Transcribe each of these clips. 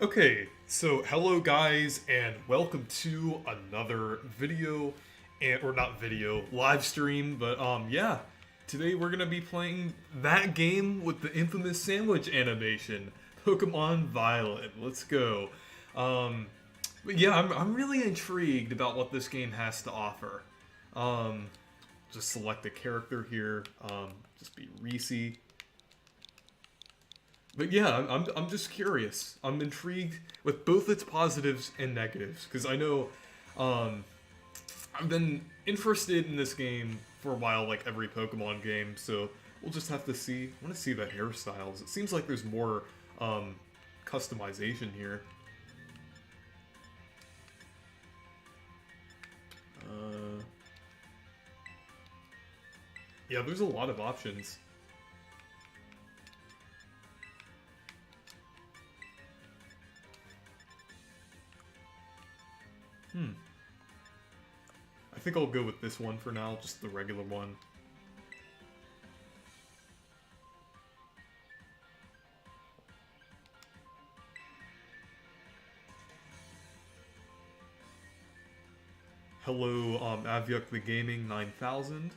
Okay, so hello guys, and welcome to another video, or not video, live stream. But yeah, today we're gonna be playing that game with the infamous sandwich animation, Pokemon Violet. Let's go. Um, but yeah, I'm really intrigued about what this game has to offer. Um, just select a character here. Just be Reese. But yeah, I'm just curious. I'm intrigued with both its positives and negatives because I know um, I've been interested in this game for a while, like every Pokemon game. So we'll just have to see. I want to see the hairstyles. It seems like there's more customization here. Yeah, there's a lot of options. I think I'll go with this one for now, just the regular one. Hello, Avyuk the Gaming 9000.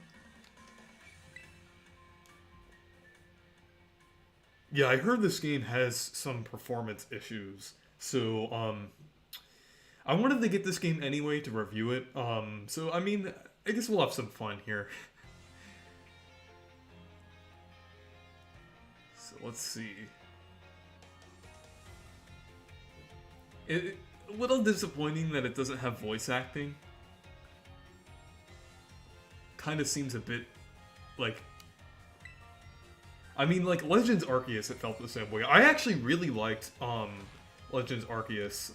Yeah, I heard this game has some performance issues, so I wanted to get this game anyway to review it. So I mean, I guess we'll have some fun here. So let's see. A little disappointing that it doesn't have voice acting. Kind of seems a bit like. I mean, like Legends Arceus, it felt the same way. I actually really liked Legends Arceus.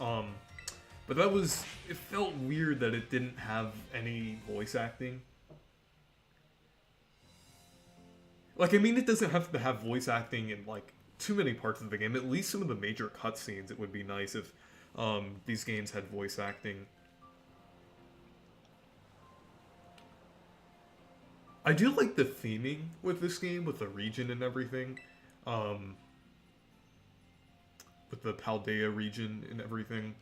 But that was, it felt weird that it didn't have any voice acting. Like, I mean, it doesn't have to have voice acting in, like, too many parts of the game. At least some of the major cutscenes, it would be nice if these games had voice acting. I do like the theming with this game, with the region and everything. With the Paldea region and everything.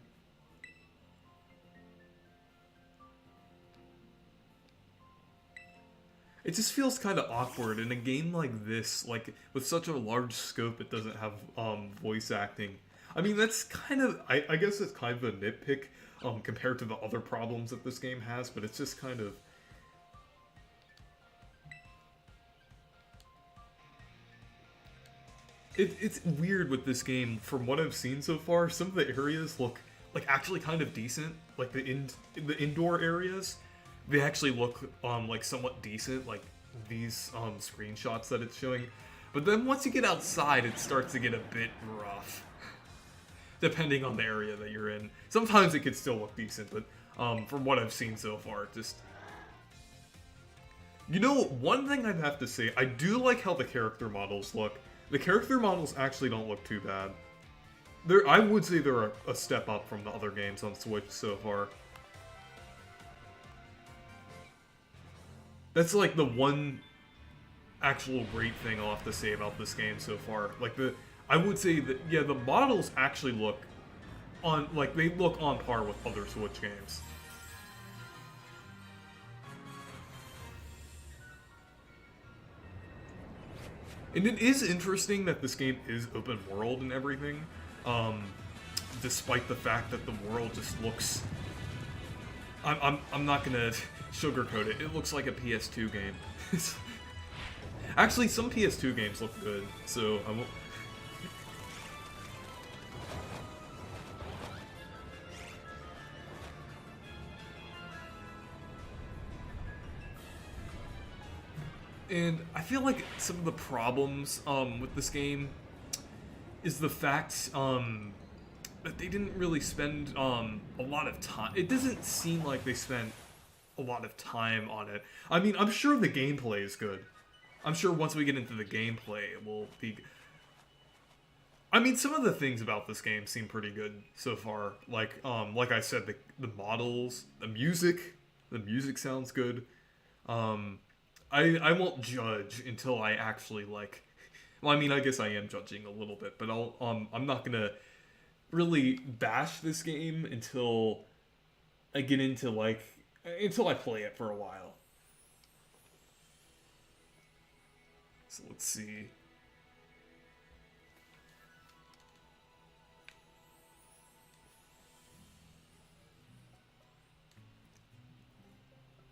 It just feels kind of awkward in a game like this, like with such a large scope. It doesn't have voice acting. I mean, that's kind of, I guess it's kind of a nitpick compared to the other problems that this game has, but it's just kind of. It's weird with this game. From what I've seen so far, some of the areas look like actually kind of decent. Like the indoor areas, they actually look like somewhat decent. Like these screenshots that it's showing. But then once you get outside, it starts to get a bit rough. Depending on the area that you're in. Sometimes it could still look decent, but from what I've seen so far, just. You know, one thing I'd have to say, I do like how the character models look. The character models actually don't look too bad. I would say they're a step up from the other games on Switch so far. That's like the one actual great thing I'll have to say about this game so far. Like I would say that, yeah, the models actually look they look on par with other Switch games. And it is interesting that this game is open world and everything, despite the fact that the world just looks. I'm not gonna sugarcoat it. It looks like a PS2 game. Actually, some PS2 games look good, so I won't. And I feel like some of the problems with this game is the fact that they didn't really spend a lot of time. It doesn't seem like they spent a lot of time on it. I mean, I'm sure the gameplay is good. I'm sure once we get into the gameplay, it will be. I mean, some of the things about this game seem pretty good so far. Like I said, the models, the music sounds good. I won't judge until I actually like. Well, I mean, I guess I am judging a little bit, but I'm not gonna really bash this game until I get into like until I play it for a while. So let's see.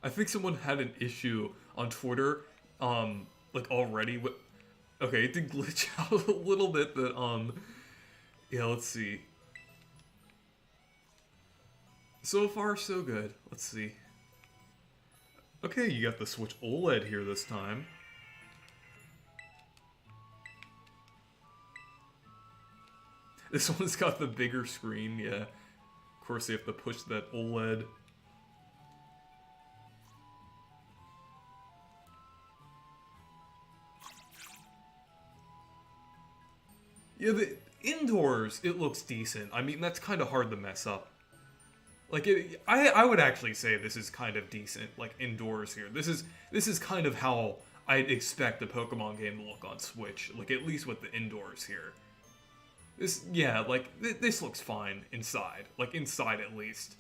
I think someone had an issue on Twitter, like already. Okay, it did glitch out a little bit, but yeah. Let's see. So far, so good. Let's see. Okay, you got the Switch OLED here this time. This one's got the bigger screen, yeah. Of course, they have to push that OLED. Yeah, the indoors, it looks decent. I mean, that's kind of hard to mess up. Like, I would actually say this is kind of decent, like, indoors here. This is kind of how I'd expect a Pokemon game to look on Switch. Like, at least with the indoors here. This, yeah, like, this looks fine inside. Like, inside at least.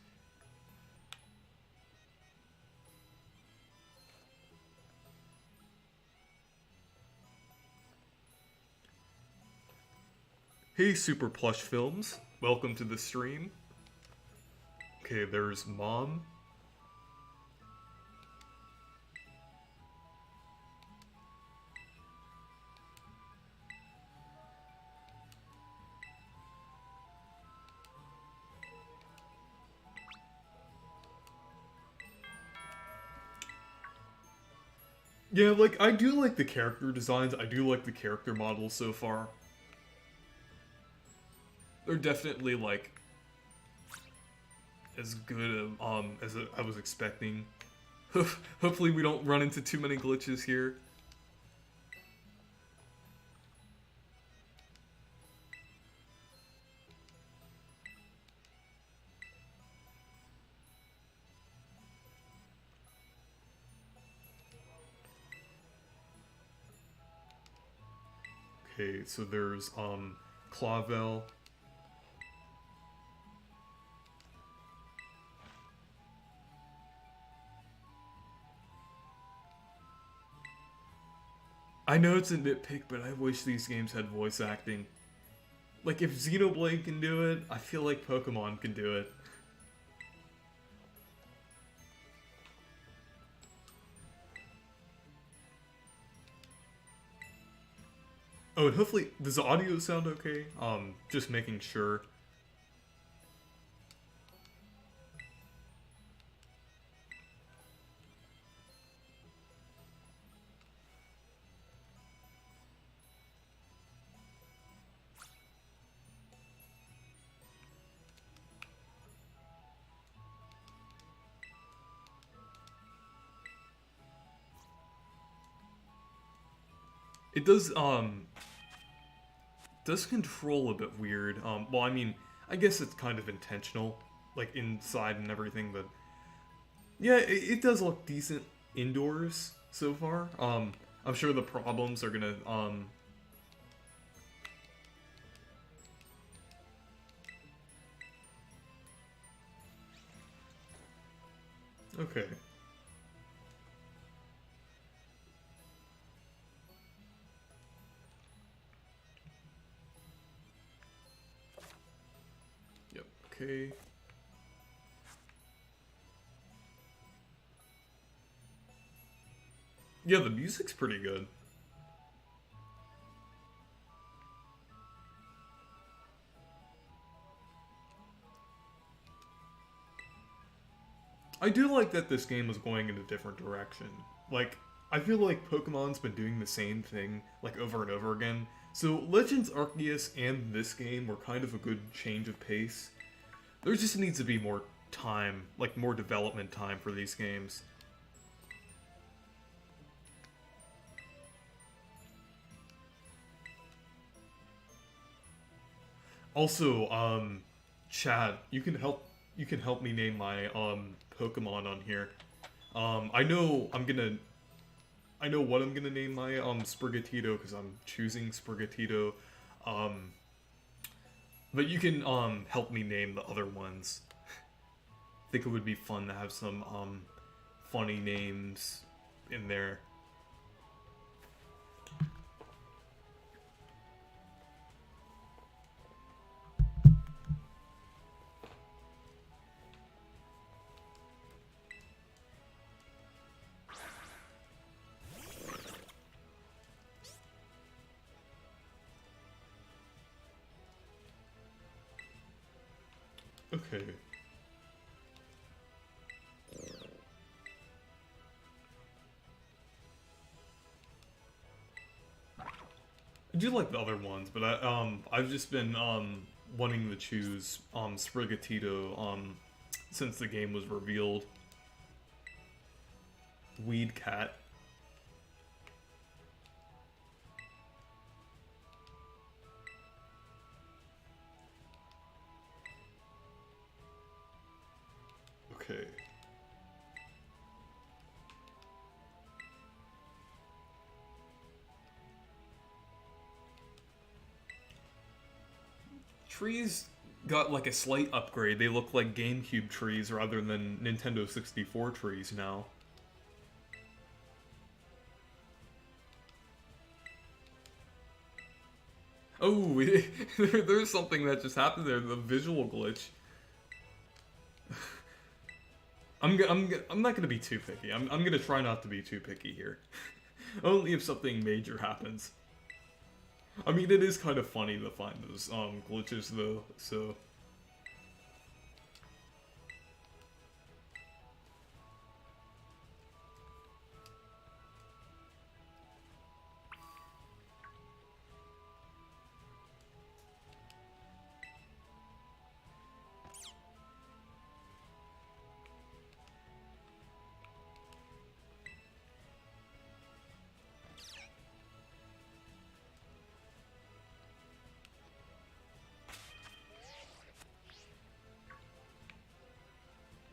Hey, Super Plush Films. Welcome to the stream. Okay, there's Mom. Yeah, like, I do like the character designs. I do like the character models so far. They're definitely, like, as good as I was expecting. Hopefully we don't run into too many glitches here. Okay, so there's Clavel. I know it's a nitpick, but I wish these games had voice acting. Like, if Xenoblade can do it, I feel like Pokemon can do it. Oh, and hopefully, does the audio sound okay? Just making sure. It does control a bit weird. Well, I mean, I guess it's kind of intentional, like inside and everything, but yeah, it does look decent indoors so far. I'm sure the problems are gonna, okay. Yep, okay. Yeah, the music's pretty good. I do like that this game is going in a different direction. Like, I feel like Pokemon's been doing the same thing, like, over and over again. So, Legends Arceus and this game were kind of a good change of pace. There just needs to be more time, like, more development time for these games. Also, Chad, you can help me name my Pokemon on here. I know I know what I'm gonna name my Sprigatito because I'm choosing Sprigatito. But you can help me name the other ones. I think it would be fun to have some funny names in there. Okay. I do like the other ones, but I've just been wanting to choose Sprigatito since the game was revealed. Weed Cat. Okay. Trees got like a slight upgrade. They look like GameCube trees rather than Nintendo 64 trees now. Oh, there's something that just happened there. The visual glitch. I'm not gonna be too picky. I'm gonna try not to be too picky here. Only if something major happens. I mean, it is kind of funny to find those glitches though. So.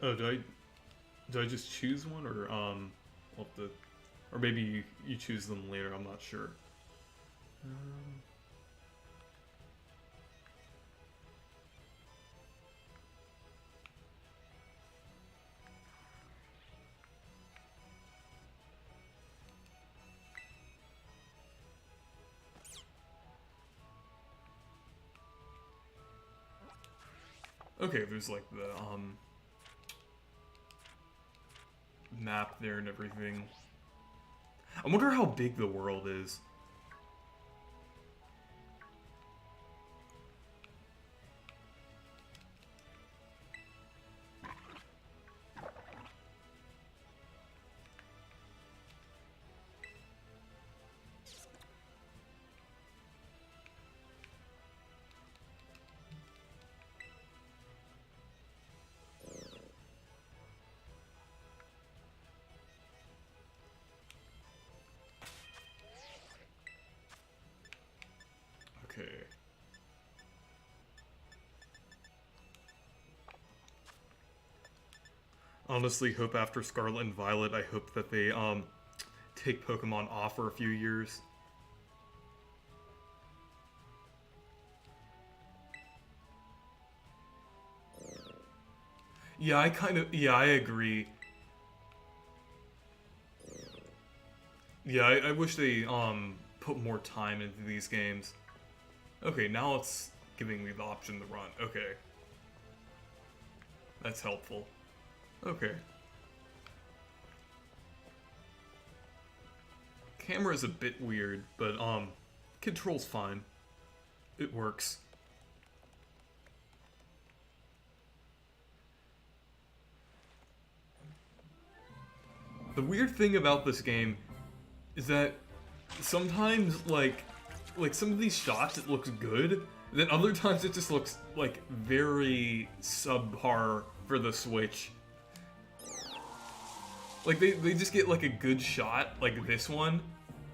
Oh, do I just choose one, or I'll have to, or maybe you choose them later. I'm not sure. Okay, there's like the map there and everything. I wonder how big the world is. Okay. Honestly, hope after Scarlet and Violet, I hope that they take Pokemon off for a few years. Yeah, I agree. Yeah, I wish they put more time into these games. Okay, now it's giving me the option to run. Okay. That's helpful. Okay. Camera's a bit weird, but control's fine. It works. The weird thing about this game is that sometimes like some of these shots it looks good, then other times it just looks like very subpar for the Switch. Like they just get like a good shot, like this one.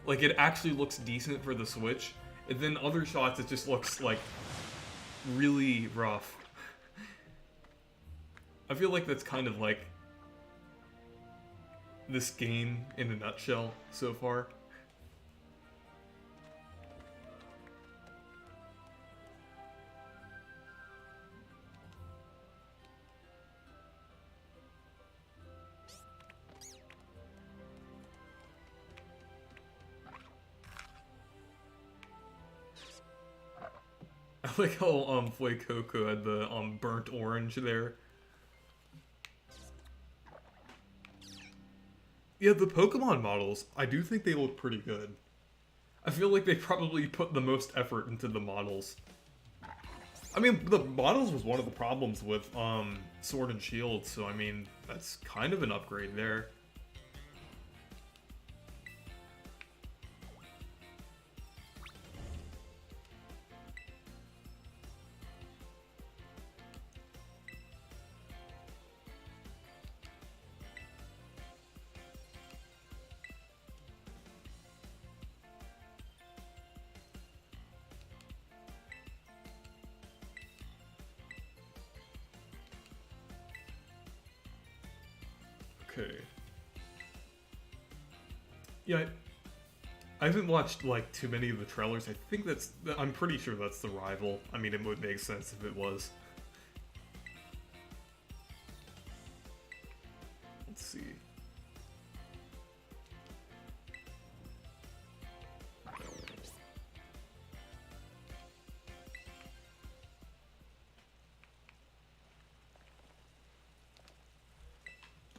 Like it actually looks decent for the Switch. And then other shots it just looks like really rough. I feel like that's kind of like this game in a nutshell so far. I like how Fuecoco had the burnt orange there. Yeah, the Pokemon models, I do think they look pretty good. I feel like they probably put the most effort into the models. I mean, the models was one of the problems with Sword and Shield, so I mean, that's kind of an upgrade there. Okay. Yeah, I haven't watched like too many of the trailers. I think I'm pretty sure that's the rival. I mean, it would make sense if it was. Let's see.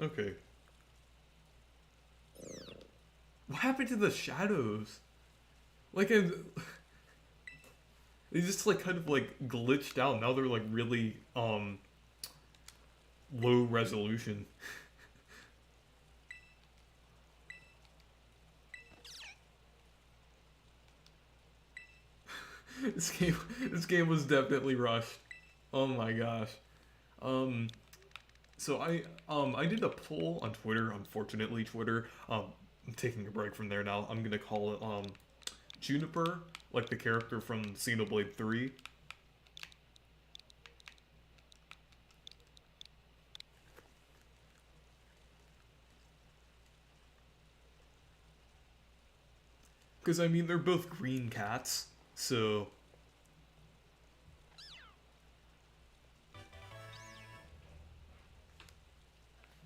Okay. What happened to the shadows? Like, they just like kind of like glitched out. Now they're like really low resolution. This game was definitely rushed. Oh my gosh. Um so I did a poll on Twitter, unfortunately Twitter. I'm taking a break from there now. I'm gonna call it Juniper, like the character from Xenoblade 3. Because, I mean, they're both green cats, so...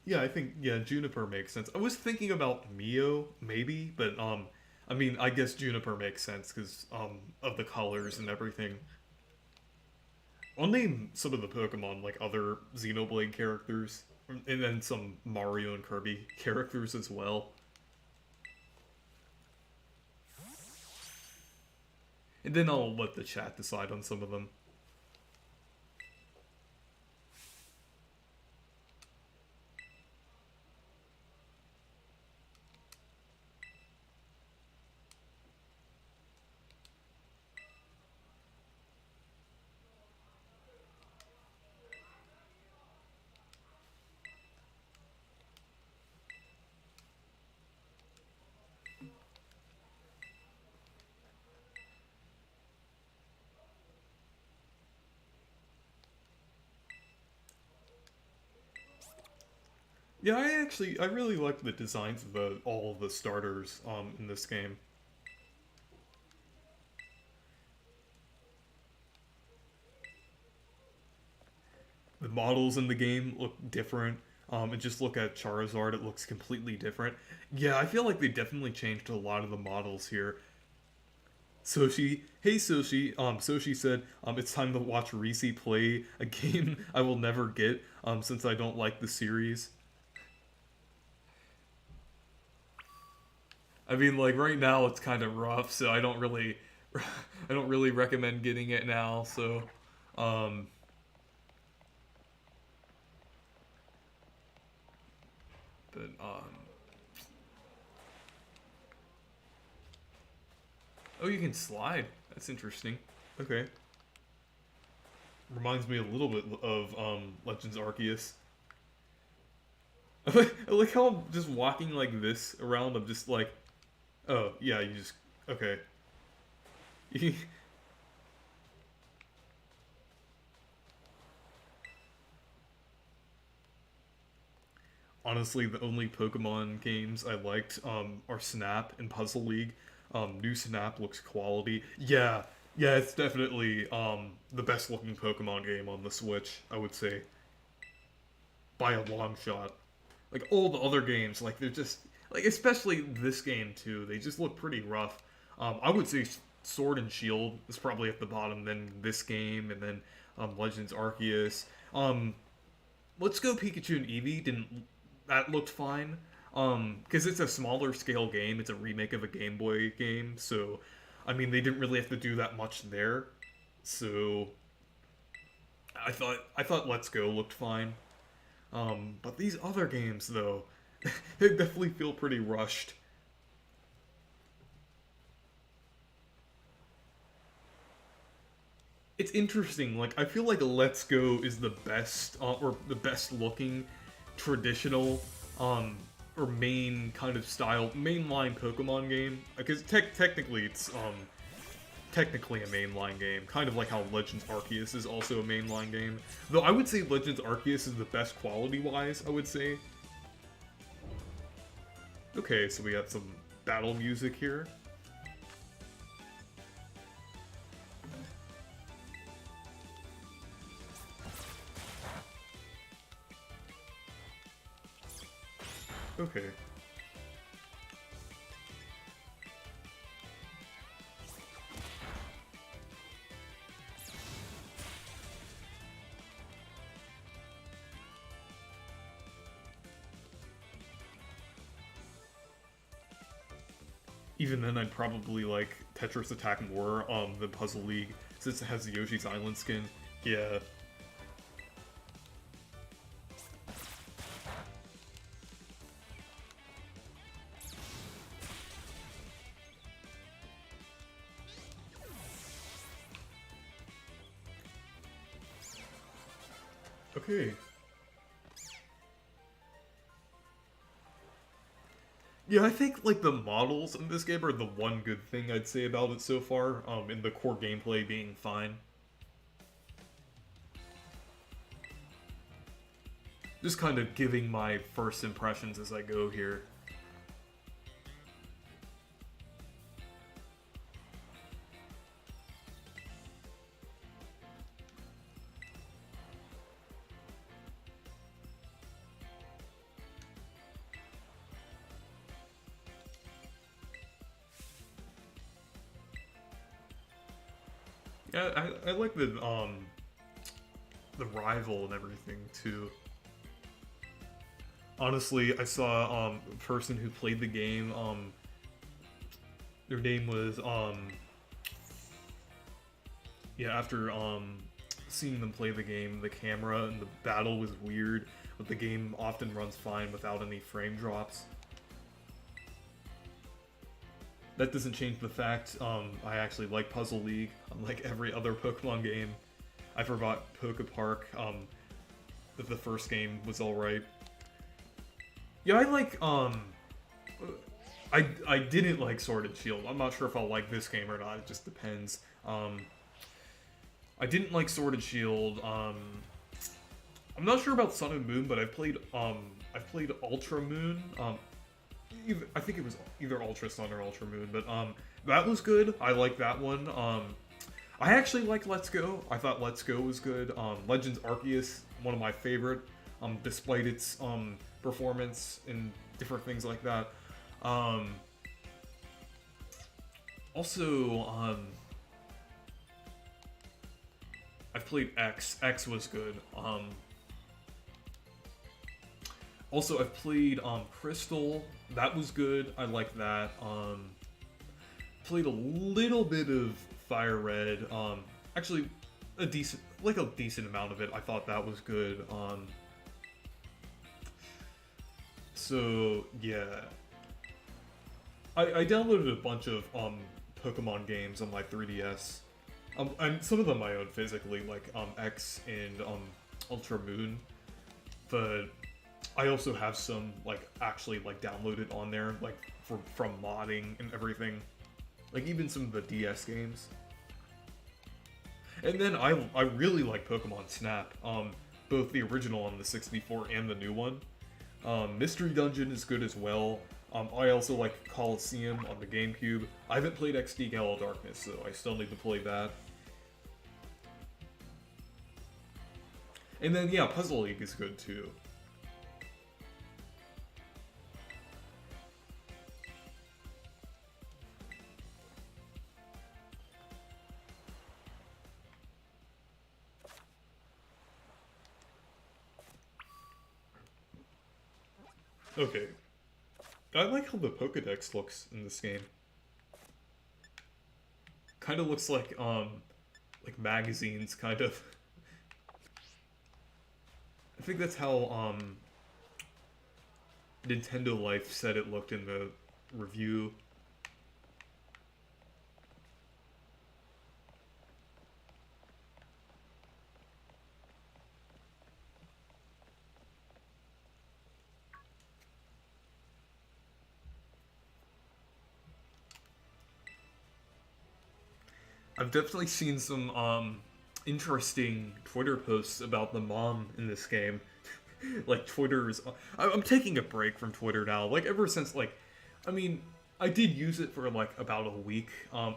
Yeah, I think, yeah, Juniper makes sense. I was thinking about Mio, maybe, but, I mean, I guess Juniper makes sense because, of the colors and everything. I'll name some of the Pokemon, like other Xenoblade characters, and then some Mario and Kirby characters as well. And then I'll let the chat decide on some of them. Yeah, I really like the designs of all of the starters in this game. The models in the game look different. And just look at Charizard, it looks completely different. Yeah, I feel like they definitely changed a lot of the models here. Soshi, hey Soshi, Soshi said, it's time to watch Reese play a game I will never get, since I don't like the series. I mean, like right now it's kind of rough, so I don't really, I don't really recommend getting it now. So, um, but oh, you can slide. That's interesting. Okay, reminds me a little bit of Legends Arceus. I like how I'm just walking like this around. I'm just like, oh yeah, you just okay. Honestly, the only Pokemon games I liked are Snap and Puzzle League. New Snap looks quality. Yeah, yeah, it's definitely the best looking Pokemon game on the Switch, I would say, by a long shot. Like all the other games, like they're just like especially this game too. They just look pretty rough. I would say Sword and Shield is probably at the bottom, then this game, and then Legends Arceus. Let's Go Pikachu and Eevee that looked fine. Because it's a smaller scale game, it's a remake of a Game Boy game, so I mean they didn't really have to do that much there. So I thought Let's Go looked fine. But these other games though, they definitely feel pretty rushed. It's interesting. Like I feel like Let's Go is the best or the best looking traditional or main kind of style mainline Pokemon game, because technically it's technically a mainline game, kind of like how Legends Arceus is also a mainline game. Though I would say Legends Arceus is the best quality-wise, I would say. Okay, so we got some battle music here. Okay. Even then, I'd probably like Tetris Attack more than Puzzle League, since it has the Yoshi's Island skin. Yeah. Okay. Yeah, I think like the models in this game are the one good thing I'd say about it so far, and the core gameplay being fine. Just kind of giving my first impressions as I go here. Yeah, I like the rival and everything too. Honestly, I saw a person who played the game, their name was yeah, after seeing them play the game, the camera and the battle was weird, but the game often runs fine without any frame drops. That doesn't change the fact I actually like Puzzle League, unlike every other Pokemon game. I forgot Poke Park, that the first game was alright. Yeah, I like, I didn't like Sword and Shield. I'm not sure if I'll like this game or not, it just depends. I didn't like Sword and Shield. I'm not sure about Sun and Moon, but I've played Ultra Moon. I think it was either Ultra Sun or Ultra Moon, but that was good. I like that one. I actually like Let's Go. I thought Let's Go was good. Legends Arceus, one of my favorite, despite its performance and different things like that. Also, I've played X. X was good. Also, I've played Crystal. That was good. I like that. Played a little bit of Fire Red. Actually, a decent amount of it. I thought that was good. So yeah, I downloaded a bunch of Pokemon games on my 3DS. And some of them I own physically, like X and Ultra Moon. But I also have some like actually like downloaded on there, like from modding and everything. Like even some of the DS games. And then I really like Pokemon Snap. Both the original on the 64 and the new one. Mystery Dungeon is good as well. I also like Coliseum on the GameCube. I haven't played XD Gala Darkness, so I still need to play that. And then yeah, Puzzle League is good too. Okay. I like how the Pokedex looks in this game. Kind of looks like magazines, kind of. I think that's how, Nintendo Life said it looked in the review. I've definitely seen some interesting Twitter posts about the mom in this game. Like Twitter's, I'm taking a break from Twitter now. Like ever since I mean, I did use it for like about a week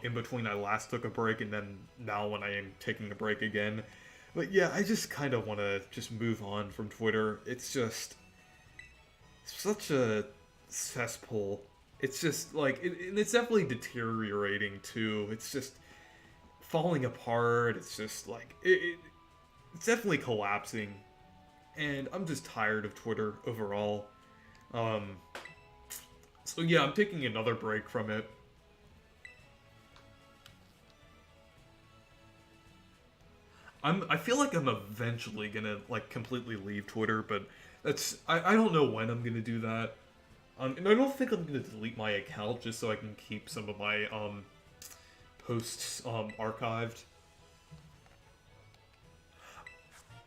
in between I last took a break and then now when I am taking a break again. But yeah, I just kind of want to just move on from Twitter. It's just such a cesspool. It's just like and it's definitely deteriorating too. It's just falling apart. It's just like it's definitely collapsing, and I'm just tired of Twitter overall. Um, so yeah, I'm taking another break from it. I feel like I'm eventually gonna like completely leave Twitter, but I don't know when I'm gonna do that. And I don't think I'm gonna delete my account just so I can keep some of my posts archived.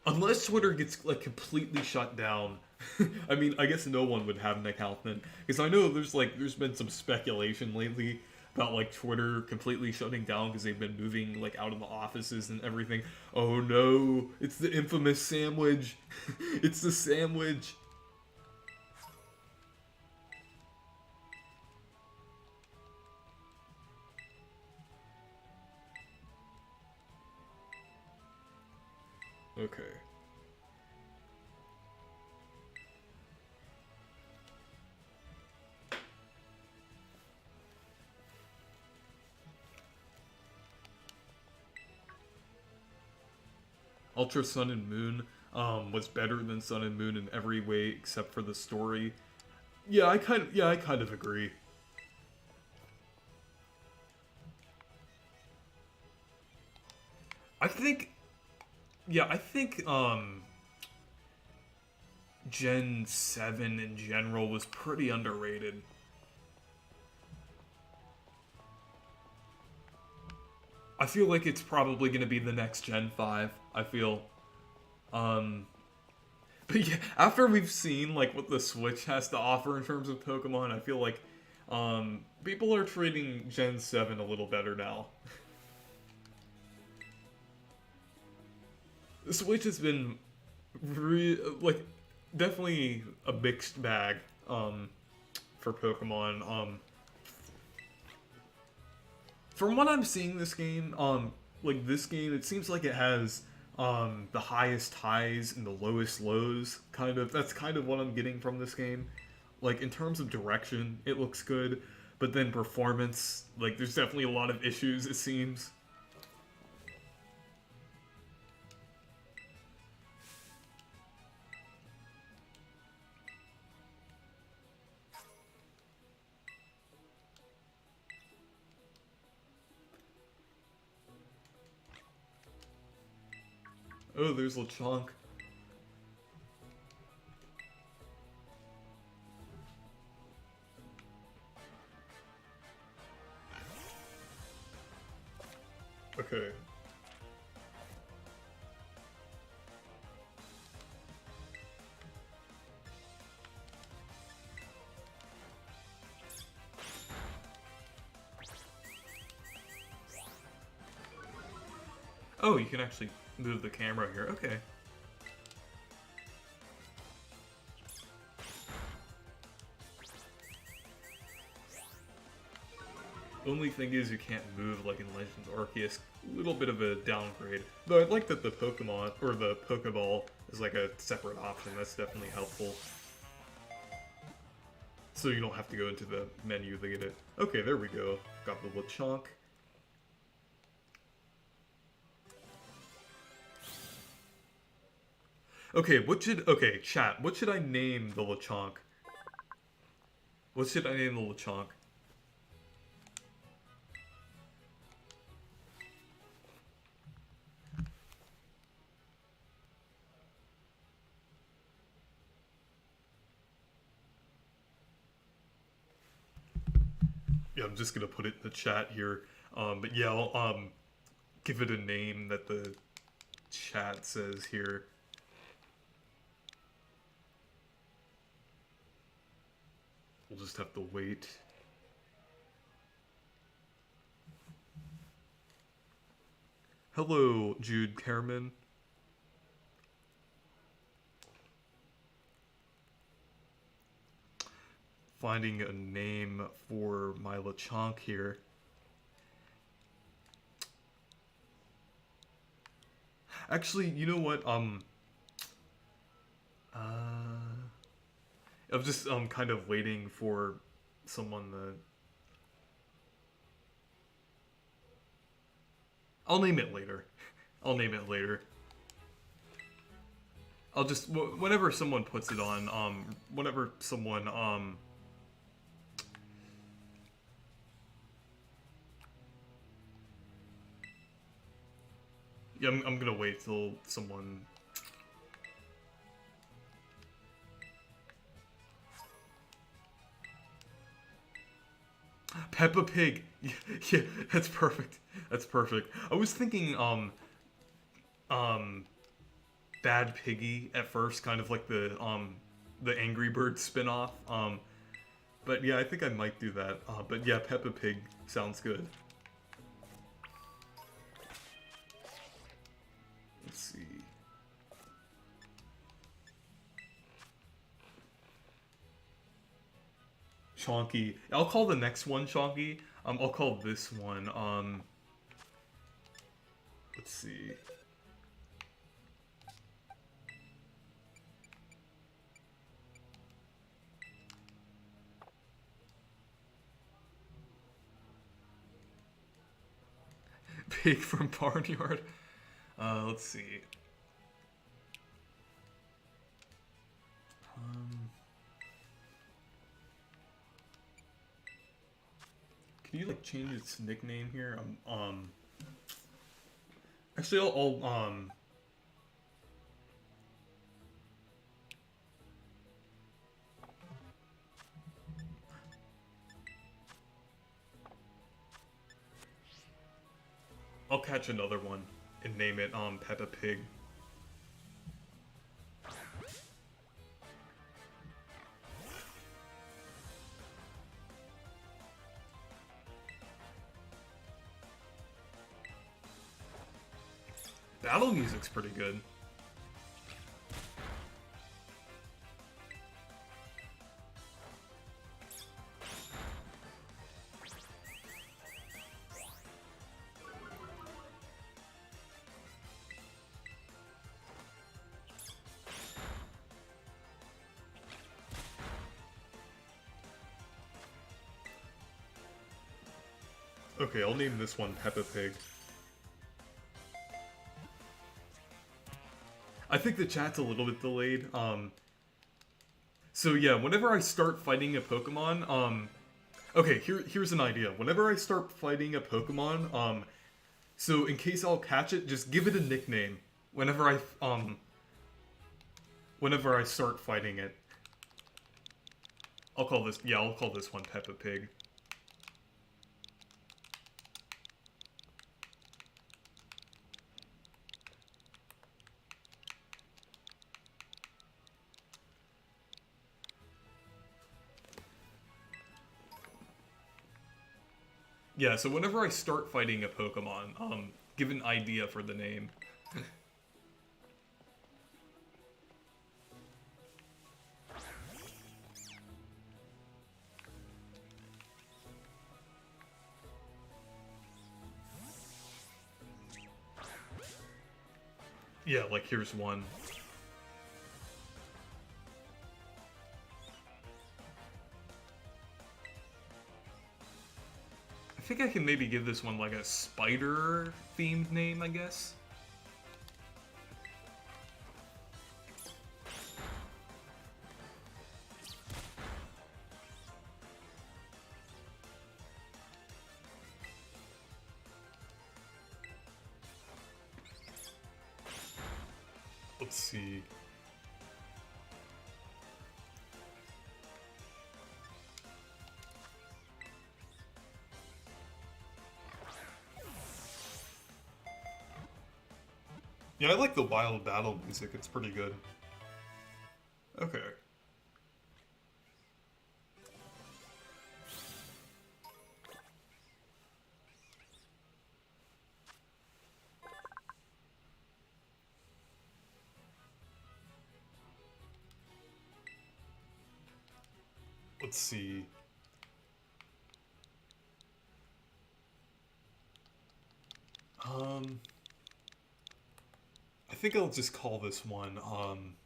Unless Twitter gets like completely shut down. I mean, I guess no one would have an account then, because I know there's been some speculation lately about like Twitter completely shutting down because they've been moving like out of the offices and everything. Oh no, it's the infamous sandwich. It's the sandwich. Okay. Ultra Sun and Moon was better than Sun and Moon in every way except for the story. Yeah, I kind of agree. I think I think Gen 7 in general was pretty underrated. I feel like it's probably going to be the next Gen 5. I feel um but yeah, after we've seen like what the Switch has to offer in terms of Pokemon, I feel like people are treating Gen 7 a little better now. The Switch has been like definitely a mixed bag for Pokemon. From what I'm seeing this game, like this game, it seems like it has the highest highs and the lowest lows. Kind of that's kind of what I'm getting from this game. Like in terms of direction, it looks good, but then performance, like there's definitely a lot of issues. It seems. Oh, there's Lechonk. Okay. Oh, you can actually move the camera here. Okay. Only thing is you can't move like in Legends Arceus. A little bit of a downgrade. Though I like that the Pokemon, or the Pokeball, is like a separate option. That's definitely helpful. So you don't have to go into the menu to get it. Okay, there we go. Got the Lechonk. Okay, chat, what should I name the Lechonk? What should I name the Lechonk? Yeah, I'm just gonna put it in the chat here. But yeah, I'll give it a name that the chat says here. We'll just have to wait. Hello, Jude Kerman. Finding a name for my Lechonk here. Actually, you know what? I'm just kind of waiting for someone to. I'll name it later. I'll name it later. I'll just whenever someone puts it on, whenever someone yeah, I'm gonna wait till someone. Peppa Pig. Yeah, that's perfect. That's perfect. I was thinking Bad Piggy at first, kind of like the Angry Birds spin-off. But yeah, I think I might do that. But yeah, Peppa Pig sounds good. Let's see. Chonky. I'll call the next one Chonky. I'll call this one, let's see. Pig from Barnyard. Let's see. Can you like change its nickname here? Actually, I'll catch another one and name it Peppa Pig. Battle music's pretty good. Okay, I'll name this one Peppa Pig. I think the chat's a little bit delayed. So yeah, whenever I start fighting a Pokemon, okay, here's an idea. Whenever I start fighting a Pokemon, so in case I'll catch it, just give it a nickname. Whenever I start fighting it, I'll call this one Peppa Pig. Yeah, so whenever I start fighting a Pokemon, give an idea for the name. Yeah, like here's one. I think I can maybe give this one like a spider-themed name, I guess. Let's see. Yeah, I like the wild battle music. It's pretty good. Okay. Let's see. I think I'll just call this one, I'm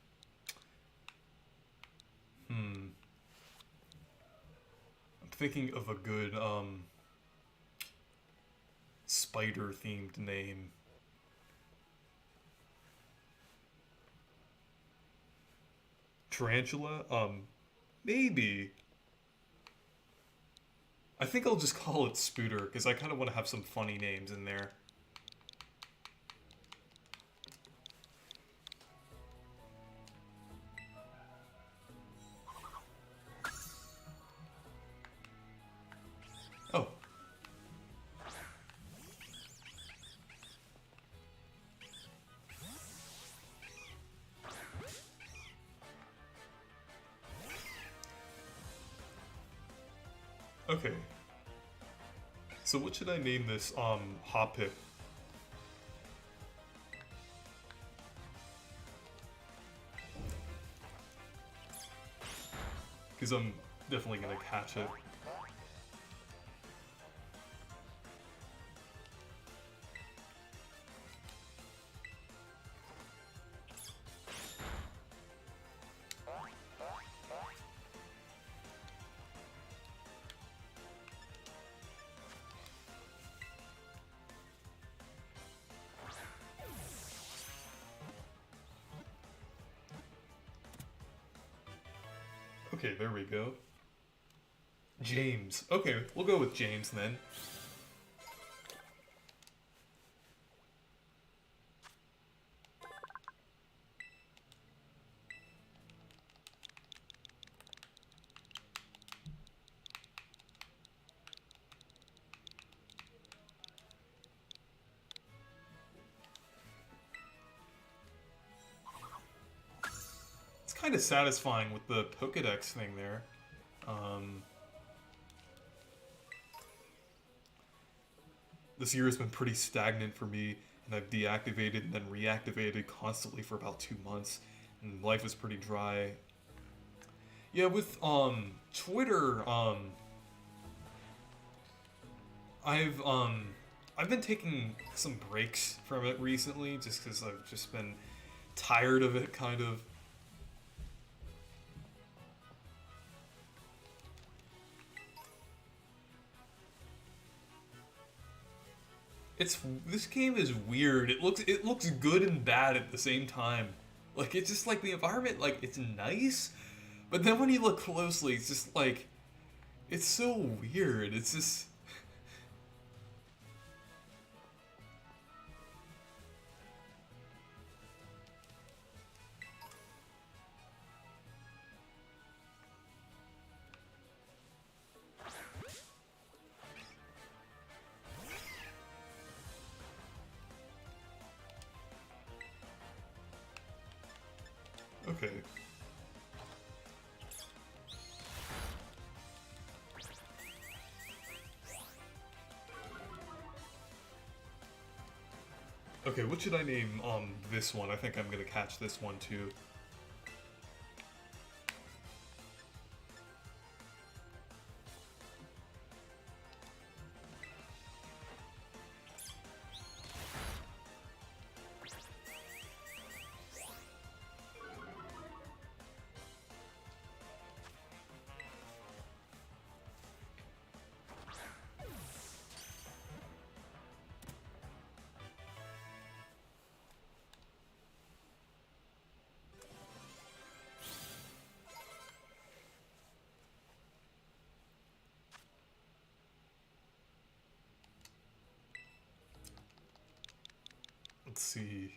thinking of a good, spider-themed name. Tarantula? Maybe. I think I'll just call it Spooter, because I kind of want to have some funny names in there. Oh. Okay. So what should I name this, Hoppip? Because I'm definitely gonna catch it. Okay, there we go. James. Okay, we'll go with James then. It's kind of satisfying with the Pokedex thing there. This year has been pretty stagnant for me, and I've deactivated and then reactivated constantly for about 2 months, and life is pretty dry. Yeah, with Twitter, I've been taking some breaks from it recently, just because I've just been tired of it, kind of. This game is weird. It looks good and bad at the same time. Like, it's just like the environment, like, it's nice, but then when you look closely, it's just like, it's so weird. It's just. Okay. Okay, what should I name this one? I think I'm gonna catch this one too. Let's see.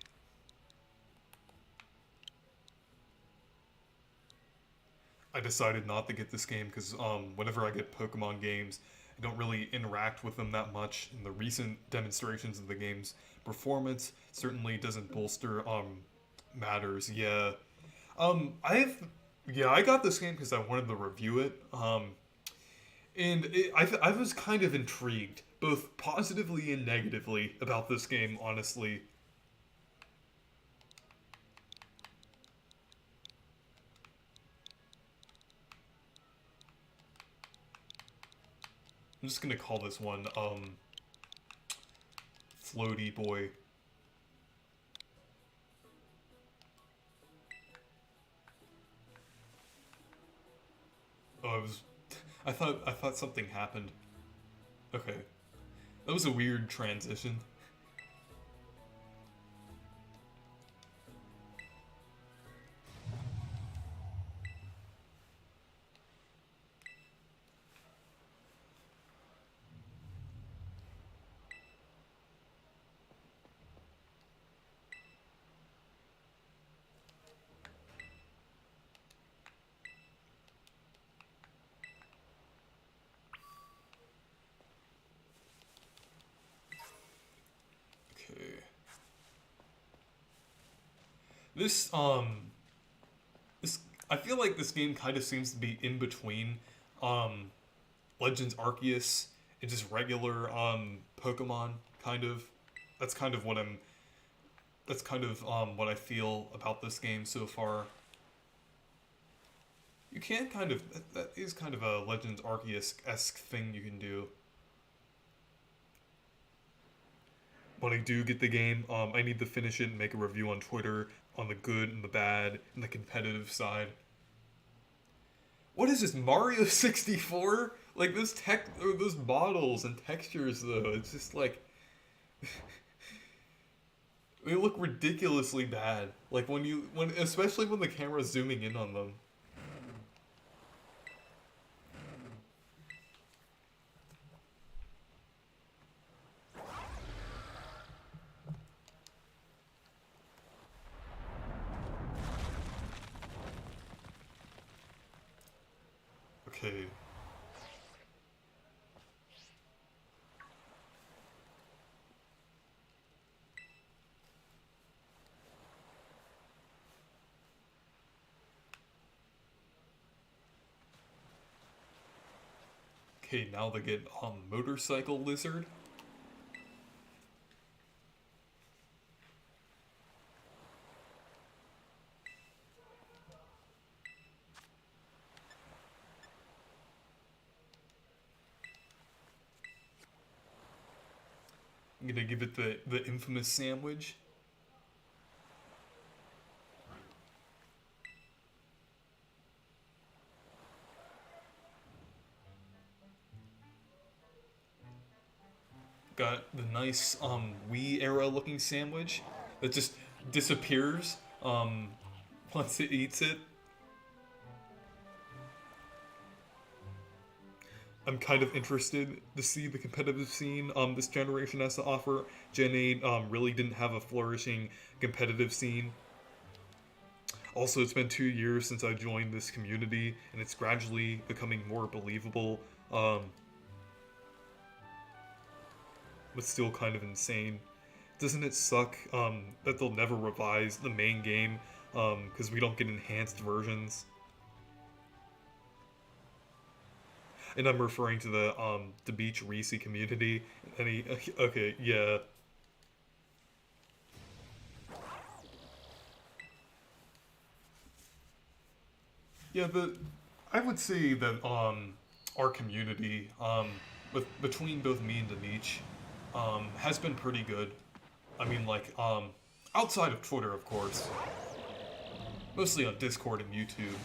I decided not to get this game because whenever I get Pokemon games, I don't really interact with them that much. And the recent demonstrations of the game's performance certainly doesn't bolster matters. Yeah, I've yeah, I got this game because I wanted to review it. I was kind of intrigued, both positively and negatively, about this game. Honestly, I'm just gonna call this one Floaty Boy. Oh, I was. I thought something happened. Okay, that was a weird transition. Okay. This this I feel like this game kind of seems to be in between um Legends Arceus and just regular Pokemon kind of. That's kind of what I'm that's kind of what I feel about this game so far. You can kind of that is kind of a Legends Arceus-esque thing you can do. When I do get the game, I need to finish it and make a review on Twitter on the good and the bad and the competitive side. What is this, Mario 64? Like those tech, or those models and textures though, it's just like they look ridiculously bad. Like especially when the camera's zooming in on them. Okay. Okay, now they get motorcycle lizard. I'm gonna give it the infamous sandwich. Got the nice Wii era looking sandwich that just disappears once it eats it. I'm kind of interested to see the competitive scene this generation has to offer. Gen 8 really didn't have a flourishing competitive scene. Also, it's been 2 years since I joined this community, and it's gradually becoming more believable, but still kind of insane. Doesn't it suck that they'll never revise the main game because we don't get enhanced versions? And I'm referring to the Beach Reese community. Any okay, yeah. Yeah, the I would say that our community with between both me and Demeech has been pretty good. I mean, like outside of Twitter, of course, mostly on Discord and YouTube.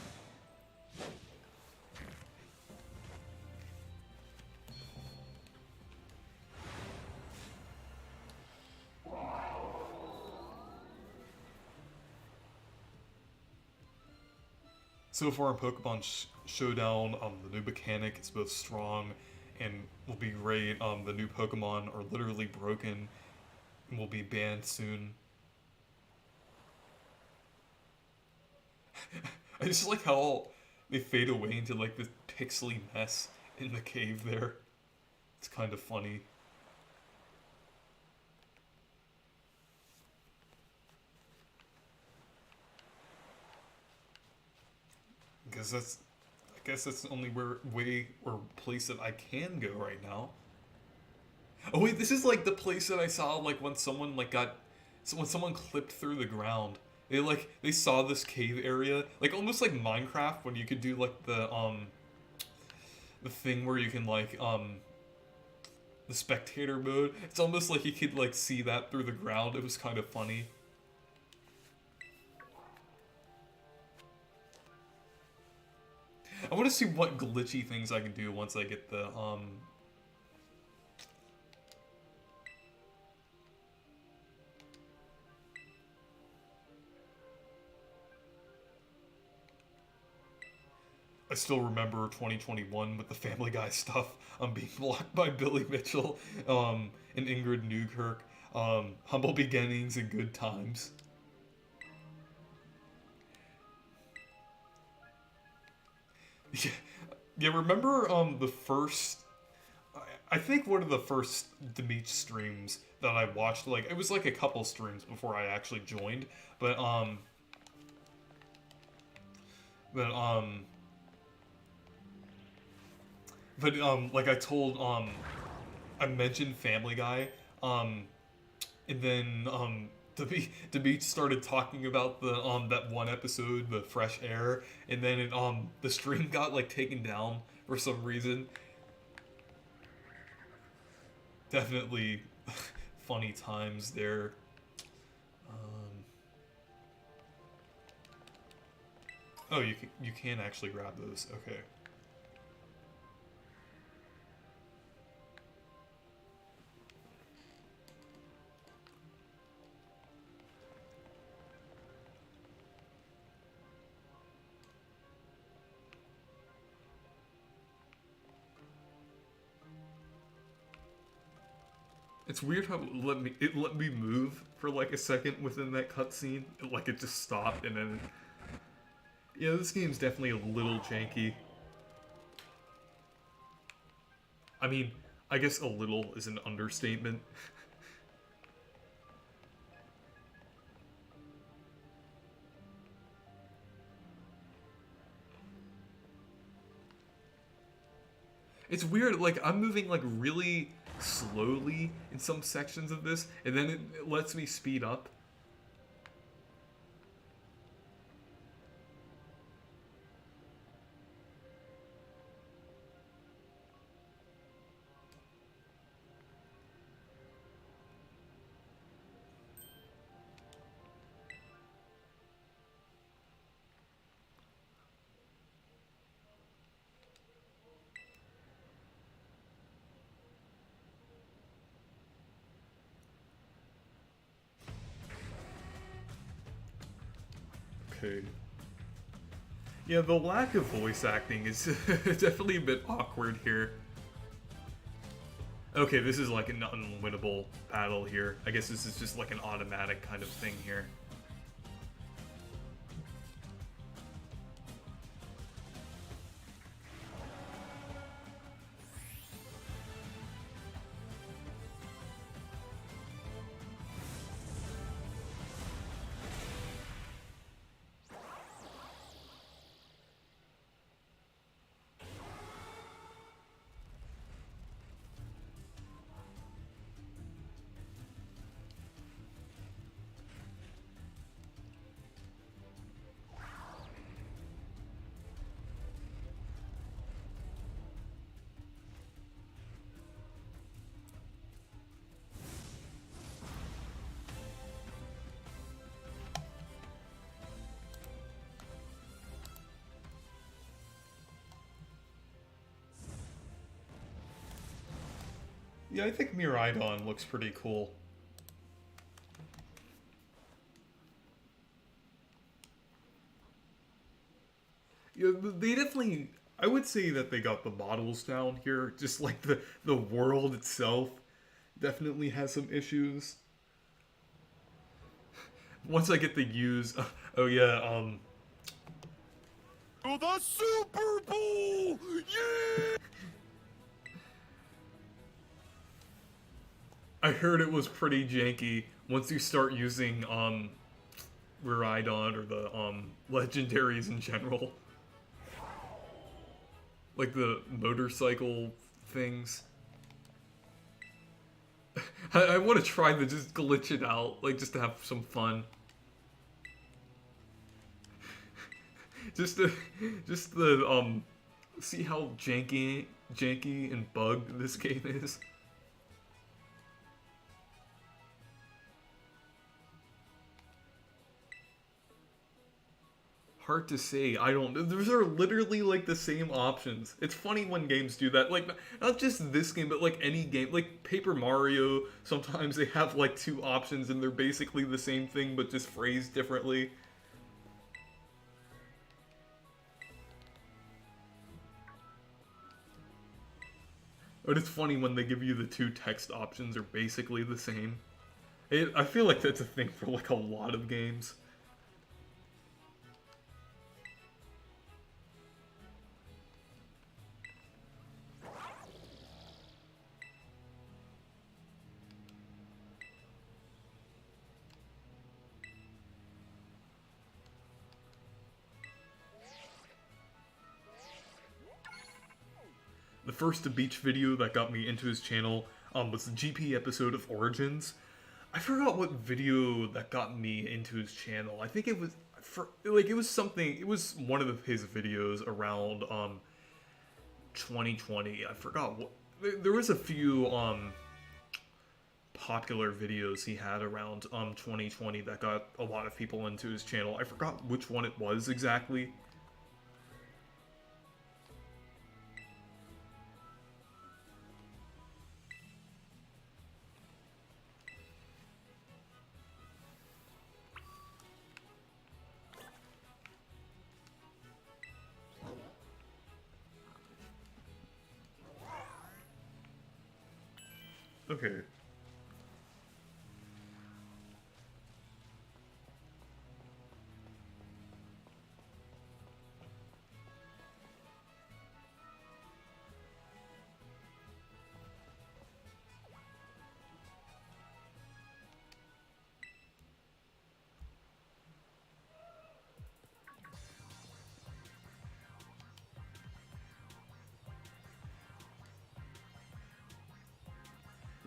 So far in Pokemon Showdown, the new mechanic is both strong and will be great. The new Pokemon are literally broken and will be banned soon. I just like how they fade away into like this pixely mess in the cave there. It's kind of funny. Because I guess that's the only way or place that I can go right now. Oh wait, this is like the place that I saw like when someone like got, so when someone clipped through the ground. They saw this cave area, like almost like Minecraft when you could do like the thing where you can like the spectator mode. It's almost like you could like see that through the ground. It was kind of funny. I want to see what glitchy things I can do once I get the I still remember 2021 with the Family Guy stuff. Being blocked by Billy Mitchell, and Ingrid Newkirk. Humble beginnings and good times. Yeah, yeah. Remember the first? I think one of the first Demeech streams that I watched. Like it was like a couple streams before I actually joined, but but um like I told, I mentioned Family Guy, and then, the beach started talking about the, that one episode, the fresh air, and then the stream got, like, taken down for some reason. Definitely funny times there. Oh, you can actually grab those, okay. It's weird how it let me move for like a second within that cutscene. Like it just stopped and then. Yeah, this game's definitely a little janky. I mean, I guess a little is an understatement. It's weird, like I'm moving like really slowly in some sections of this, and then it lets me speed up. Okay. Yeah, the lack of voice acting is definitely a bit awkward here. Okay, this is like an unwinnable battle here. I guess this is just like an automatic kind of thing here. Yeah, I think Miraidon looks pretty cool. Yeah, they definitely. I would say that they got the models down here. Just like the world itself definitely has some issues. Once I get the use, oh yeah, To the Super Bowl! Yeah! I heard it was pretty janky once you start using Rhydon or the legendaries in general. Like the motorcycle things. I want to try to just glitch it out, like just to have some fun. just to see how janky and bugged this game is. Hard to say. I don't know. Those are literally like the same options. It's funny when games do that. Like, not just this game, but like any game. Like Paper Mario, sometimes they have like two options and they're basically the same thing but just phrased differently. But it's funny when they give you the two text options are basically the same. I feel like that's a thing for like a lot of games. The first Beach video that got me into his channel was the GP episode of Origins. I forgot what video that got me into his channel. I think it was it was something. It was one of his videos around 2020. I forgot what. There was a few popular videos he had around 2020 that got a lot of people into his channel. I forgot which one it was exactly. Okay.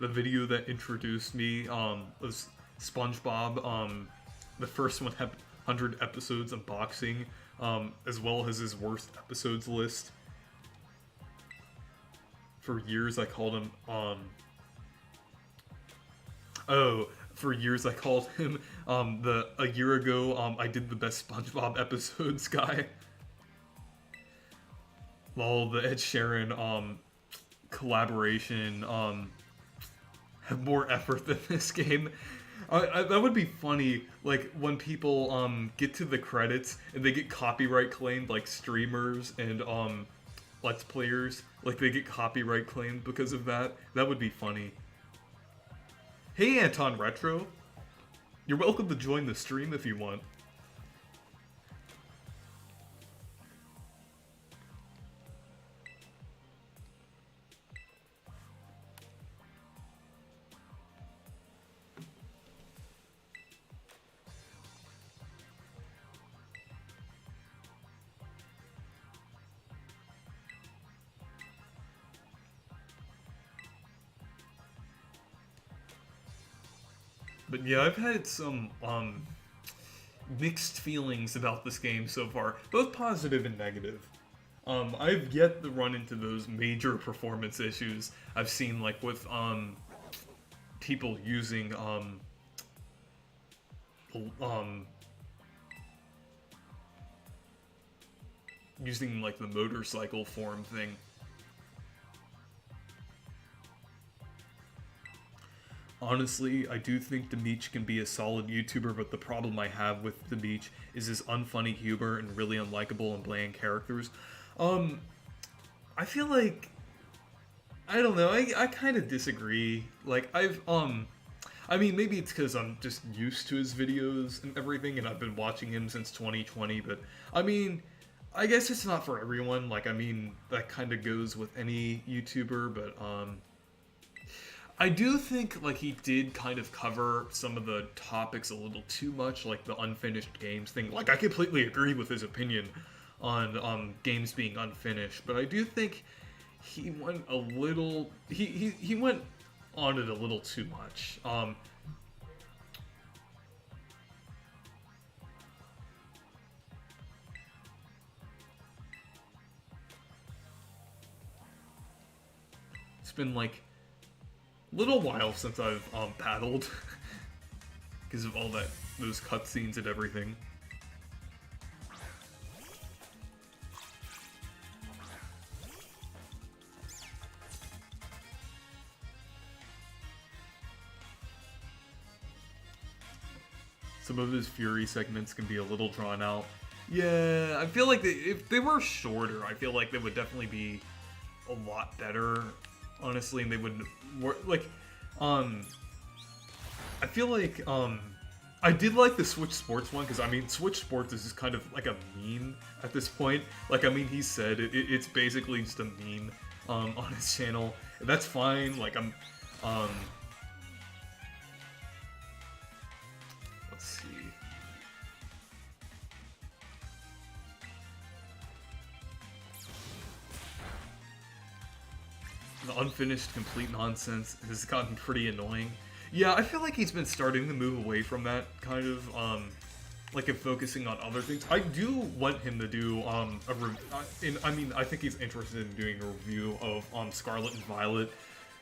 The video that introduced me was SpongeBob. The first one had 100 episodes unboxing, as well as his worst episodes list. For years I called him for years I called him a year ago I did the best SpongeBob episodes guy. While the Ed Sheeran collaboration have more effort than this game. That would be funny, like, when people get to the credits and they get copyright claimed, like streamers and Let's Players, like they get copyright claimed because of that. That would be funny. Hey Anton Retro, you're welcome to join the stream if you want. But yeah, I've had some mixed feelings about this game so far, both positive and negative. I've yet to run into those major performance issues I've seen, like with people using using like the motorcycle form thing. Honestly, I do think Demeech can be a solid YouTuber, but the problem I have with Demeech is his unfunny humor and really unlikable and bland characters. I feel like, I don't know, I kind of disagree. Like, I mean, maybe it's because I'm just used to his videos and everything, and I've been watching him since 2020, but, I mean, I guess it's not for everyone. Like, I mean, that kind of goes with any YouTuber, but I do think like he did kind of cover some of the topics a little too much, like the unfinished games thing. Like, I completely agree with his opinion on games being unfinished, but I do think he went a little he went on it a little too much. It's been like a little while since I've paddled because of all those cutscenes and everything. Some of his Fury segments can be a little drawn out. Yeah, I feel like if they were shorter, I feel like they would definitely be a lot better, honestly, and they would work, like, I feel like, I did like the Switch Sports one, because, I mean, Switch Sports is just kind of like a meme at this point. Like, I mean, he said it's basically just a meme, on his channel. And that's fine, like, let's see. The unfinished complete nonsense has gotten pretty annoying. Yeah, I feel like he's been starting to move away from that kind of, like, and focusing on other things. I do want him to do, I mean, I think he's interested in doing a review of, Scarlet and Violet,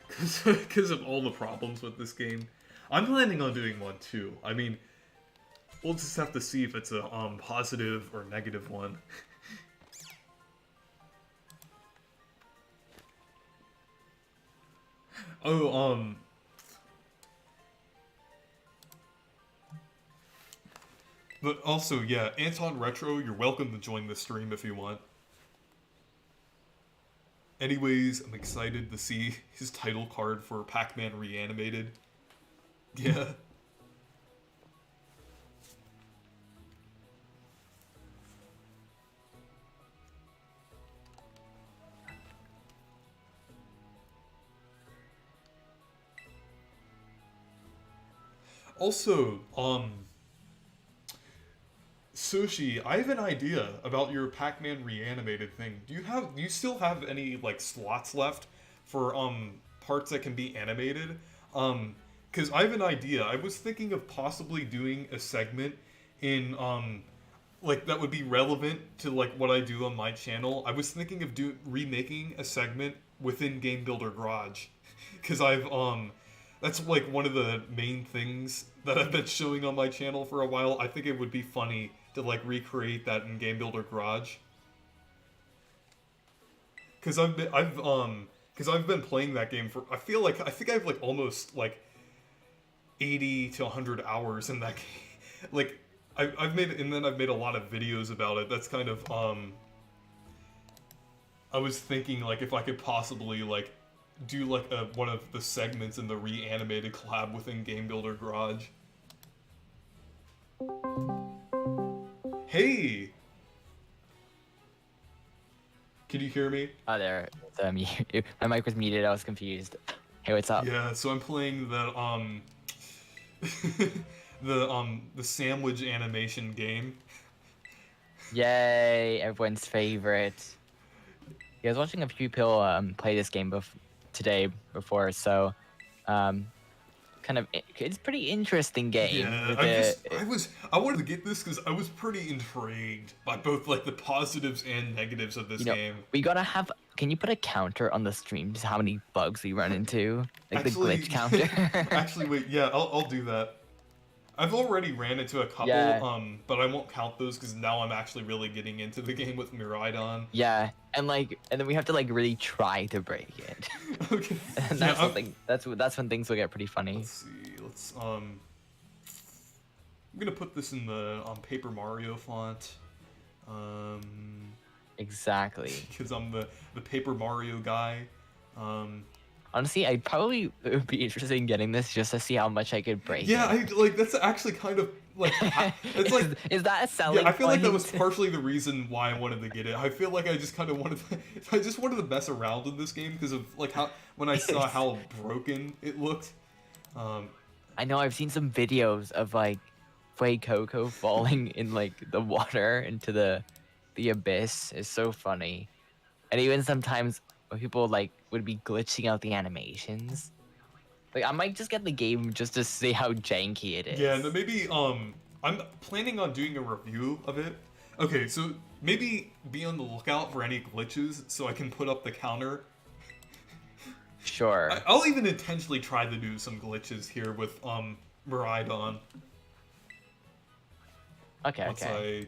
because of all the problems with this game. I'm planning on doing one, too. I mean, we'll just have to see if it's a, positive or negative one. Oh, but also, yeah, Anton Retro, you're welcome to join the stream if you want. Anyways, I'm excited to see his title card for Pac-Man Reanimated. Yeah. Also, Sushi, I have an idea about your Pac-Man Reanimated thing. Do you still have any, like, slots left for, parts that can be animated? Because I have an idea. I was thinking of possibly doing a segment in, like, that would be relevant to, like, what I do on my channel. I was thinking of remaking a segment within Game Builder Garage. Because that's, like, one of the main things that I've been showing on my channel for a while. I think it would be funny to, like, recreate that in Game Builder Garage. Because I've been playing that game for, I think I have, like, almost, like, 80 to 100 hours in that game. Like, I've made a lot of videos about it. That's kind of, I was thinking, like, if I could possibly, like, do, like, one of the segments in the Reanimated collab within Game Builder Garage. Hey! Can you hear me? Oh, there. My mic was muted. I was confused. Hey, what's up? Yeah, so I'm playing the, the sandwich animation game. Yay! Everyone's favorite. Yeah, I was watching a few people play this game today before, so kind of it's a pretty interesting game. Yeah, I wanted to get this because I was pretty intrigued by both, like, the positives and negatives of this game. We gotta have. Can you put a counter on the stream just how many bugs we run into, like actually, the glitch counter? Actually, wait. Yeah, I'll do that. I've already ran into a couple, but I won't count those because now I'm actually really getting into the game with Miraidon. Yeah, and then we have to, like, really try to break it. Okay. And that's when things will get pretty funny. Let's see. I'm gonna put this in the Paper Mario font. Exactly. Because I'm the Paper Mario guy. Honestly, I probably would be interested in getting this just to see how much I could break. Yeah, that's actually kind of like it's like is that a selling yeah, I feel like that point? was partially the reason why I wanted to get it. I feel like I just kind of wanted I just wanted to mess around in this game because of like how when I saw how broken it looked. I know I've seen some videos of like Fue Coco falling in like the water into the abyss. It's so funny. And even sometimes when people like would be glitching out the animations. Like I might just get the game just to see how janky it is. Yeah, and maybe I'm planning on doing a review of it. Okay, so maybe be on the lookout for any glitches so I can put up the counter. Sure. I'll even intentionally try to do some glitches here with Miraidon. Okay, Once okay.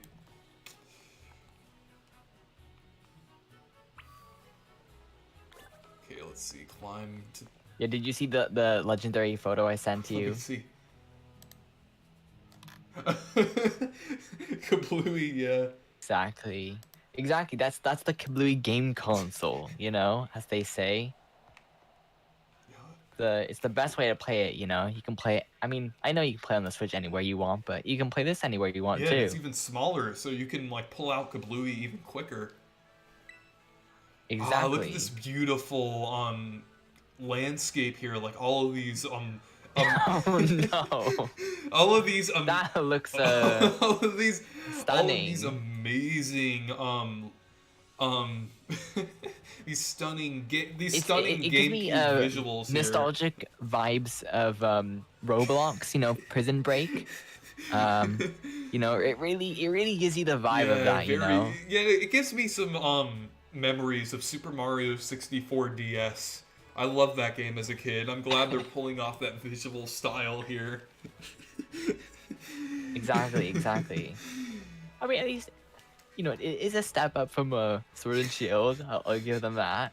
Okay, let's see. Climb to. Yeah, did you see the legendary photo I sent to Let you? me see. Kablooey, yeah. Exactly. Exactly. That's the Kablooey game console, you know, as they say. It's the best way to play it, you know. You can play. I mean, I know you can play on the Switch anywhere you want, but you can play this anywhere you want Yeah, too. it's even smaller, so you can like pull out Kablooey even quicker. Exactly. Ah, look at this beautiful landscape here, like all of these Oh no. all of these That looks all of these stunning. amazing these stunning It gives GameCube me visuals here. nostalgic vibes of Roblox, you know, Prison Break. You know, it really gives you the vibe of that, you know. Yeah, it gives me some memories of Super Mario 64 DS. I love that game as a kid. I'm glad they're pulling off that visual style here. Exactly. I mean, at least, you know, it is a step up from Sword and Shield. I'll give them that.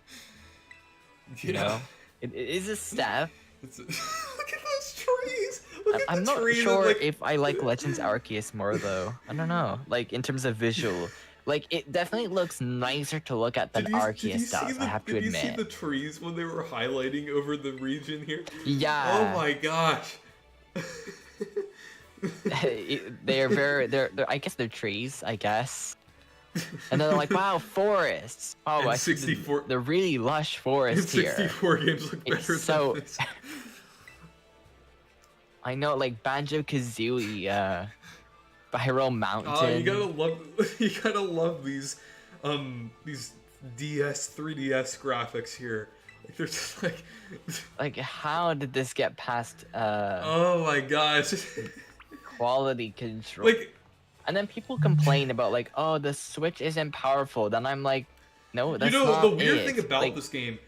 You know, it is a step. Look at those trees. Look at I'm the not trees sure like... if I like Legends Arceus more though. I don't know. Like in terms of visual, like it definitely looks nicer to look at than Arceus does. I have to admit. Did you see the trees when they were highlighting over the region here? Yeah. Oh my gosh. they're I guess they're trees. I guess. And then they're like, wow, forests. Oh, And I see 64 the really lush forest here. 64 games look better It's so. than this. I know, like Banjo-Kazooie, Spiral Mountain. Oh, you gotta love these DS 3DS graphics here. Like they're just like Like, how did this get past oh my gosh. quality control? Like And then people complain about like, oh, the Switch isn't powerful. Then I'm like, no, that's not the weird it. thing about Like, this game,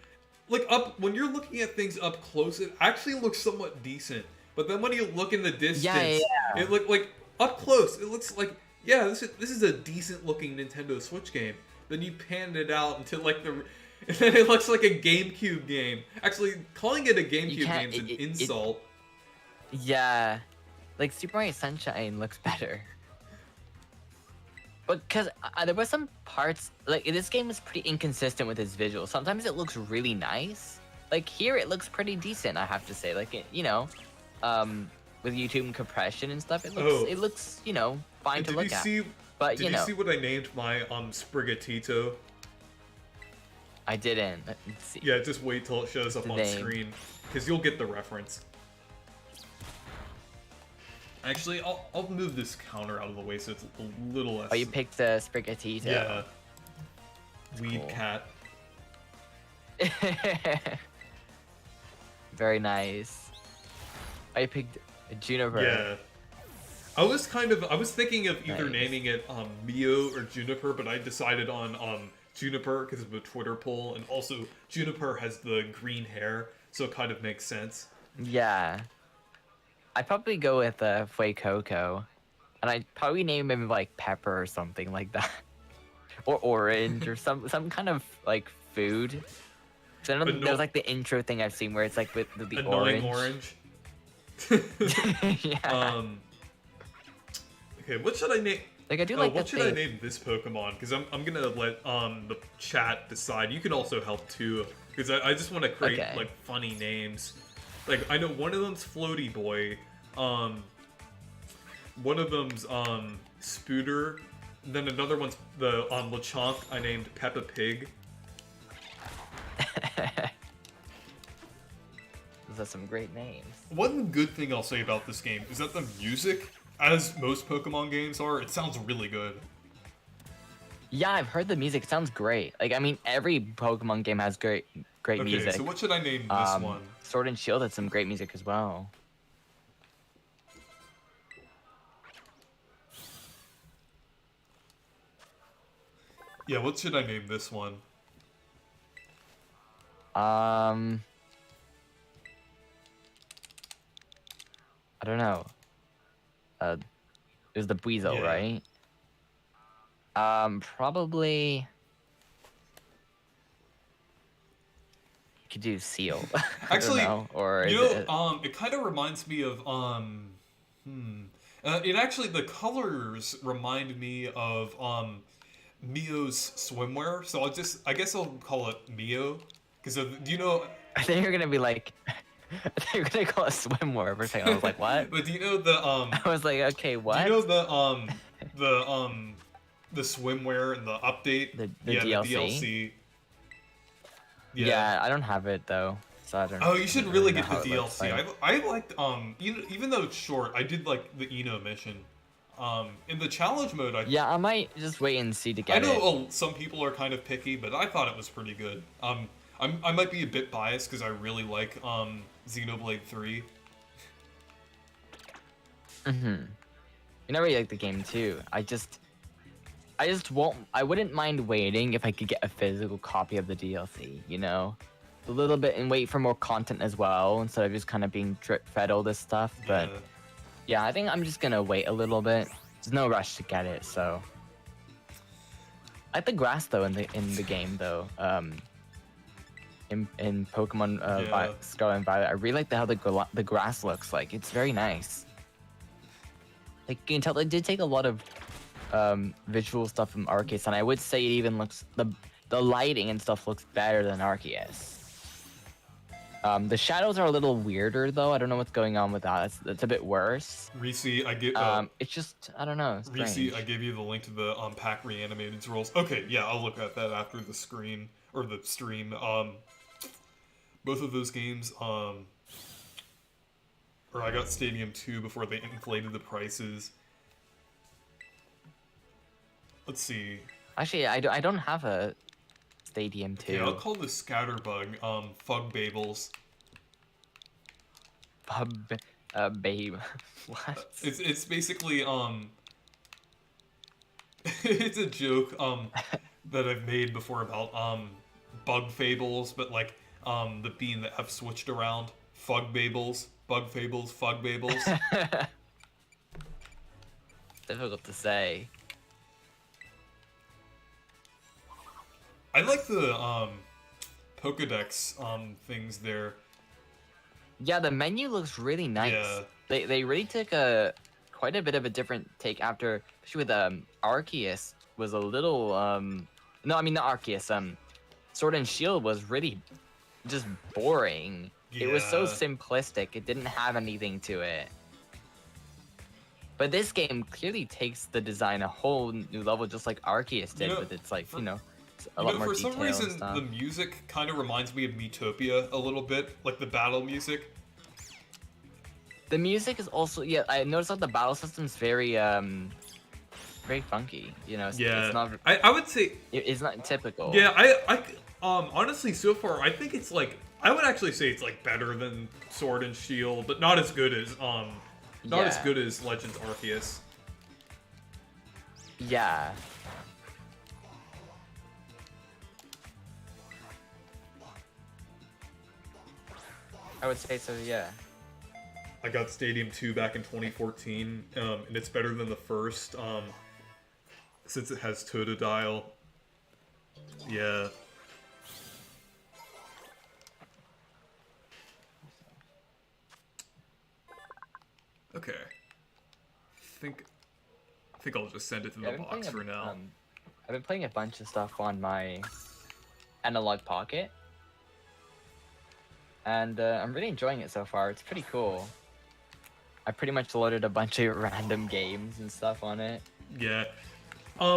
like when you're looking at things up close, it actually looks somewhat decent. But then when you look in the distance, it look like up close, it looks like this is a decent looking Nintendo Switch game. Then you pan it out until like and then it looks like a GameCube game. Actually, calling it a GameCube game is an insult. Yeah, like Super Mario Sunshine looks better. But because there were some parts, like this game is pretty inconsistent with its visuals. Sometimes it looks really nice. Like here, it looks pretty decent. I have to say, like you know, with YouTube compression and stuff, it looks you know fine to look at. But did you see what I named my Sprigatito? I didn't. Let's see. Yeah, just wait till it shows up on screen, because you'll get the reference. Actually, I'll move this counter out of the way so it's a little less... Oh, you picked the Sprigatito. Yeah. That's Weed cool. cat. Very nice. I picked Juniper. Yeah. I was thinking of either Nice. naming it Mio or Juniper, but I decided on Juniper because of a Twitter poll, and also Juniper has the green hair, so it kind of makes sense. Yeah. I'd probably go with Fue Coco. And I'd probably name him like Pepper or something like that. Or Orange or some kind of like food. So I know there's like the intro thing I've seen where it's like with the Annoying orange. Yeah. Okay, what should I name? Like I do like what should I name this Pokemon? Because I'm gonna let the chat decide. You can also help too, because I just want to create like funny names. Like I know one of them's Floaty Boy. one of them's Spooter, then another one's the Lechonk I named Peppa Pig. Those are some great names. One good thing I'll say about this game is that the music, as most Pokemon games are, it sounds really good. Yeah, I've heard the music. It sounds great. Like, I mean, every Pokemon game has great Okay, music. so what should I name this one? Sword and Shield had some great music as well. Yeah, what should I name this one? I don't know. It was the Buizel, Yeah. right? Probably. Could do Seal. Actually, I don't know. Or you is know, it... it kind of reminds me of it actually the colors remind me of Mio's swimwear, so I guess I'll call it Mio, because do you know? I think you're gonna be like, I think you're gonna call it swimwear for a second. I was like, what? But do you know the I was like, okay, what? Do you know the swimwear and the update? The yeah, DLC? the DLC. Yeah, I don't have it though, so I don't. Oh, you should really get the know how it looks DLC. like. I liked even though it's short, I did like the Eno mission. In the challenge mode, Yeah, I might just wait and see to get I it. know some people are kind of picky, but I thought it was pretty good. I might be a bit biased because I really like Xenoblade 3. You know, I really like the game too. I just wouldn't mind waiting if I could get a physical copy of the DLC, you know? A little bit and wait for more content as well, instead of just kind of being drip-fed all this stuff, but... Yeah. Yeah, I think I'm just gonna wait a little bit. There's no rush to get it, so... I like the grass, though, in the game, though. In Pokemon Yeah. Scarlet and Violet, I really like how the grass looks like. It's very nice. Like, you can tell they did take a lot of visual stuff from Arceus, and I would say it even looks... The lighting and stuff looks better than Arceus. The shadows are a little weirder, though. I don't know what's going on with that. It's a bit worse. Reese, I give it's just, I don't know. It's Reese, strange. I gave you the link to the pack reanimated rolls. Okay, yeah, I'll look at that after the screen or the stream. Both of those games, or I got Stadium 2 before they inflated the prices. Let's see. Actually, I don't have a Stadium 2. Yeah, I'll call the Scatterbug Fug Babels. Babe. What? It's basically it's a joke that I've made before about bug fables, but like the bean that have switched around. Fug Babels, Bug Fables, Fug Babels. Difficult to say. I like the Pokedex things there. Yeah, the menu looks really nice. Yeah. They really took quite a bit of a different take after, especially with Arceus was a little no, I mean not Arceus. Sword and Shield was really just boring. It was so Yeah. simplistic. It didn't have anything to it. But this game clearly takes the design a whole new level, just like Arceus did, You know, with its like for- a lot more for detail some and reason, stuff. the music kind of reminds me of Miitopia a little bit, like the battle music. The music is also, yeah, I noticed that the battle system's very very funky. You know, it's not I would say, it's not typical. yeah, I honestly, so far, I think it's like, I would actually say it's like better than Sword and Shield, but not as good as not as Yeah. good as Legends Arceus. Yeah. I would say so, yeah. I got Stadium 2 back in 2014, and it's better than the first, since it has Totodile. Yeah. Okay. I think I'll just send it to the I've been box for playing now. I've been playing a bunch of stuff on my analog pocket. And I'm really enjoying it so far. It's pretty cool. I pretty much loaded a bunch of random games and stuff on it. Yeah.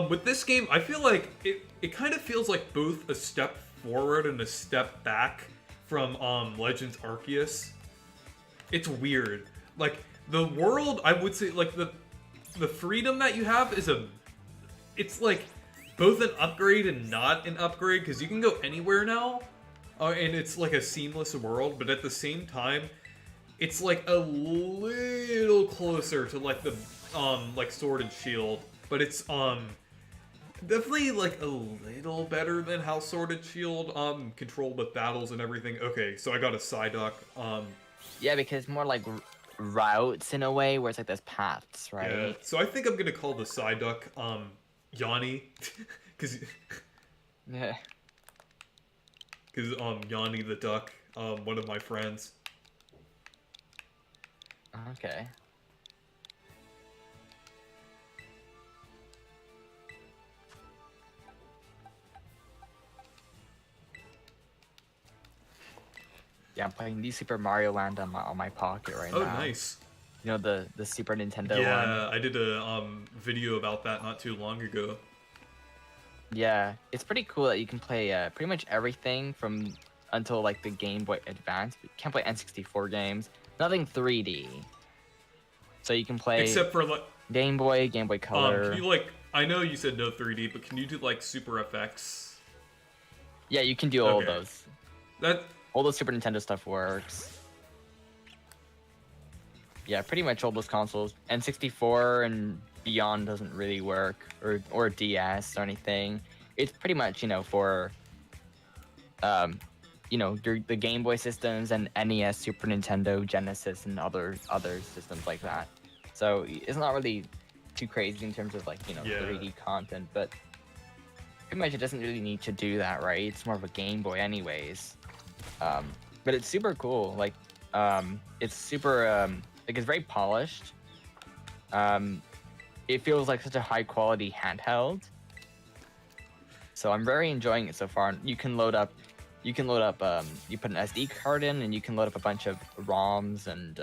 With this game, I feel like it kind of feels like both a step forward and a step back from Legends Arceus. It's weird. Like the world, I would say, like the freedom that you have is it's like both an upgrade and not an upgrade because you can go anywhere now, and it's like a seamless world. But at the same time, it's like a little closer to like the like Sword and Shield, but it's definitely like a little better than how Sword and Shield controlled with battles and everything. Okay, so I got a Psyduck. Yeah, because more like routes in a way where it's like there's paths, right? Yeah. So I think I'm gonna call the Psyduck Yanni, because Yeah. Yanni the duck, one of my friends. Okay. Yeah, I'm playing New Super Mario Land on my pocket right Oh, now. nice. You know the Super Nintendo Yeah, one? I did a video about that not too long ago. Yeah, it's pretty cool that you can play pretty much everything from until like the Game Boy Advance. You can't play N64 games. Nothing 3D. So you can play Except for like Game Boy, Game Boy Color. can you like? I know you said no 3D, but can you do like Super FX? Yeah, you can do all Okay. those. That All the Super Nintendo stuff works. Yeah, pretty much all those consoles. N64 and beyond doesn't really work, or DS or anything. It's pretty much, you know, for you know, the Game Boy systems and NES, Super Nintendo, Genesis, and other systems like that. So it's not really too crazy in terms of like, you know, Yeah. 3D content, but pretty much it doesn't really need to do that, right? It's more of a Game Boy anyways. But it's super cool. Like, it's super like it's very polished. It feels like such a high quality handheld. So I'm very enjoying it so far. You can load up, you put an SD card in, and you can load up a bunch of ROMs and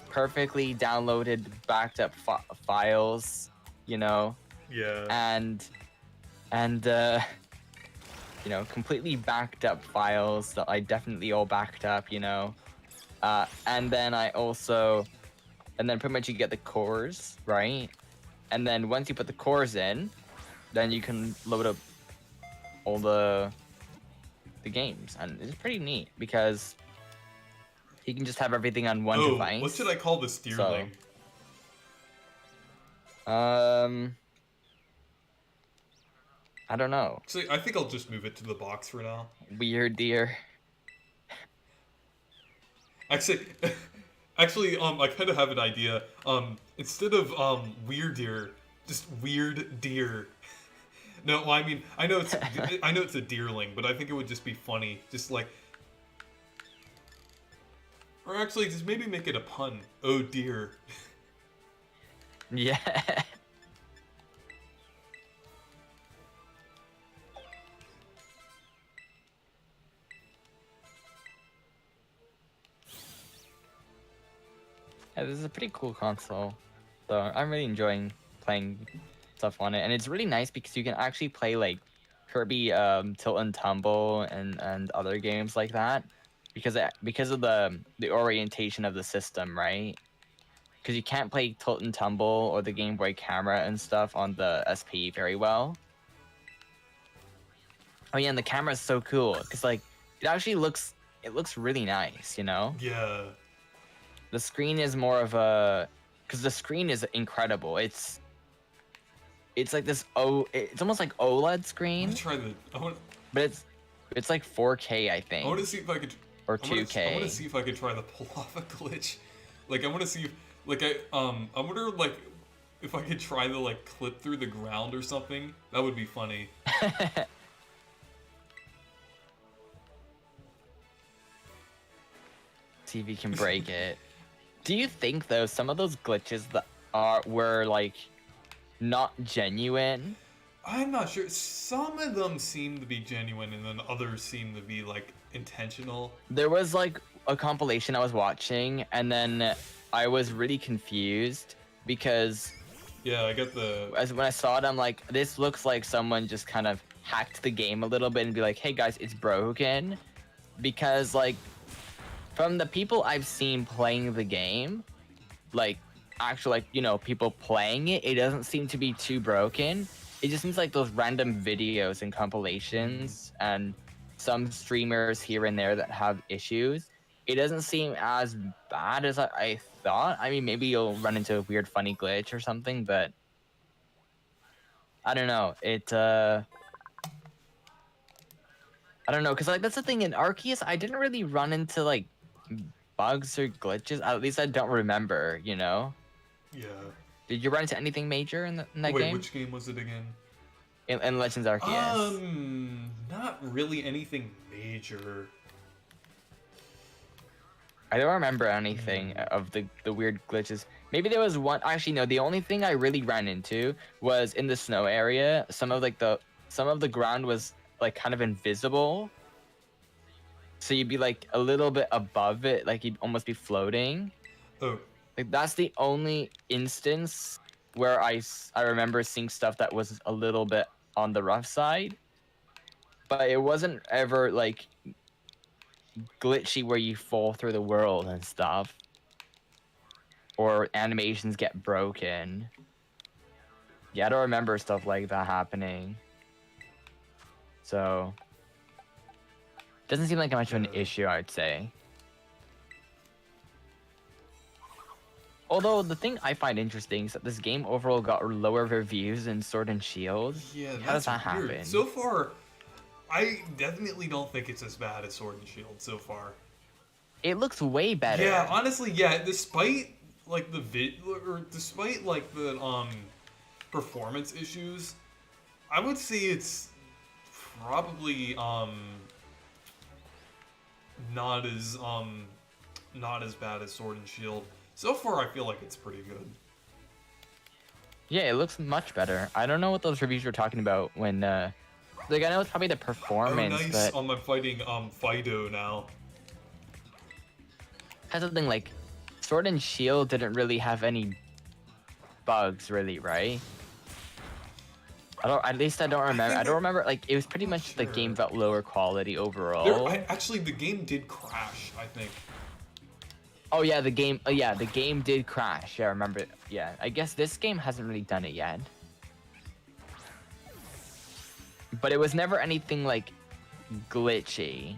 perfectly downloaded, backed up files, you know, yeah. and you know, completely backed up files that I definitely all backed up, you know, and then pretty much you get the cores, right? And then once you put the cores in, then you can load up all the games, and it's pretty neat because you can just have everything on one device. What should I call this deerling? I don't know. Actually, I think I'll just move it to the box for now. Weird deer. Actually, I kind of have an idea. Instead of weird deer, just weird deer. No, well, I mean, I know it's a deerling, but I think it would just be funny, just like, or actually, just maybe make it a pun. Oh dear. Yeah. Yeah, this is a pretty cool console. So I'm really enjoying playing stuff on it, and it's really nice because you can actually play like Kirby Tilt and Tumble and other games like that because of the orientation of the system, right? Because you can't play Tilt and Tumble or the Game Boy camera and stuff on the SP very well. Oh yeah, and the camera is so cool because like it looks really nice, you know? Yeah. The screen is more of a, because the screen is incredible. It's like this it's almost like OLED screen. But it's like 4K, I think. I want to see if I could. Or 2K. I want to see if I could try to pull off a glitch. Like I want to see if, like I wonder like if I could try to like clip through the ground or something. That would be funny. See if you can break it. Do you think though some of those glitches that were like not genuine? I'm not sure. Some of them seem to be genuine, and then others seem to be like intentional. There was like a compilation I was watching, and then I was really confused because Yeah, I get the. when I saw it, I'm like, this looks like someone just kind of hacked the game a little bit and be like, hey guys, it's broken. Because like from the people I've seen playing the game, like actual like people playing it, it doesn't seem to be too broken. It just seems like those random videos and compilations and some streamers here and there that have issues. It doesn't seem as bad as I thought. I mean, maybe you'll run into a weird funny glitch or something, but I don't know. I don't know, because like that's the thing in Arceus, I didn't really run into like bugs or glitches. At least I don't remember, Yeah. Did you run into anything major in, in that Wait, game? which game was it again? In Legends Arceus? Not really anything major. I don't remember anything of the weird glitches. Maybe there was one. Actually, no. The only thing I really ran into was in the snow area. Some of the ground was like kind of invisible. So you'd be like a little bit above it, like you'd almost be floating. Oh. Like that's the only instance where I remember seeing stuff that was a little bit on the rough side. But it wasn't ever like glitchy where you fall through the world and stuff. Or animations get broken. Yeah, I don't remember stuff like that happening. So doesn't seem like much of an issue, I'd say. Although the thing I find interesting is that this game overall got lower reviews than Sword and Shield. Yeah, How does that's that weird. happen? So far, I definitely don't think it's as bad as Sword and Shield so far. It looks way better. Yeah, honestly, yeah. Despite like despite like the performance issues, I would say it's probably not as bad as Sword and Shield. So far, I feel like it's pretty good. Yeah, it looks much better. I don't know what those reviews were talking about when like I know it's probably the performance, Oh, nice. but I'm fighting Fido now. has something like Sword and Shield didn't really have any bugs, really, right? At least I don't remember. I don't remember. Like it was pretty much the game felt lower quality overall. Actually, the game did crash, I think. Oh yeah, the game. Yeah, the game did crash. Yeah, I remember. Yeah, I guess this game hasn't really done it yet. But it was never anything like glitchy,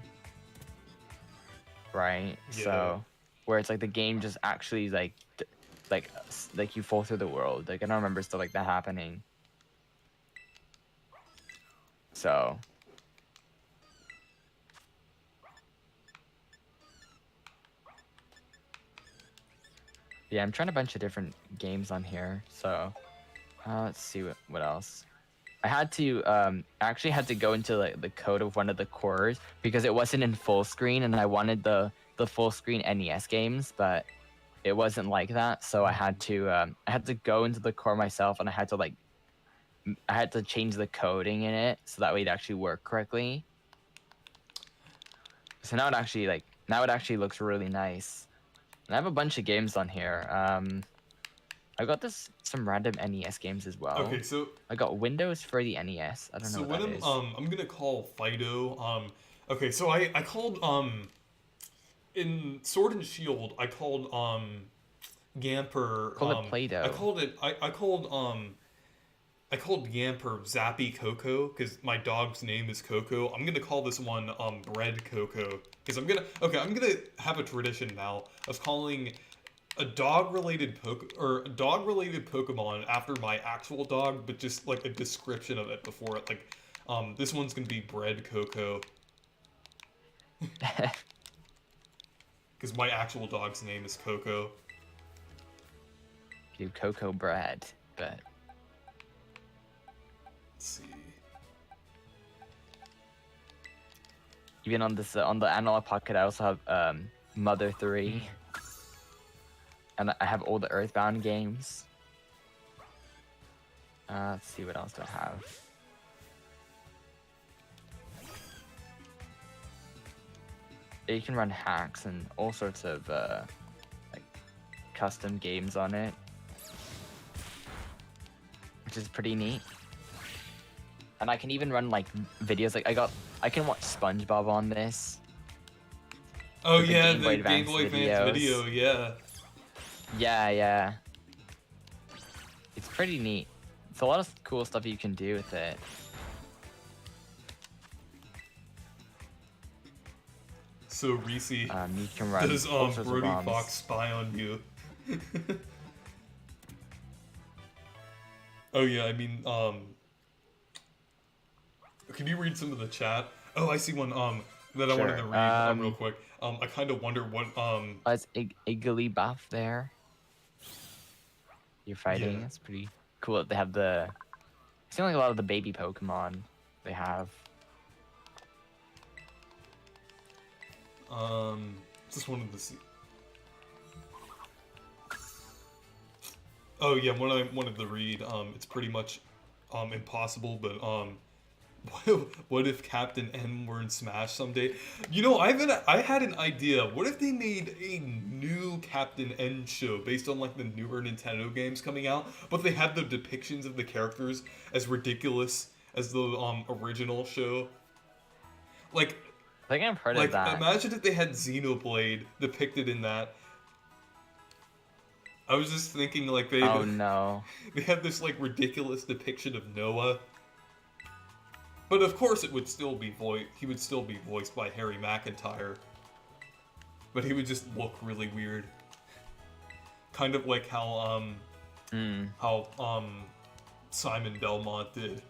right? Yeah. So where it's like the game just actually like you fall through the world. Like I don't remember stuff like that happening. So. Yeah, I'm trying a bunch of different games on here. So, let's see what else. I had to actually had to go into like the code of one of the cores because it wasn't in full screen, and I wanted the full screen NES games, but it wasn't like that. So I had to go into the core myself, and I had to change the coding in it so that way it actually work correctly. So now it actually looks really nice. And I have a bunch of games on here. I got some random NES games as well. Okay, so I got Windows for the NES. I don't know what that is. I'm gonna call Fido. Okay, so I called in Sword and Shield. I called Yamper. Call it Play-Doh. I called Yamper Zappy Coco because my dog's name is Coco. I'm gonna call this one Bread Coco because I'm gonna have a tradition now of calling a dog-related Pokemon after my actual dog, but just like a description of it before it. Like, this one's gonna be Bread Coco because my actual dog's name is Coco. Do Coco Bread, but. Let's see. Even on the Analog Pocket, I also have Mother 3, and I have all the Earthbound games. Let's see what else do I have. You can run hacks and all sorts of like custom games on it, which is pretty neat. And I can even run like videos. Like I can watch SpongeBob on this. Oh With the yeah, Game the Boy Game Boy Advance video, yeah. Yeah. It's pretty neat. It's a lot of cool stuff you can do with it. So Reese, You can run does all sorts of Brody bombs. Fox spy on you? Oh yeah, I mean, can you read some of the chat? Oh, I see one that I wanted to Sure. read real quick. I kind of wonder what It's Iggly buff there. You're fighting. Yeah. It's pretty cool that they have the. It seems like a lot of the baby Pokemon they have. Just wanted to see. Oh yeah, what I wanted to read. It's pretty much impossible, but what if Captain N were in Smash someday? You know, I had an idea. What if they made a new Captain N show based on like the newer Nintendo games coming out, but they had the depictions of the characters as ridiculous as the original show? Like, I think I've heard like of that. imagine if they had Xenoblade depicted in that. I was just thinking like they Oh no. they had this like ridiculous depiction of Noah. But of course it would still be he would still be voiced by Harry McIntyre. But he would just look really weird. Kind of like how Simon Belmont did.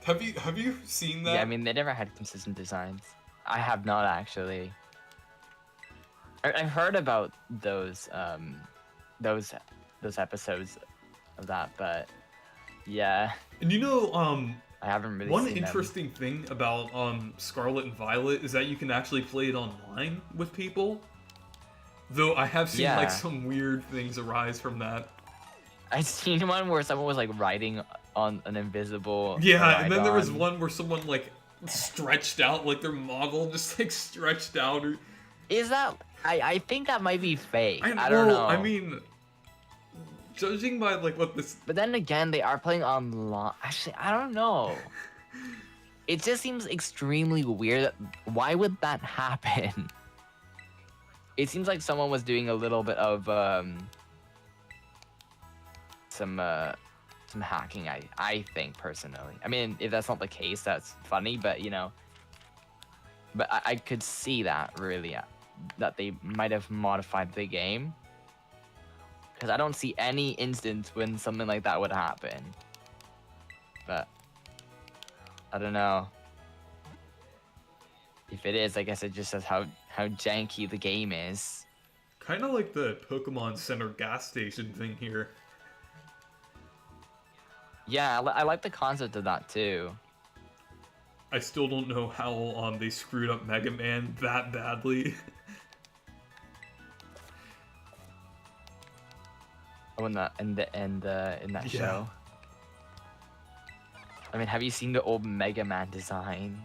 Have you seen that? Yeah, I mean they never had consistent designs. I have not actually. I've heard about those episodes of that, but yeah, And you know, I haven't really one seen them. interesting thing about Scarlet and Violet is that you can actually play it online with people. Though I have seen Yeah. like some weird things arise from that. I've seen one where someone was like riding on an invisible. Yeah, and then there was Rhydon. one where someone like stretched out, like their model just like stretched out. Or Is that? I think that might be fake. I well, don't know. I mean, judging by like what this, But then again, they are playing online. Actually, I don't know. It just seems extremely weird. Why would that happen? It seems like someone was doing a little bit of some hacking. I think personally. I mean, if that's not the case, that's funny. But you know, but I could see that really that they might have modified the game. Because I don't see any instance when something like that would happen. But I don't know. If it is, I guess it just says how janky the game is. kind of like the Pokemon Center gas station thing here. Yeah, I like the concept of that too. I still don't know how they screwed up Mega Man that badly. Oh, in that Yeah. show. I mean, have you seen the old Mega Man design?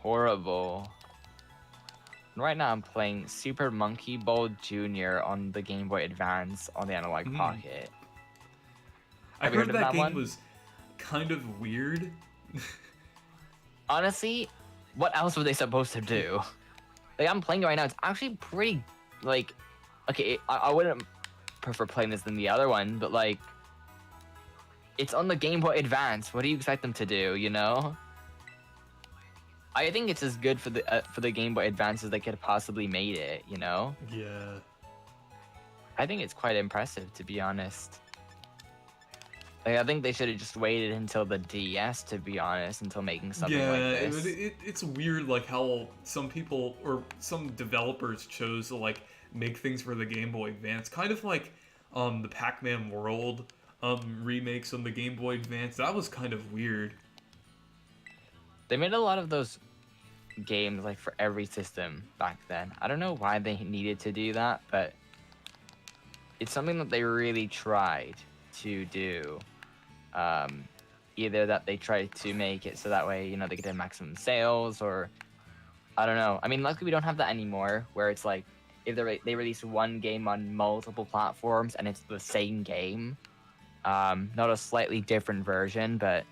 Horrible. Right now, I'm playing Super Monkey Ball Jr. on the Game Boy Advance on the Analog Pocket. I Have you heard heard of that that game one? was kind of weird. Honestly, what else were they supposed to do? Like, I'm playing it right now. It's actually pretty, like, okay, I wouldn't prefer playing this than the other one, but like, it's on the Game Boy Advance. What do you expect them to do? You know? I think it's as good for the Game Boy Advance as they could have possibly made it. You know? Yeah. I think it's quite impressive, to be honest. Like, I think they should have just waited until the DS, to be honest, until making something Yeah, like this. it's weird like how some people or some developers chose to like make things for the Game Boy Advance, kind of like the Pac-Man World remakes on the Game Boy Advance. That was kind of weird. They made a lot of those games like for every system back then. I don't know why they needed to do that, but it's something that they really tried to do. either that they try to make it so that way, you know, they get the maximum sales, or I don't know. I mean, luckily we don't have that anymore, where it's like if they release one game on multiple platforms and it's the same game, not a slightly different version, but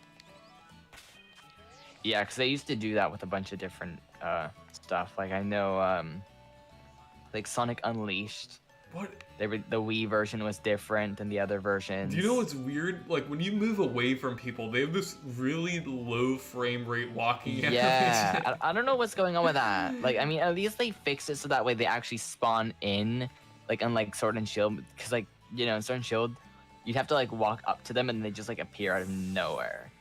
yeah, because they used to do that with a bunch of different stuff. Like I know, like Sonic Unleashed. What? The Wii version was different than the other versions. Do you know what's weird? Like, when you move away from people, they have this really low frame rate walking Yeah, animation. I don't know what's going on with that. Like, I mean, at least they fixed it so that way they actually spawn in, like, unlike Sword and Shield. Because, like, you know, in Sword and Shield, you'd have to, like, walk up to them and they just, like, appear out of nowhere.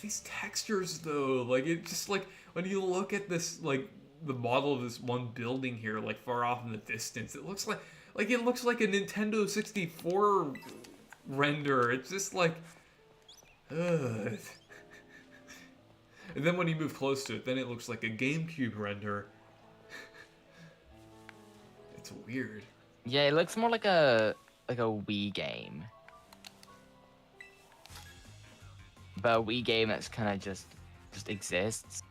These textures, though, like, it just, like, when you look at this, like, the model of this one building here, like, far off in the distance, it looks like it looks like a Nintendo 64 render. It's just like, ugh. And then when you move close to it, then it looks like a GameCube render. It's weird. Yeah, it looks more like a Wii game. But a Wii game that's kind of just exists.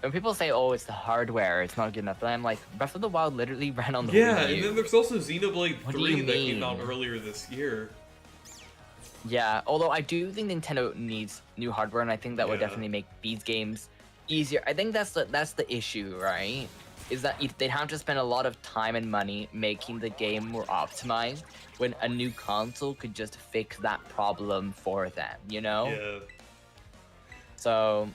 When people say, "Oh, it's the hardware, it's not good enough," but I'm like, Breath of the Wild literally ran on the Wii U. And then there's also Xenoblade What do 3 you that came mean? out earlier this year. Yeah, although I do think Nintendo needs new hardware, and I think that would definitely make these games easier. I think that's the issue, right? Is that they'd have to spend a lot of time and money making the game more optimized, when a new console could just fix that problem for them, you know? Yeah. So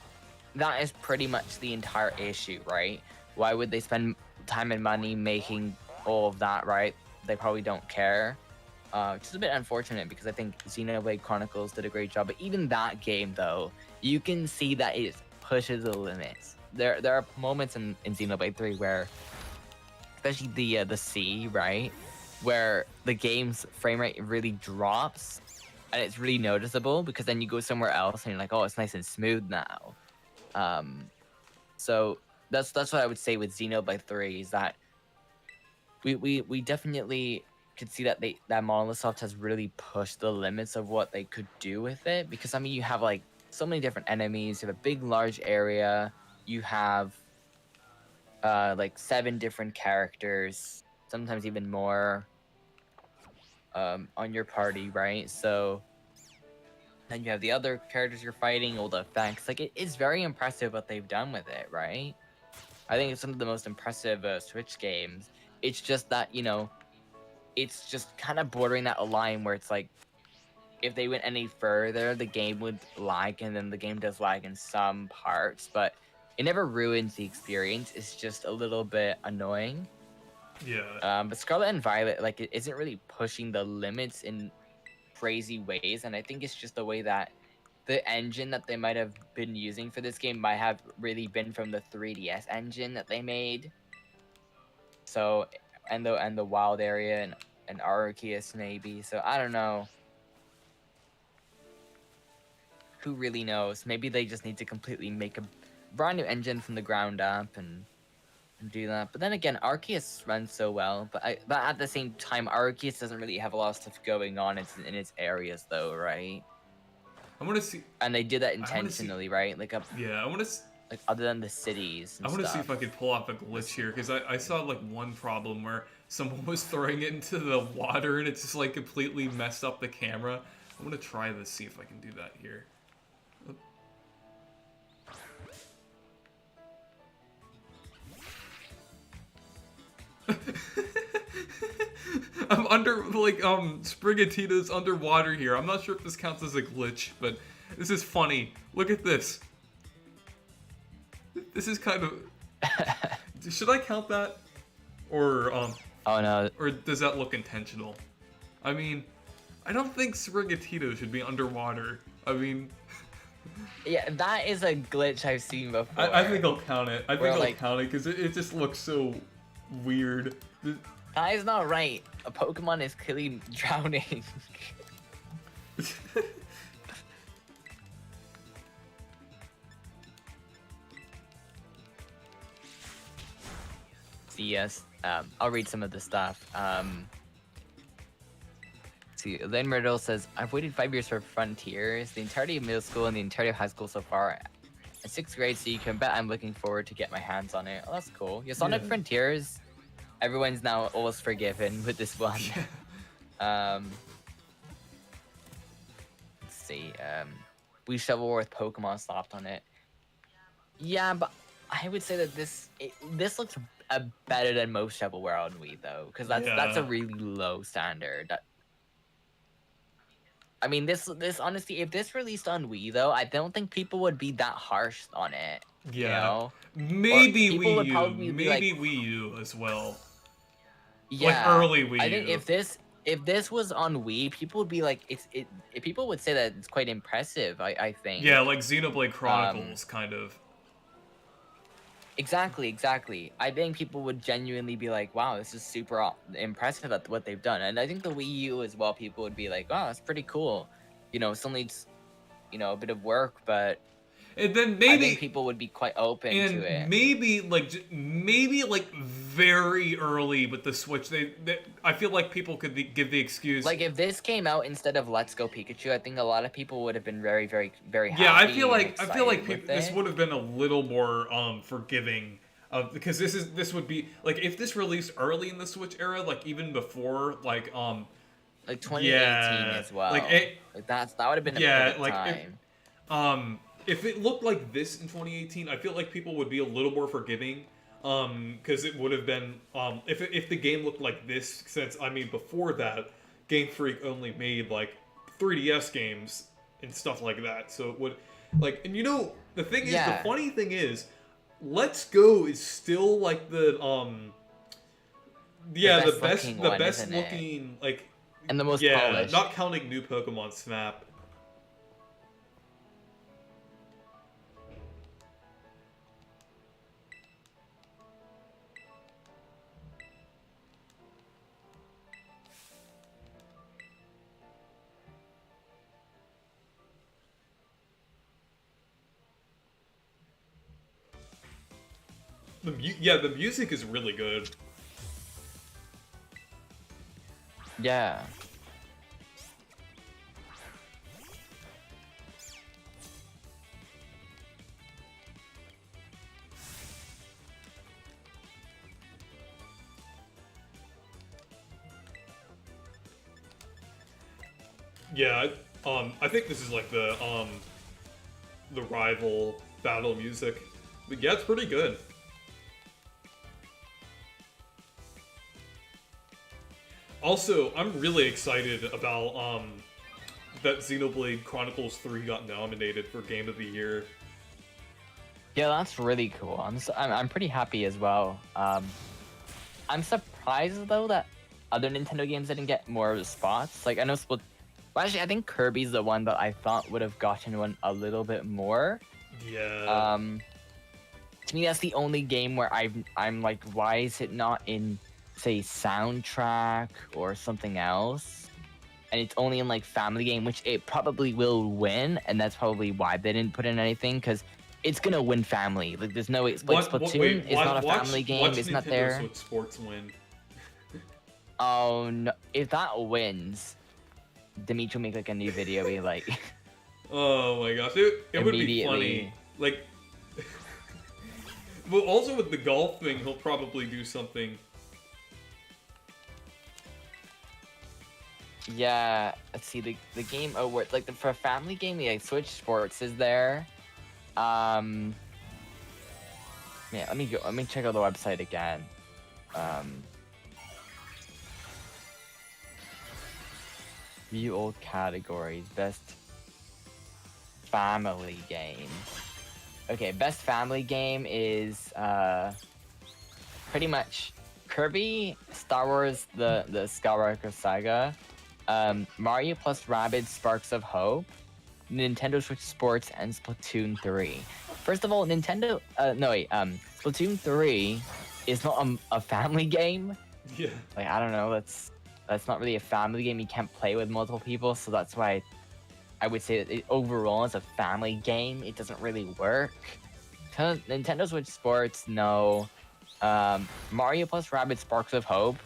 that is pretty much the entire issue, right? Why would they spend time and money making all of that, right? They probably don't care. Which is a bit unfortunate because I think Xenoblade Chronicles did a great job. But even that game, though, you can see that it pushes the limits. There are moments in Xenoblade 3 where, especially the sea, right? Where the game's frame rate really drops. And it's really noticeable because then you go somewhere else and you're like, oh, it's nice and smooth now. So that's what I would say with Xenoblade 3 is that we definitely could see that Monolith Soft has really pushed the limits of what they could do with it, because I mean you have like so many different enemies, you have a big large area, you have like 7 different characters, sometimes even more on your party, right? So then you have the other characters you're fighting, all the effects. Like, it is very impressive what they've done with it, right? I think it's one of the most impressive Switch games. It's just that, you know, it's just kind of bordering that line where it's like, if they went any further, the game would lag, and then the game does lag in some parts, but it never ruins the experience. It's just a little bit annoying. Yeah. But Scarlet and Violet, like, it isn't really pushing the limits in crazy ways, and I think it's just the way that the engine that they might have been using for this game might have really been from the 3DS engine that they made. So, and the wild area and Arceus maybe. So I don't know. Who really knows? Maybe they just need to completely make a brand new engine from the ground up and do that. But then again, Arceus runs so well. But at the same time, Arceus doesn't really have a lot of stuff going on in its areas, though, right? I want to see. And they did that intentionally, right? Like Yeah, I want to. Like other than the cities. And I want to stuff. see if I could pull off a glitch here, because I saw like one problem where someone was throwing it into the water and it's just like completely messed up the camera. I'm gonna try this, see if I can do that here. I'm under, like, Sprigatito's underwater here. I'm not sure if this counts as a glitch, but this is funny. Look at this. This is kind of... Should I count that? Or, Oh no. Or does that look intentional? I mean, I don't think Sprigatito should be underwater. I mean... Yeah, that is a glitch I've seen before. I think I'll count it. I think I'll like, count it, because it just looks so weird. That is not right. A Pokemon is clearly drowning. Yes, I'll read some of the stuff. see. Elaine Myrtle says, I've waited 5 years for Frontiers, the entirety of middle school and the entirety of high school so far. In 6th grade, so you can bet I'm looking forward to get my hands on it. Oh, that's cool. Yeah, Sonic Yeah. Frontiers, everyone's now almost forgiven with this one. Let's see. We Shovel War with Pokemon slapped on it. Yeah, but I would say that this looks better than most shovelware on Wii though, because that's a really low standard. I mean, this honestly, if this released on Wii though, I don't think people would be that harsh on it. Yeah. You know? Maybe people Wii would U. probably be Maybe like, Wii U as well. yeah, Like early Wii U. I think if this was on Wii, people would be like, people would say that it's quite impressive. I think. Yeah, like Xenoblade Chronicles, kind of. Exactly. I think people would genuinely be like, wow, this is super impressive at what they've done. And I think the Wii U as well, people would be like, wow, that's pretty cool. You know, it still needs, you know, a bit of work, but And then maybe I think people would be quite open to it. And maybe like very early with the Switch, they I feel like people could give the excuse. Like if this came out instead of Let's Go Pikachu, I think a lot of people would have been very happy. Yeah, I feel like people, this would have been a little more forgiving. Because this would be like if this released early in the Switch era, like even before like 2018 as well. Like that would have been a yeah, like time. If it looked like this in 2018, I feel like people would be a little more forgiving. Because it would have been if the game looked like this, since I mean before that, Game Freak only made like 3DS games and stuff like that. So it would and you know the thing is, the funny thing is, Let's Go is still like the best looking like, and the most polished. Not counting new Pokemon Snap. The music is really good. Yeah. Yeah, I think this is like the rival battle music. But yeah, it's pretty good. Also, I'm really excited about that Xenoblade Chronicles 3 got nominated for Game of the Year. Yeah, that's really cool. I'm pretty happy as well. I'm surprised though that other Nintendo games didn't get more spots. Like I know Well, actually, I think Kirby's the one that I thought would have gotten one a little bit more. Yeah. To me, that's the only game where I'm like, why is it not in, say, soundtrack or something else? And it's only in like family game, which it probably will win, and that's probably why they didn't put in anything, because it's gonna win family. Like there's no way. Like Splatoon is not a family game. It's not there. Switch Sports win. Oh no! If that wins, Dimitri will make like a new video, be like. Oh my gosh, it would be funny. Like, well, also with the golf thing, he'll probably do something. Yeah, let's see the game award, like for a family game, yeah, Switch Sports is there. Yeah, let me check out the website again. View old categories. Best family game. Okay, best family game is pretty much Kirby, Star Wars, the Skywalker Saga, Mario plus Rabbids Sparks of Hope, Nintendo Switch Sports, and Splatoon 3. First of all, Splatoon 3 is not a family game. Yeah. Like, I don't know, that's not really a family game. You can't play with multiple people, so that's why I would say that overall as a family game, it doesn't really work. Nintendo Switch Sports, no. Mario plus Rabbids Sparks of Hope,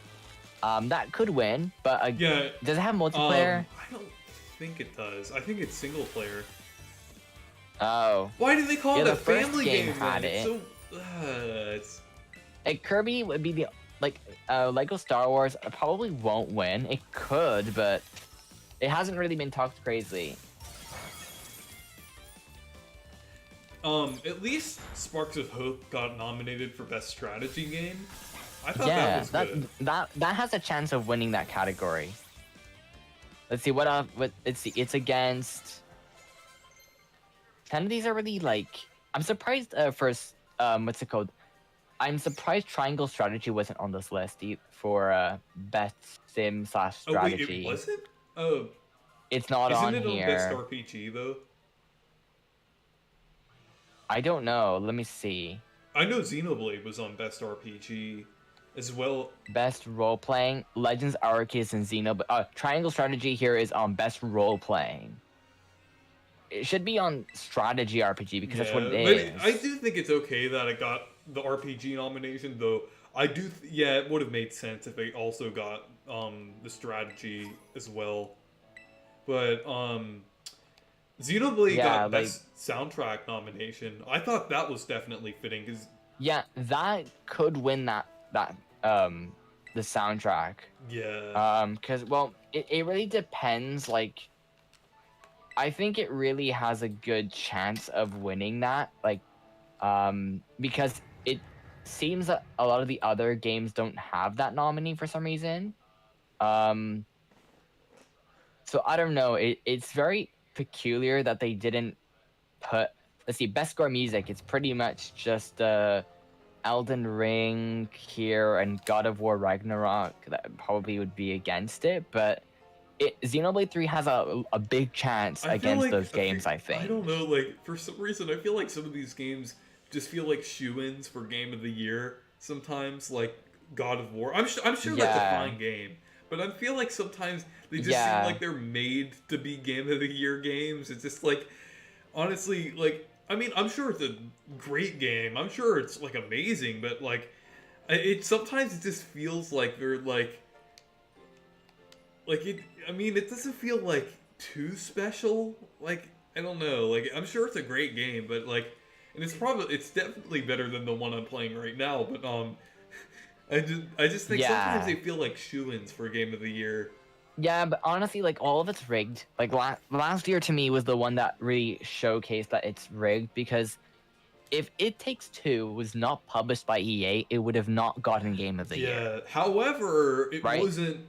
That could win, but Yeah. does it have multiplayer? I don't think it does. I think it's single player. Oh. Why do they call Yeah, it the a first family game game? had Then? it. So, it's Like Kirby would be the Lego Star Wars probably won't win. It could, but it hasn't really been talked crazy. At least Sparks of Hope got nominated for Best Strategy Game. I thought Yeah, that was good. that has a chance of winning that category. Let's see what let's see. It's against. 10 of these are really like. I'm surprised what's it called? I'm surprised Triangle Strategy wasn't on this list for best sim / strategy. Oh wait, it wasn't? Oh, it's not isn't on it here. on Best RPG though? I don't know. Let me see. I know Xenoblade was on Best RPG as well. Best role playing, Legends Arceus and Xenoblade. Triangle Strategy here is on best role playing. It should be on strategy RPG because that's what it is. But I do think it's okay that it got the RPG nomination, though. I do, yeah, it would have made sense if they also got the strategy as well. But Xenoblade got best soundtrack nomination. I thought that was definitely fitting because yeah, that could win that the soundtrack. Yeah. Because well, it really depends. Like, I think it really has a good chance of winning that. Like, because it seems that a lot of the other games don't have that nominee for some reason. So I don't know. It's very peculiar that they didn't put. Let's see, best score music. It's pretty much just Elden Ring here and God of War Ragnarok that probably would be against it, but Xenoblade 3 has a big chance against those games, I think. I don't know, like, for some reason, I feel like some of these games just feel like shoo-ins for Game of the Year sometimes, like God of War. I'm sure that's a fine game, but I feel like sometimes they just seem like they're made to be Game of the Year games. It's just like, honestly, like, I mean, I'm sure it's a great game. I'm sure it's, like, amazing, but, like, sometimes it just feels like they're, like, I mean, it doesn't feel, like, too special. Like, I don't know. Like, I'm sure it's a great game, but, like, and it's definitely better than the one I'm playing right now, but, I just think sometimes they feel like shoo-ins for Game of the Year. Yeah, but honestly, like, all of it's rigged. Like, last year to me was the one that really showcased that it's rigged, because if It Takes Two was not published by EA, it would have not gotten Game of the Year. Yeah, however, it wasn't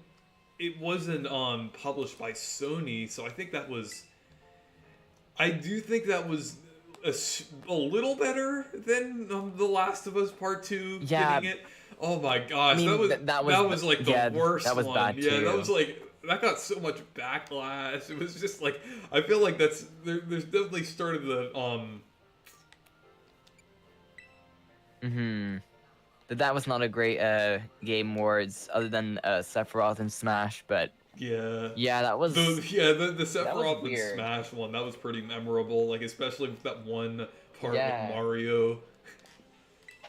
published by Sony, so I think that was... I do think that was a little better than The Last of Us Part 2 getting it. Oh my gosh, I mean, that was like the worst that was one. Bad yeah, too. that was like... That got so much backlash. It was just like... I feel like there's definitely started the... That was not a great Game Awards, other than Sephiroth and Smash, but yeah, that was the Sephiroth and Smash one. That was pretty memorable, like especially with that one part with Mario.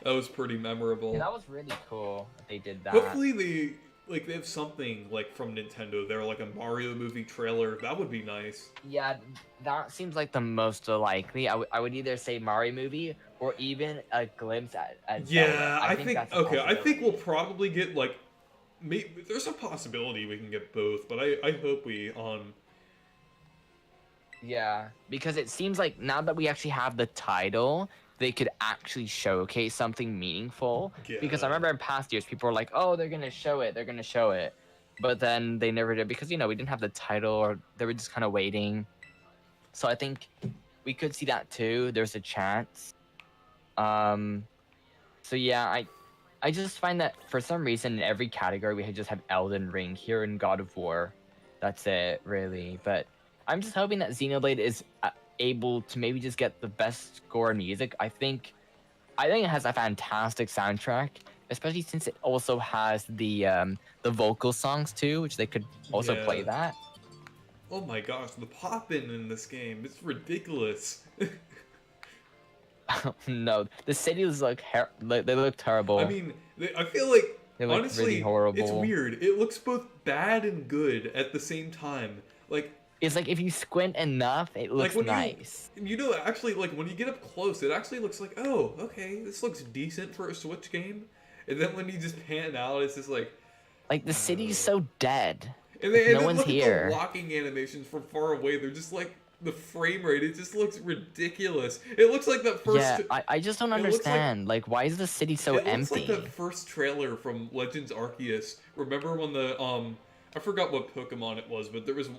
That was pretty memorable. Yeah, that was really cool that they did that. Hopefully they have something like from Nintendo there, like a Mario movie trailer. That would be nice. Yeah, that seems like the most likely. I would either say Mario movie or even a glimpse at Zelda. I think that's okay. I think we'll probably get like maybe there's a possibility we can get both, but I hope we Yeah, because it seems like now that we actually have the title, they could actually showcase something meaningful. Yeah. Because I remember in past years, people were like, "Oh, they're gonna show it, but then they never did because we didn't have the title, or they were just kind of waiting. So I think we could see that too. There's a chance. So yeah, I just find that for some reason in every category we just have Elden Ring here in God of War. That's it, really. But I'm just hoping that Xenoblade is able to maybe just get the best score music. I think it has a fantastic soundtrack, especially since it also has the vocal songs too, which they could also play that. Oh my gosh, the poppin' in this game, it's ridiculous. No, the cities look they look terrible. I mean, I feel like They look Honestly, really horrible. it's weird. It looks both bad and good at the same time. Like, It's like if you squint enough, it looks when nice. you know, actually, like when you get up close, it actually looks like, oh, okay, this looks decent for a Switch game. And then when you just pan out, it's just like the city's so dead. And Like, then, no one's look here. at the walking animations from far away. They're just like the frame rate. It just looks ridiculous. It looks like that first. Yeah, I just don't understand. Like, why is the city so it empty? looks like that first trailer from Legends Arceus. Remember when the I forgot what Pokemon it was, but there was.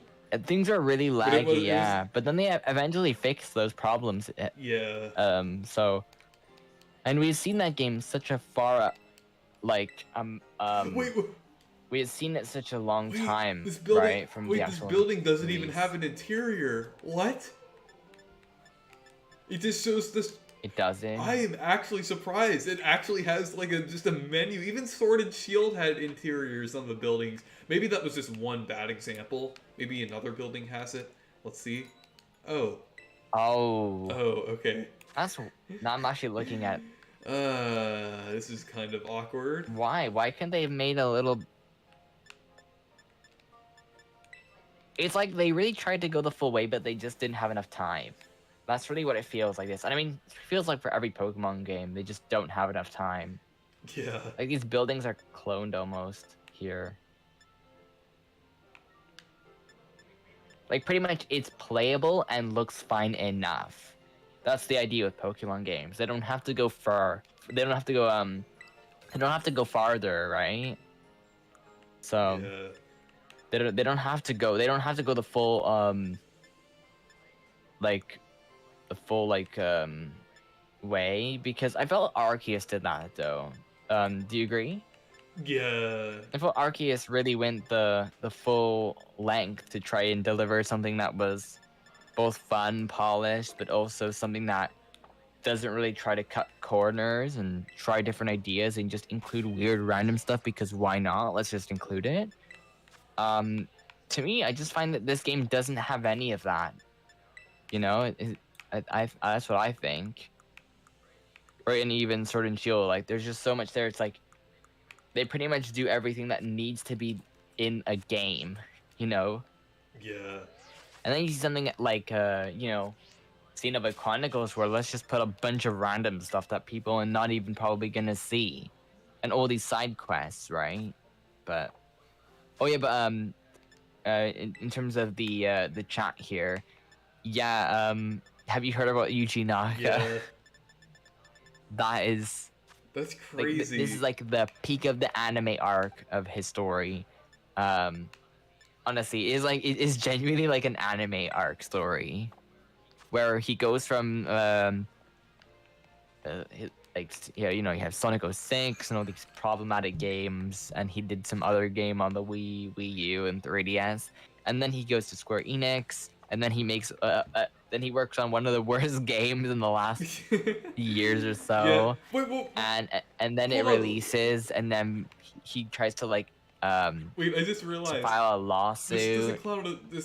Things are really laggy, it was- yeah. But then they eventually fixed those problems. Yeah. So, and we've seen that game such a far, like Wait. we had seen it such a long Wait, time, this building, right? From the this actual building doesn't even release. have an interior. What? It just shows this. It doesn't. I am actually surprised. It actually has like just a menu. Even Sword and Shield had interiors on the buildings. Maybe that was just one bad example. Maybe another building has it. Let's see. Oh. Oh. Oh, okay. That's. Now I'm actually looking at. This is kind of awkward. Why? Why can't they have made a little? It's like they really tried to go the full way, but they just didn't have enough time. That's really what it feels like this. And I mean, it feels like for every Pokemon game, they just don't have enough time. Yeah. Like these buildings are cloned almost here. Like pretty much it's playable and looks fine enough. That's the idea with Pokemon games. They don't have to go far. They don't have to go they don't have to go farther, right? So Yeah. they don't have to go the full like the full way, because I felt Arceus did that though. Do you agree? Yeah. I felt Arceus really went the full length to try and deliver something that was both fun, polished, but also something that doesn't really try to cut corners and try different ideas and just include weird random stuff because why not? Let's just include it. To me, I just find that this game doesn't have any of that. You know, that's what I think. Or and even Sword and Shield, like there's just so much there. It's like they pretty much do everything that needs to be in a game, you know? Yeah. And then you see something like, you know, Xenoblade Chronicles, where let's just put a bunch of random stuff that people are not even probably gonna see. And all these side quests, right? But, oh yeah, but, in terms of the chat here, yeah, have you heard about Yuji Naka? Yeah. That's That's like, crazy. this is like the peak of the anime arc of his story. Honestly, it is genuinely like an anime arc story, where he goes from you know, you have Sonic 06 and all these problematic games, and he did some other game on the Wii U, and 3DS, and then he goes to Square Enix, and then he makes then he works on one of the worst games in the last years or so. Yeah. Wait, and then it hold on. releases, and then he tries to like wait, I just to realized. file a This lawsuit.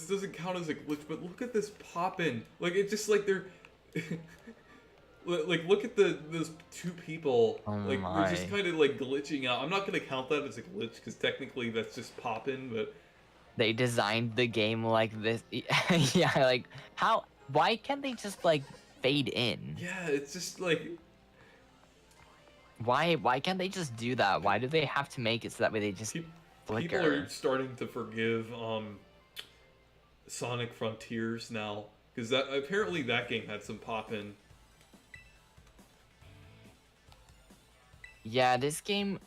doesn't count as a glitch, but look at this poppin'. Like it's just like they're like look at those two people. Oh like they're just my. kind of like glitching out. I'm not gonna count that as a glitch because technically that's just poppin', but They designed the game like this. Yeah, like how? Why can't they just like fade in? yeah, it's just like Why can't they just do that? Why do they have to make it so that way they just people flicker? are starting to forgive Sonic Frontiers now because that apparently that game had some poppin'. Yeah, this game,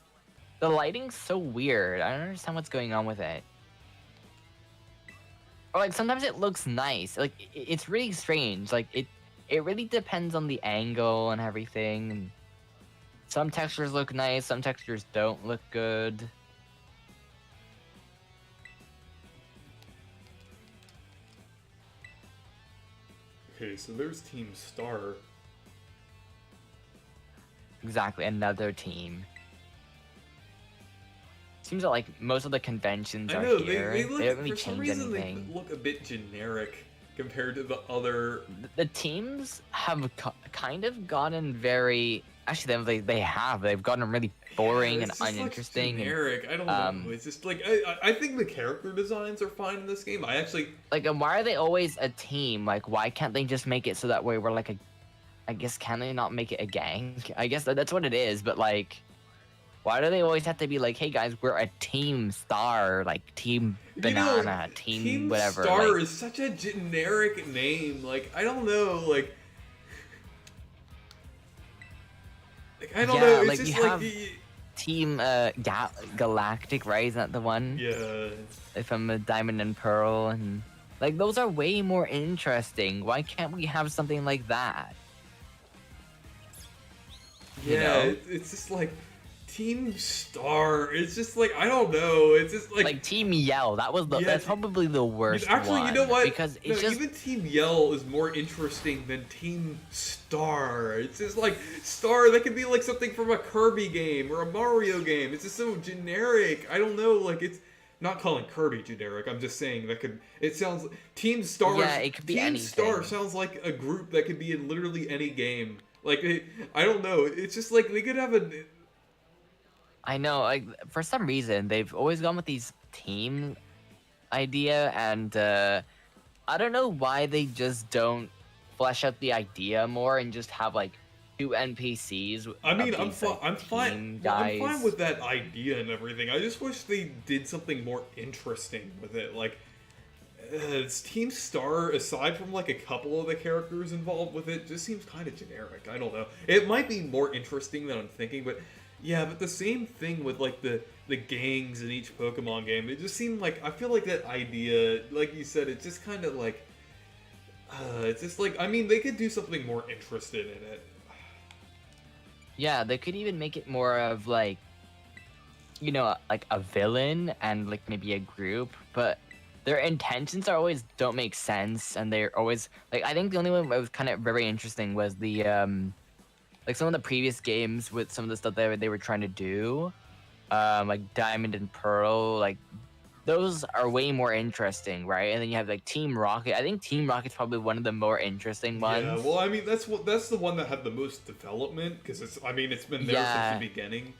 the lighting's so weird. I don't understand what's going on with it. Or like sometimes it looks nice. Like it's really strange. Like it really depends on the angle and everything. And some textures look nice, some textures don't look good. Okay, so there's Team Star. Exactly, another team. Seems that like most of the conventions I are know here. they look don't really for some change reason anything. they look a bit generic compared to the other. The teams have kind of gotten very Actually, they've gotten really boring and it's just, uninteresting. Like, generic. I don't know. It's just like I think the character designs are fine in this game. I actually And why are they always a team? Like, why can't they just make it so that way we're like I guess, can they not make it a gang? I guess that's what it is. But like, why do they always have to be like, hey guys, we're a team star, like team banana, team whatever. Star like, is such a generic name. Like I don't know. Like I don't know. It's like just you like have Team Galactic, right? Isn't that the one? yeah. If I'm a Diamond and Pearl, and like those are way more interesting. Why can't we have something like that? Yeah, You know? it's just like Team Star. It's just like I don't know. It's just like Team Yell. That's probably the worst actually, one. you know what? Because it's just even Team Yell is more interesting than Team Star. It's just like Star. That could be like something from a Kirby game or a Mario game. It's just so generic. I don't know. Like it's not calling Kirby generic. I'm just saying that could. It sounds Team Star. Yeah, it could be Team anything. Star sounds like a group that could be in literally any game. Like I don't know. It's just like they could have a. I know, like for some reason they've always gone with these team idea, and I don't know why they just don't flesh out the idea more and just have like 2 NPCs. I mean, I'm these, like, fine. guys. I'm fine with that idea and everything. I just wish they did something more interesting with it. Like, it's Team Star, aside from like a couple of the characters involved with it, just seems kind of generic. I don't know. It might be more interesting than I'm thinking, but yeah, but the same thing with like the gangs in each Pokemon game. It just seemed like I feel like that idea, like you said, it's just kind of like it's just like I mean they could do something more interested in it. Yeah, they could even make it more of like, you know, like a villain and like maybe a group, but their intentions are always don't make sense, and they're always like I think the only one that was kind of very interesting was the like some of the previous games with some of the stuff that they were trying to do, like Diamond and Pearl, like those are way more interesting, right? And then you have like Team Rocket. I think Team Rocket's probably one of the more interesting ones. Yeah, well, I mean that's the one that had the most development because it's been there since the beginning.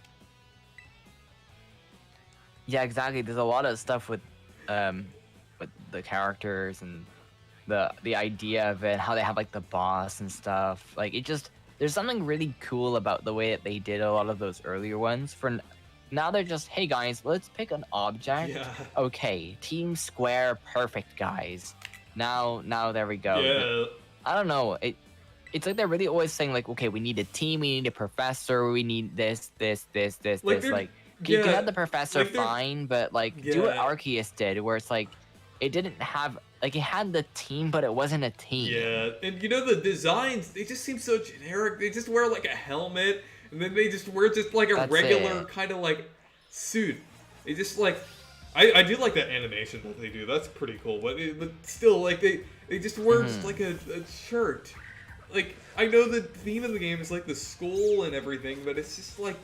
Yeah, exactly. There's a lot of stuff with the characters and the idea of it, how they have like the boss and stuff. Like it just there's something really cool about the way that they did a lot of those earlier ones. Now they're just, hey guys, let's pick an object. Yeah. Okay, Team Square, perfect guys. Now there we go. Yeah. I don't know. It's like they're really always saying like, okay, we need a team, we need a professor, we need this. Like you can have the professor fine, but like do what Arceus did, where it's like it didn't have like it had the team, but it wasn't a team. Yeah, and you know the designs, they just seem so generic. They just wear like a helmet, and then they just wear just like a regular kind of like suit. They just like I do like that animation that they do. That's pretty cool. But still, like they just wear just like a shirt. Like I know the theme of the game is like the skull and everything, but it's just like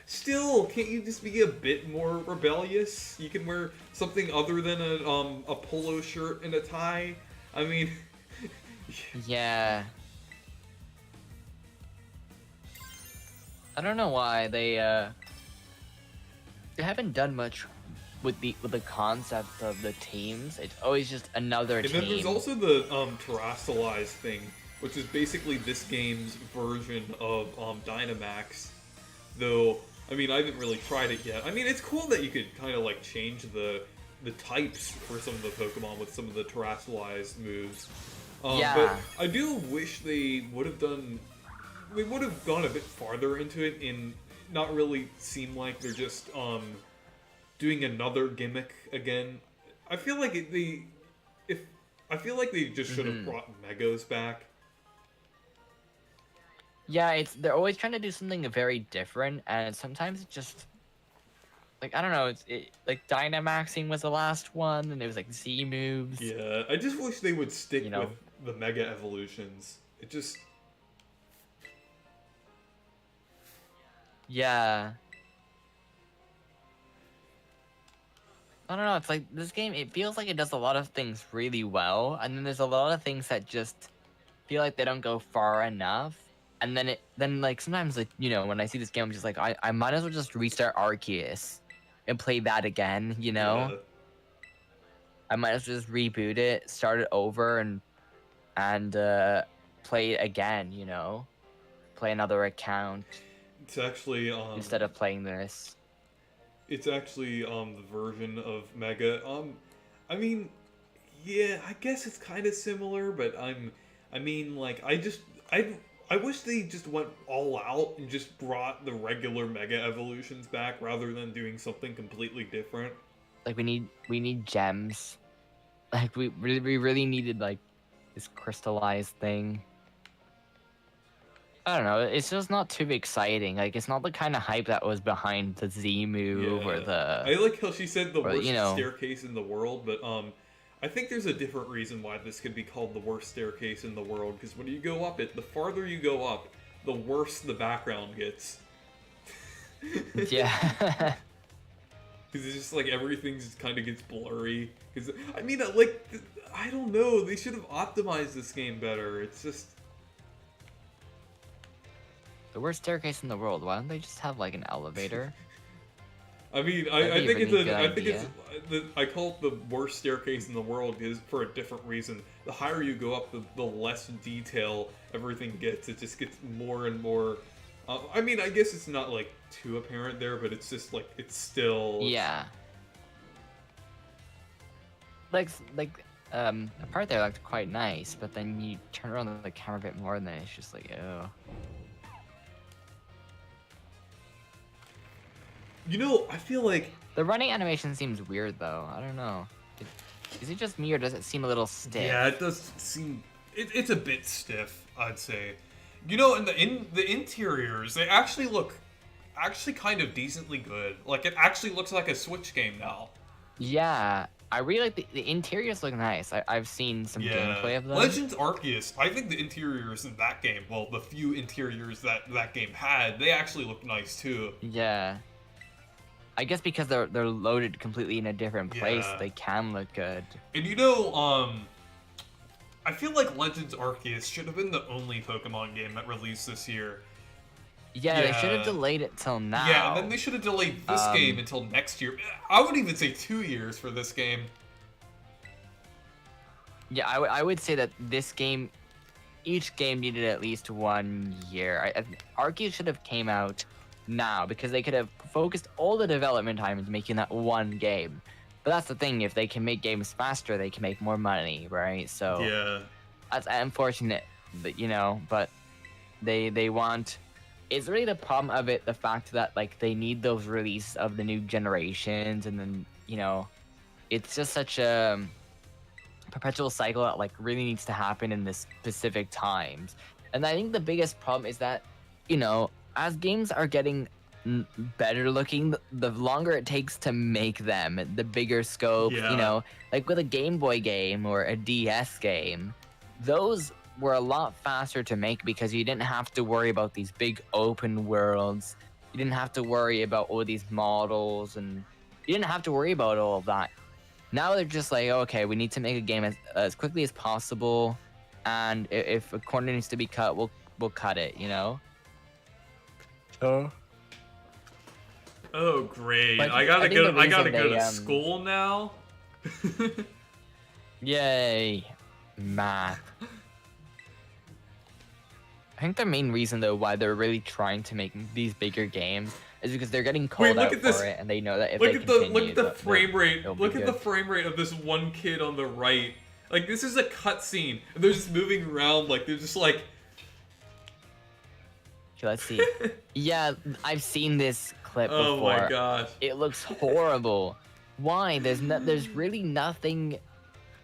still, can't you just be a bit more rebellious? You can wear something other than a polo shirt and a tie. I mean, yeah. I don't know why they haven't done much with the concept of the teams. It's always just another team. And then there's also the Terrasilize thing, which is basically this game's version of Dynamax. Though, I mean, I haven't really tried it yet. I mean, it's cool that you could kind of like change the types for some of the Pokemon with some of the Terrasilize moves. Yeah. But I do wish they would have gone a bit farther into it and not really seem like they're just doing another gimmick again. I feel like they just should have brought Megos back. Yeah, they're always trying to do something very different, and sometimes it just like I don't know. Like Dynamaxing was the last one, and there was like Z moves. Yeah, I just wish they would stick with the Mega Evolutions. It just yeah. I don't know. It's like this game. It feels like it does a lot of things really well, and then there's a lot of things that just feel like they don't go far enough. And then like sometimes like when I see this game, I'm just like I might as well just restart Arceus and play that again. Yeah. I might as well just reboot it, start it over, and play it again. Play another account It's actually instead of playing this. It's actually the version of Mega. I mean, yeah, I guess it's kind of similar, but I mean, like, I wish they just went all out and just brought the regular Mega evolutions back rather than doing something completely different. Like we need gems. Like we really needed like this crystallized thing. I don't know. It's just not too exciting. Like it's not the kind of hype that was behind the Z move or the. I like how she said the worst you know. staircase in the world, but I think there's a different reason why this could be called the worst staircase in the world. Because when you go up it, the farther you go up, the worse the background gets. Yeah. Because it's just like everything just kind of gets blurry. Because I mean, like, I don't know. They should have optimized this game better. It's just. The worst staircase in the world. Why don't they just have like an elevator? I mean, I think I call it the worst staircase in the world is for a different reason. The higher you go up, the less detail everything gets. It just gets more and more. I mean, I guess it's not like too apparent there, but it's just like it's still. Yeah. Like the part there looked quite nice, but then you turn around the camera a bit more, and then it's just like, oh. I feel like the running animation seems weird though. I don't know. Is it just me or does it seem a little stiff? Yeah, it does seem. It's a bit stiff, I'd say. In the interiors, they actually look kind of decently good. Like it actually looks like a Switch game now. Yeah, I really like the interiors look nice. I've seen some gameplay of them. Legends Arceus, I think the interiors in that game, well, the few interiors that game had, they actually look nice too. Yeah. I guess because they're loaded completely in a different place, they can look good. And I feel like Legends Arceus should have been the only Pokemon game that released this year. Yeah, they should have delayed it till now. Yeah, and then they should have delayed this game until next year. I would even say 2 years for this game. Yeah, I would say that this game, each game needed at least 1 year. Arceus should have came out now because they could have focused all the development time into making that one game. But that's the thing, if they can make games faster, they can make more money, right? So yeah, that's unfortunate, but they want. It's really the problem of it, the fact that like they need those releases of the new generations, and then it's just such a perpetual cycle that like really needs to happen in this specific times. And I think the biggest problem is that as games are getting better looking, the longer it takes to make them, the bigger scope, like with a Game Boy game or a DS game, those were a lot faster to make because you didn't have to worry about these big open worlds. You didn't have to worry about all these models, and you didn't have to worry about all of that. Now they're just like, okay, we need to make a game as quickly as possible, and if a corner needs to be cut, we'll cut it, Oh great! But I gotta go to they, school now. Yay, math. I think the main reason though why they're really trying to make these bigger games is because they're getting called out for it, and they know that if they continue, look at the frame rate. Look at the good. frame rate of this one kid on the right. Like this is a cutscene, and they're just moving around. Like they're just like. Okay, let's see. Yeah, I've seen this clip before. Oh my gosh! It looks horrible. Why? There's really nothing.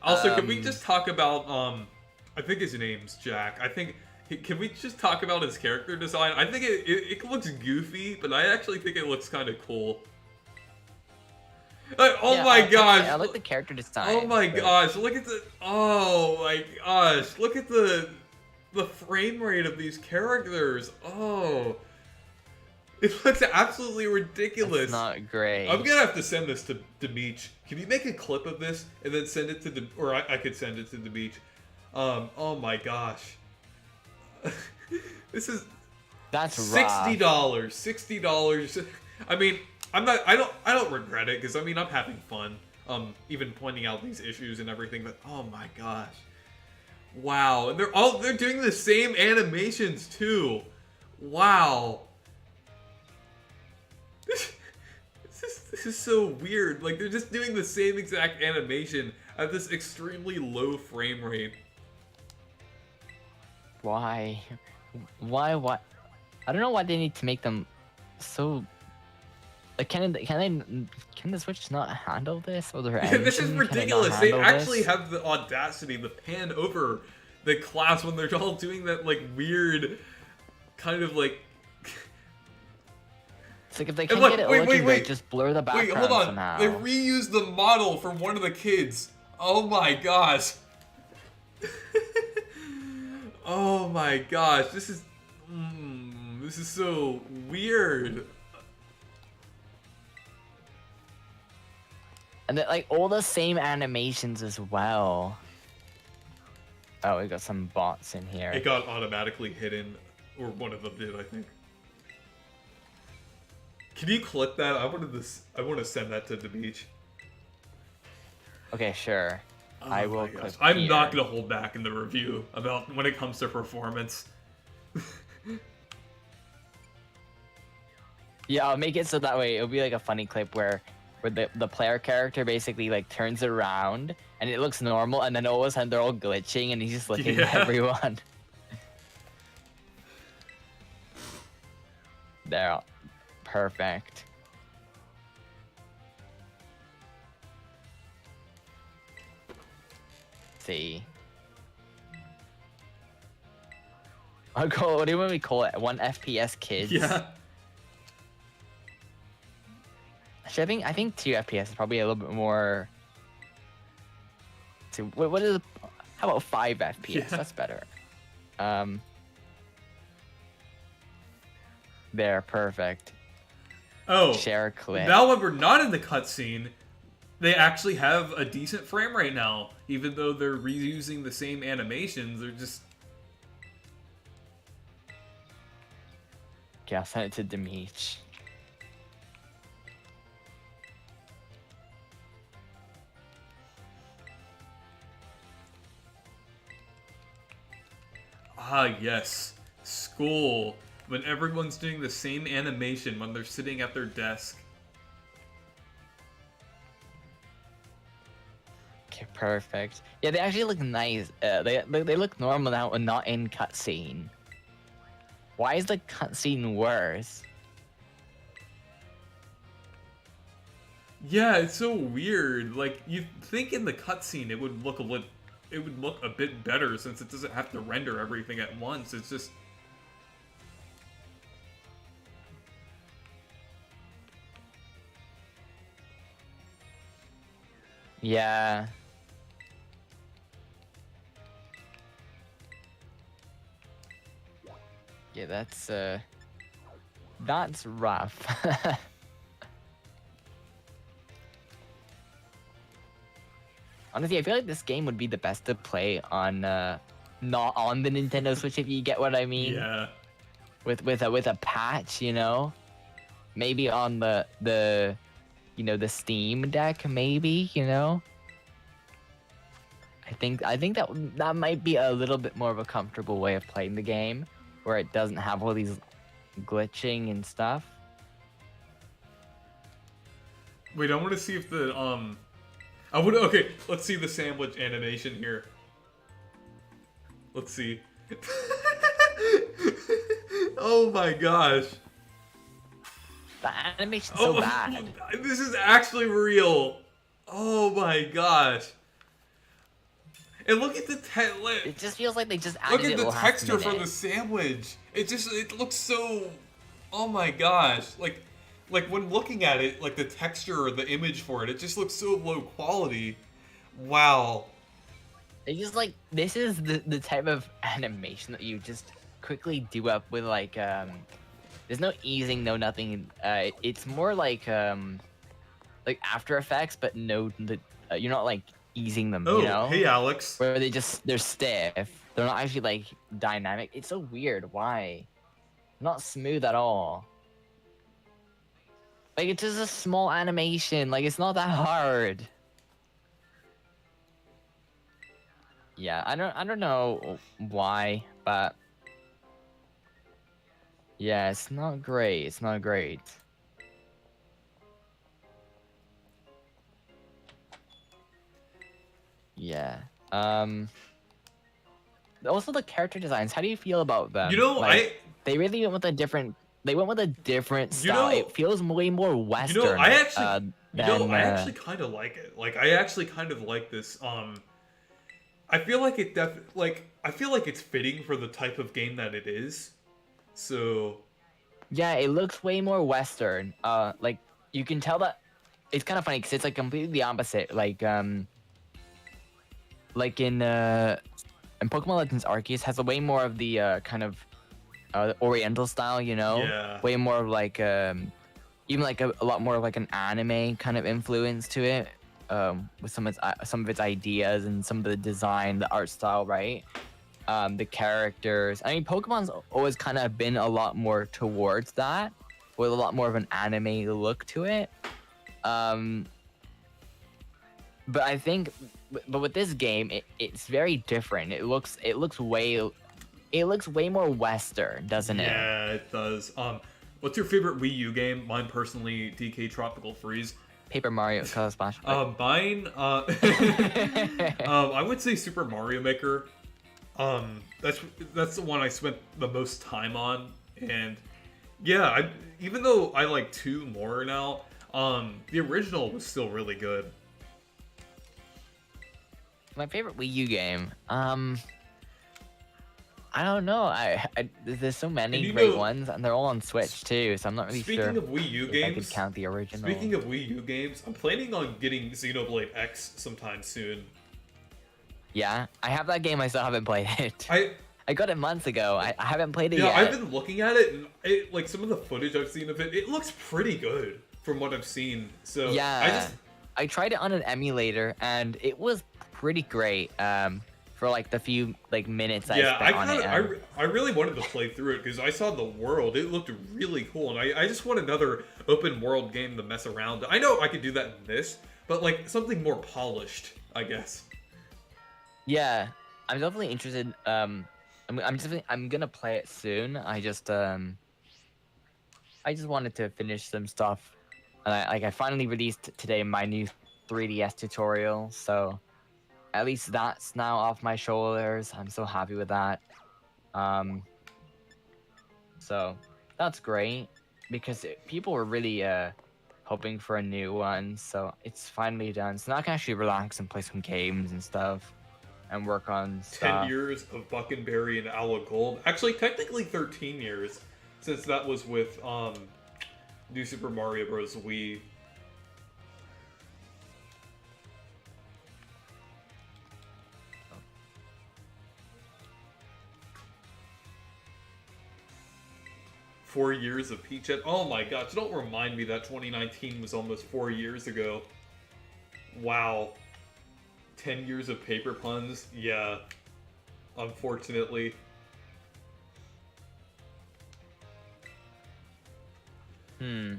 Also, can we just talk about I think his name's Jack. Can we just talk about his character design? I think it looks goofy, but I actually think it looks kind of cool. My gosh! I like the character design. Oh my gosh! Look at the. Oh my gosh! Look at the frame rate of these characters. Oh, it looks absolutely ridiculous. It's not great. I'm gonna have to send this to Beach. Can you make a clip of this and then send it to or I could send it to the Beach. Oh my gosh. This is That's rough. $60. I mean, I don't regret it because I mean I'm having fun. Even pointing out these issues and everything. But oh my gosh, wow! And they're doing the same animations too. Wow. This is so weird. Like they're just doing the same exact animation at this extremely low frame rate. Why? Why? What? I don't know why they need to make them so. Like, can the Switch not handle this? Or their engine, This is can it not ridiculous. They handle actually this? have the audacity to pan over the class when they're all doing that like weird kind of like. It's like if they And can't look, get it wait, working, wait, they wait. just blur the background Wait, hold on. somehow. They reused the model from one of the kids. Oh my gosh. Oh my gosh. This is so weird. And then, like, all the same animations as well. Oh, we got some bots in here. It got automatically hidden, or one of them did, I think. Can you clip that? I want to send that to the beach. Okay, sure. Oh I my will gosh. click I'm here. not gonna hold back in the review about when it comes to performance. Yeah, I'll make it so that way it'll be like a funny clip where the player character basically like turns around and it looks normal, and then all of a sudden they're all glitching and he's just looking at Yeah. everyone. There, perfect. See. I'll call, what do we call it? 1 FPS kids? Yeah. Actually, I think 2 FPS is probably a little bit more. So what is? How about 5 FPS? Yeah. That's better. There, perfect. Oh. Share a clip. Now when we're not in the cutscene, they actually have a decent frame rate now. Even though they're reusing the same animations, they're just... Okay, I'll send it to Demeech. Ah, yes. School. When everyone's doing the same animation when they're sitting at their desk. Okay, perfect. Yeah, they actually look nice. They look normal now and not in cutscene. Why is the cutscene worse? Yeah, it's so weird. Like, you'd think in the cutscene it would look a bit better since it doesn't have to render everything at once. It's just... Yeah. Yeah, that's rough. Honestly, I feel like this game would be the best to play on not on the Nintendo Switch, if you get what I mean. Yeah. With a patch, you know? Maybe on the you know, the Steam Deck, maybe, you know? I think that might be a little bit more of a comfortable way of playing the game, where it doesn't have all these glitching and stuff. Wait, I want to see if the, okay, let's see the sandwich animation here. Let's see. Oh my gosh. The animation's so bad. This is actually real. Oh my gosh. And look at the It just feels like they just look added at it the last texture for minute. the sandwich. It looks so, oh my gosh. Like when looking at it, like the texture or the image for it, it just looks so low quality. Wow. It's just like, this is the type of animation that you just quickly do up with, like, there's no easing, no nothing. It's more like After Effects, but no, you're not like easing them, Oh, you know? hey Alex. Where they're stiff. They're not actually like dynamic. It's so weird. Why? Not smooth at all. Like it's just a small animation. Like it's not that hard. Yeah, I don't know why, but yeah, it's not great. It's not great. Yeah. Also the character designs. How do you feel about them? You know, like, they really went with a different. They went with a different style. It feels way more Western. You know, I actually, than, I actually kind of like it. Like, I actually kind of like this. I feel like I feel like it's fitting for the type of game that it is. So. Yeah, it looks way more Western. Like you can tell that it's kind of funny because it's like completely the opposite. Like in Pokemon Legends Arceus has a way more of the kind of Oriental style, you know? Yeah. Way more of like even like a lot more of like an anime kind of influence to it. With some of its ideas and some of the design, the art style, right? The characters. I mean, Pokemon's always kind of been a lot more towards that, with a lot more of an anime look to it. But I think, but with this game, it's very different. It looks way more Western, doesn't it? Yeah, it does. What's your favorite Wii U game? Mine personally, DK Tropical Freeze. Paper Mario Color Splash. Mine, I would say Super Mario Maker. That's the one I spent the most time on, and yeah, even though I like 2 more now, the original was still really good. My favorite Wii U game. I don't know. There's so many great ones, and they're all on Switch too. So I'm not really sure. Speaking of Wii U games, I could count the original. Speaking of Wii U games, I'm planning on getting Xenoblade X sometime soon. Yeah, I have that game. I still haven't played it. I got it months ago. I haven't played it yet. Yeah, I've been looking at it, and like some of the footage I've seen of it, it looks pretty good from what I've seen. So yeah, I tried it on an emulator, and it was pretty great. For like the few like minutes I spent on it. I really wanted to play through it because I saw the world. It looked really cool, and I just want another open world game to mess around. I know I could do that in this, but like something more polished, I guess. Yeah, I'm definitely interested. I'm gonna play it soon. I just wanted to finish some stuff, and I finally released today my new 3DS tutorial, so. At least that's now off my shoulders. I'm so happy with that. So that's great because people were really hoping for a new one. So it's finally done. So now I can actually relax and play some games and stuff and work on stuff. 10 years of Buckenberry and Aloe Gold. Actually, technically 13 years since that was with New Super Mario Bros. Wii. Four years of Peach Head. Oh my gosh, don't remind me that 2019 was almost 4 years ago. Wow. 10 years of paper puns? Yeah. Unfortunately. Hmm.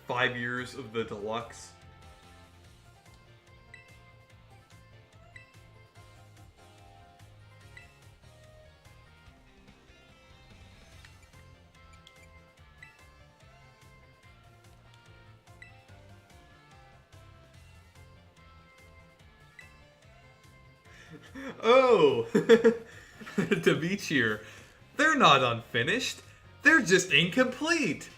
Five years of the deluxe. Oh, to be cheer, they're not unfinished. They're just incomplete.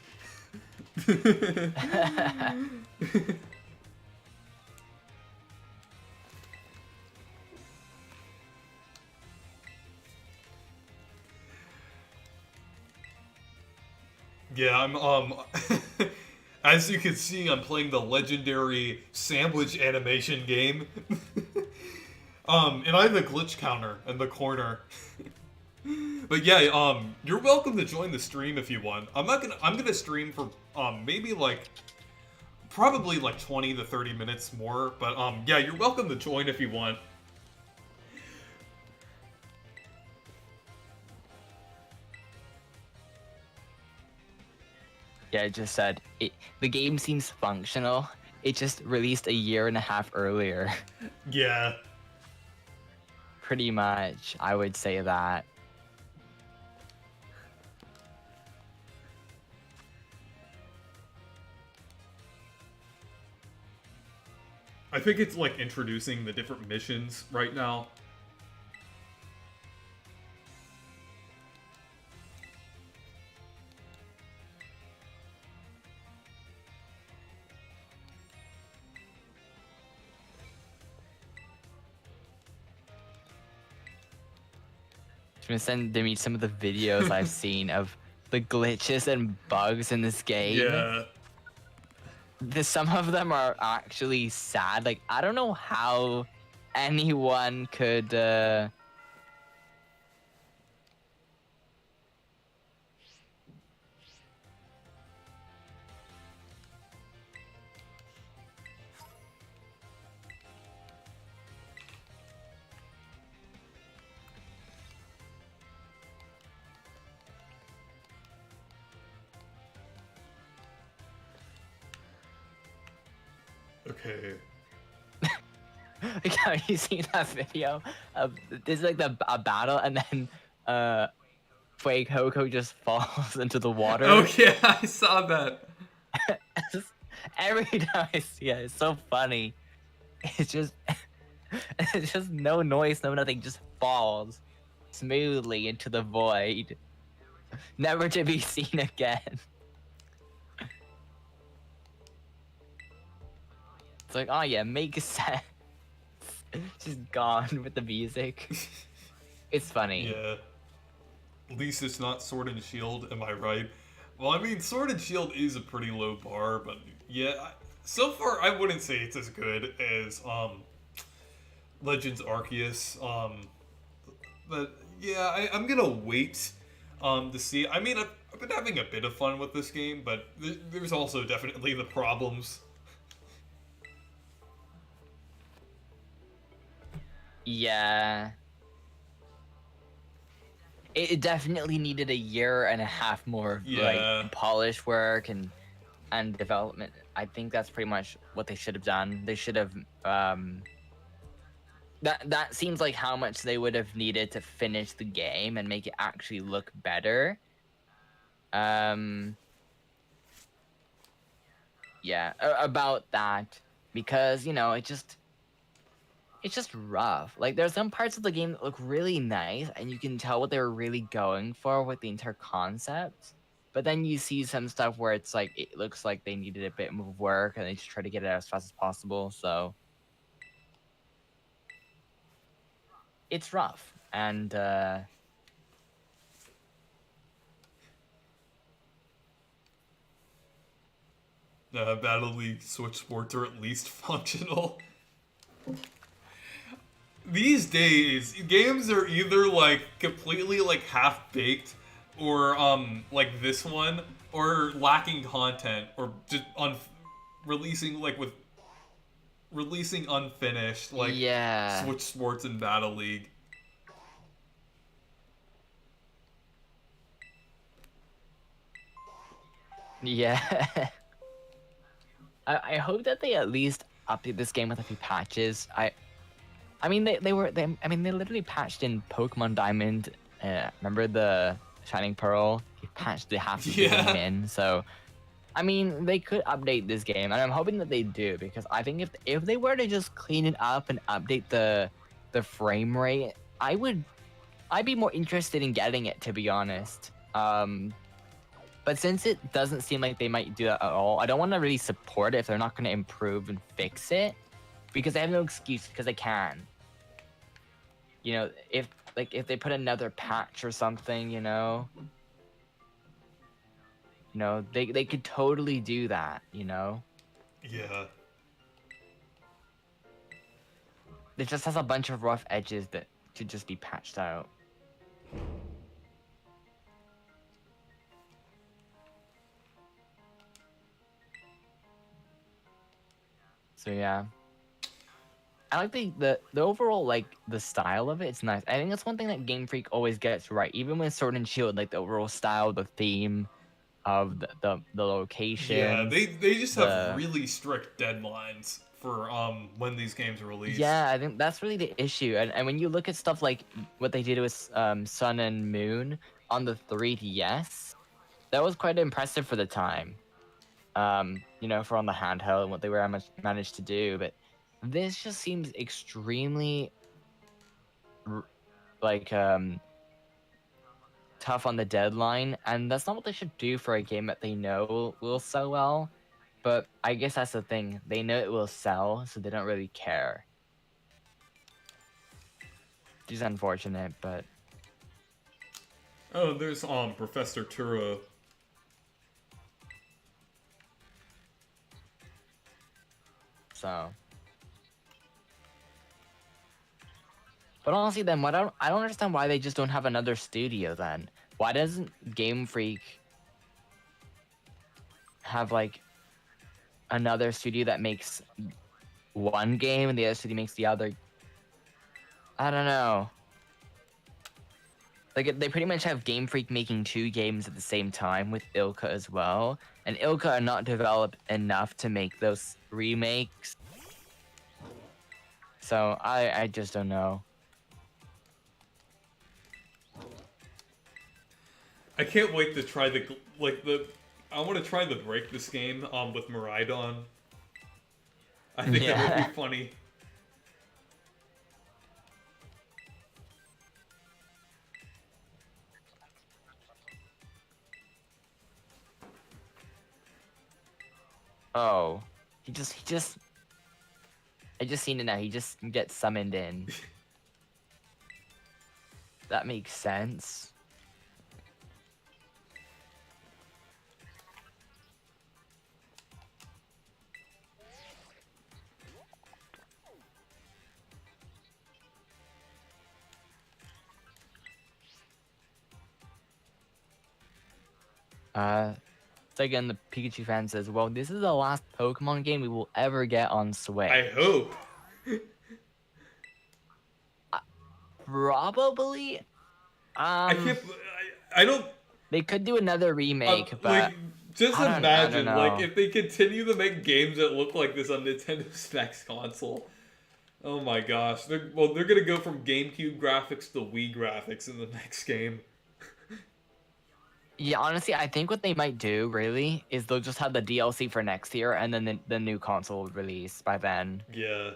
Yeah, I'm as you can see, I'm playing the legendary sandwich animation game. And I have a glitch counter in the corner. But yeah, you're welcome to join the stream if you want. I'm gonna stream for maybe like probably like 20 to 30 minutes more. But yeah, you're welcome to join if you want. Yeah, it just said the game seems functional. It just released a year and a half earlier. Yeah. Pretty much, I would say that. I think it's like introducing the different missions right now. Just gonna send me some of the videos I've seen of the glitches and bugs in this game. Yeah. Some of them are actually sad. Like, I don't know how anyone could Okay. like, have you seen that video of this is like a battle and then Coco just falls into the water? Oh yeah, I saw that. Every time I see it, it's so funny. It's just it's just no noise, no nothing, just falls smoothly into the void. Never to be seen again. It's like, oh yeah, make sense. Just gone with the music. It's funny. Yeah. At least it's not Sword and Shield, am I right? Well, I mean, Sword and Shield is a pretty low bar, but yeah, so far I wouldn't say it's as good as Legends Arceus. But yeah, I'm gonna wait to see. I mean, I've been having a bit of fun with this game, but there's also definitely the problems. Yeah. It definitely needed a year and a half more of Yeah. like polish work and development. I think that's pretty much what they should have done. They should have that seems like how much they would have needed to finish the game and make it actually look better. Yeah, about that, because you know, it's just rough. Like, there's some parts of the game that look really nice and you can tell what they were really going for with the entire concept, but then you see some stuff where it's like it looks like they needed a bit more work and they just try to get it out as fast as possible, so it's rough. And Battle League Switch Sports are at least functional. These days, games are either like completely like half-baked, or like this one, or lacking content, or just releasing unfinished, like yeah. Switch Sports and Battle League. Yeah. I hope that they at least update this game with a few patches. I mean, they literally patched in Pokemon Diamond. Remember the Shining Pearl? They patched the half of the game in. So, I mean, they could update this game, and I'm hoping that they do, because I think if they were to just clean it up and update the frame rate, I'd be more interested in getting it, to be honest. But since it doesn't seem like they might do that at all, I don't want to really support it if they're not going to improve and fix it, because they have no excuse, because they can. You know, if they put another patch or something, you know, they could totally do that, you know? Yeah. It just has a bunch of rough edges that should just be patched out. So yeah. I like the overall, like, the style of it. It's nice. I think that's one thing that Game Freak always gets right. Even with Sword and Shield, like the overall style, the theme of the Yeah, locations, they just have the really strict deadlines for when these games are released. yeah, I think that's really the issue. And when you look at stuff like what they did with Sun and Moon on the 3DS, that was quite impressive for the time. You know, for on the handheld and what they were managed to do. But this just seems extremely like tough on the deadline, and that's not what they should do for a game that they know will sell well. But I guess that's the thing. They know it will sell, so they don't really care. Which is unfortunate, but Oh, there's Professor Turo. so. But honestly, then I don't understand why they just don't have another studio then. Why doesn't Game Freak have like another studio that makes one game and the other studio makes the other? I don't know. Like they pretty much have Game Freak making 2 games at the same time with Ilka as well, and Ilka are not developed enough to make those remakes. So I just don't know. I can't wait to try I want to try the break this game with Miraidon. I think that would Yeah. be funny. Oh, he just. I just seen it now. He just gets summoned in. That makes sense. So again, the Pikachu fan says, "Well, this is the last Pokemon game we will ever get on Switch." I hope. Probably. I can't. I don't. They could do another remake, but Just I don't imagine, like, know. if they continue to make games that look like this on Nintendo's next console. Oh my gosh. They're gonna go from GameCube graphics to Wii graphics in the next game. Yeah, honestly, I think what they might do really is they'll just have the DLC for next year, and then the new console release by then. Yeah.